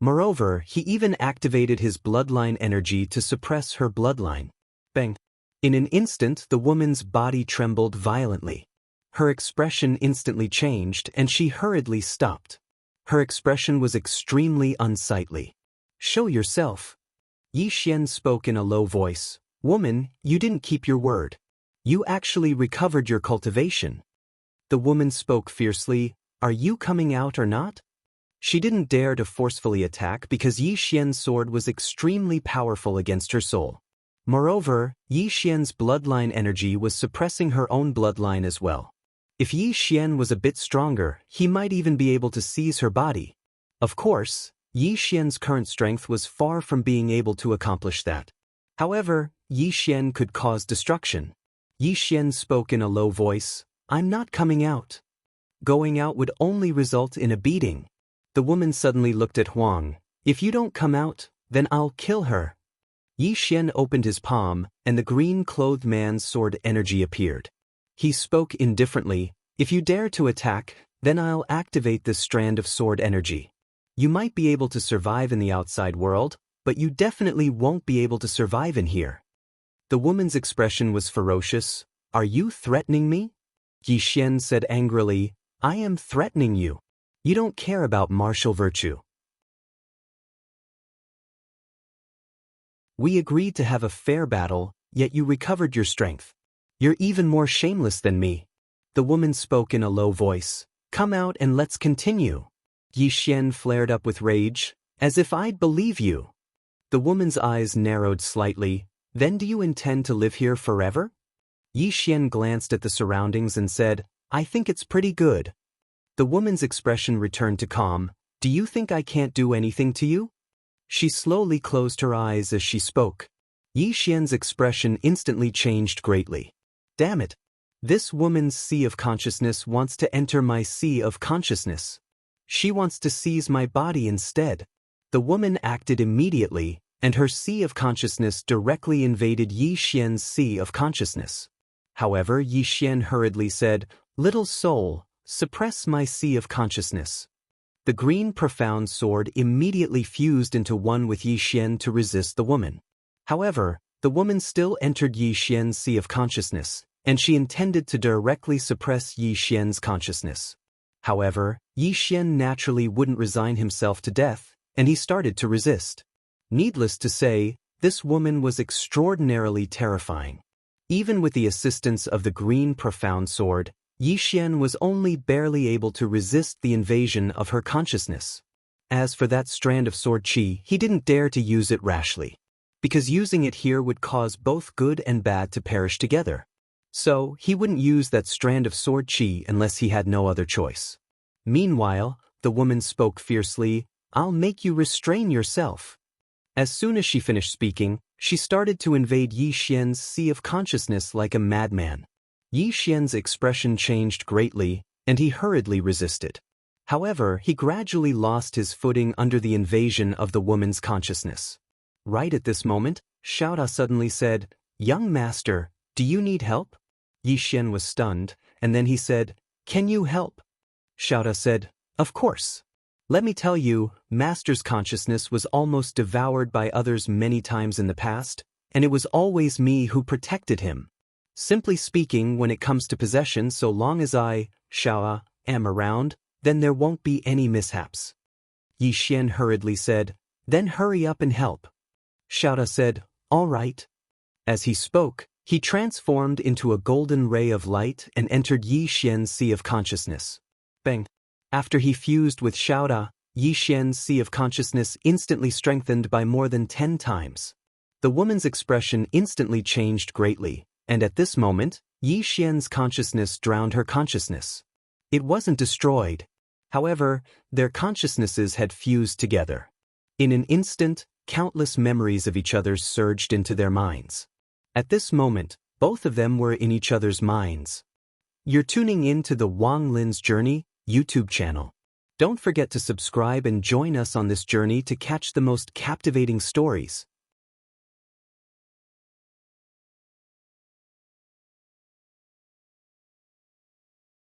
Moreover, he even activated his bloodline energy to suppress her bloodline. Bang! In an instant, the woman's body trembled violently. Her expression instantly changed and she hurriedly stopped. Her expression was extremely unsightly. "Show yourself." Yi Xian spoke in a low voice. "Woman, you didn't keep your word. You actually recovered your cultivation." The woman spoke fiercely. "Are you coming out or not?" She didn't dare to forcefully attack because Yi Xian's sword was extremely powerful against her soul. Moreover, Yi Xian's bloodline energy was suppressing her own bloodline as well. If Yi Xian was a bit stronger, he might even be able to seize her body. Of course, Yi Xian's current strength was far from being able to accomplish that. However, Yi Xian could cause destruction. Yi Xian spoke in a low voice. "I'm not coming out. Going out would only result in a beating." The woman suddenly looked at Huang. "If you don't come out, then I'll kill her." Yi Xian opened his palm, and the green-clothed man's sword energy appeared. He spoke indifferently. "If you dare to attack, then I'll activate this strand of sword energy. You might be able to survive in the outside world, but you definitely won't be able to survive in here." The woman's expression was ferocious. "Are you threatening me?" Yi Xian said angrily. "I am threatening you. You don't care about martial virtue. We agreed to have a fair battle, yet you recovered your strength. You're even more shameless than me." The woman spoke in a low voice. "Come out and let's continue." Yi Xian flared up with rage. "As if I'd believe you." The woman's eyes narrowed slightly. "Then do you intend to live here forever?" Yi Xian glanced at the surroundings and said, "I think it's pretty good." The woman's expression returned to calm. "Do you think I can't do anything to you?" She slowly closed her eyes as she spoke. Yi Xian's expression instantly changed greatly. "Damn it! This woman's sea of consciousness wants to enter my sea of consciousness. She wants to seize my body instead." The woman acted immediately, and her sea of consciousness directly invaded Yi Xian's sea of consciousness. However, Yi Xian hurriedly said, "Little soul, suppress my sea of consciousness." The green profound sword immediately fused into one with Yi Xian to resist the woman. However, the woman still entered Yi Xian's sea of consciousness, and she intended to directly suppress Yi Xian's consciousness. However, Yi Xian naturally wouldn't resign himself to death, and he started to resist. Needless to say, this woman was extraordinarily terrifying. Even with the assistance of the green profound sword, Yi Xian was only barely able to resist the invasion of her consciousness. As for that strand of sword qi, he didn't dare to use it rashly, because using it here would cause both good and bad to perish together. So, he wouldn't use that strand of sword qi unless he had no other choice. Meanwhile, the woman spoke fiercely, "I'll make you restrain yourself." As soon as she finished speaking, she started to invade Yi Xian's sea of consciousness like a madman. Yi Xian's expression changed greatly, and he hurriedly resisted. However, he gradually lost his footing under the invasion of the woman's consciousness. Right at this moment, Xiaoda suddenly said, "Young master, do you need help?" Yi Xian was stunned, and then he said, "Can you help?" Xiaoda said, "Of course. Let me tell you, master's consciousness was almost devoured by others many times in the past, and it was always me who protected him. Simply speaking, when it comes to possession, so long as I, Xiaoda, am around, then there won't be any mishaps." Yi Xian hurriedly said, "Then hurry up and help." Xiaoda said, "All right." As he spoke, he transformed into a golden ray of light and entered Yi Xian's sea of consciousness. Bang! After he fused with Xiaoda, Yi Xian's sea of consciousness instantly strengthened by more than 10 times. The woman's expression instantly changed greatly, and at this moment, Yi Xian's consciousness drowned her consciousness. It wasn't destroyed. However, their consciousnesses had fused together. In an instant, countless memories of each other surged into their minds. At this moment, both of them were in each other's minds. You're tuning in to the Wang Lin's Journey YouTube channel. Don't forget to subscribe and join us on this journey to catch the most captivating stories.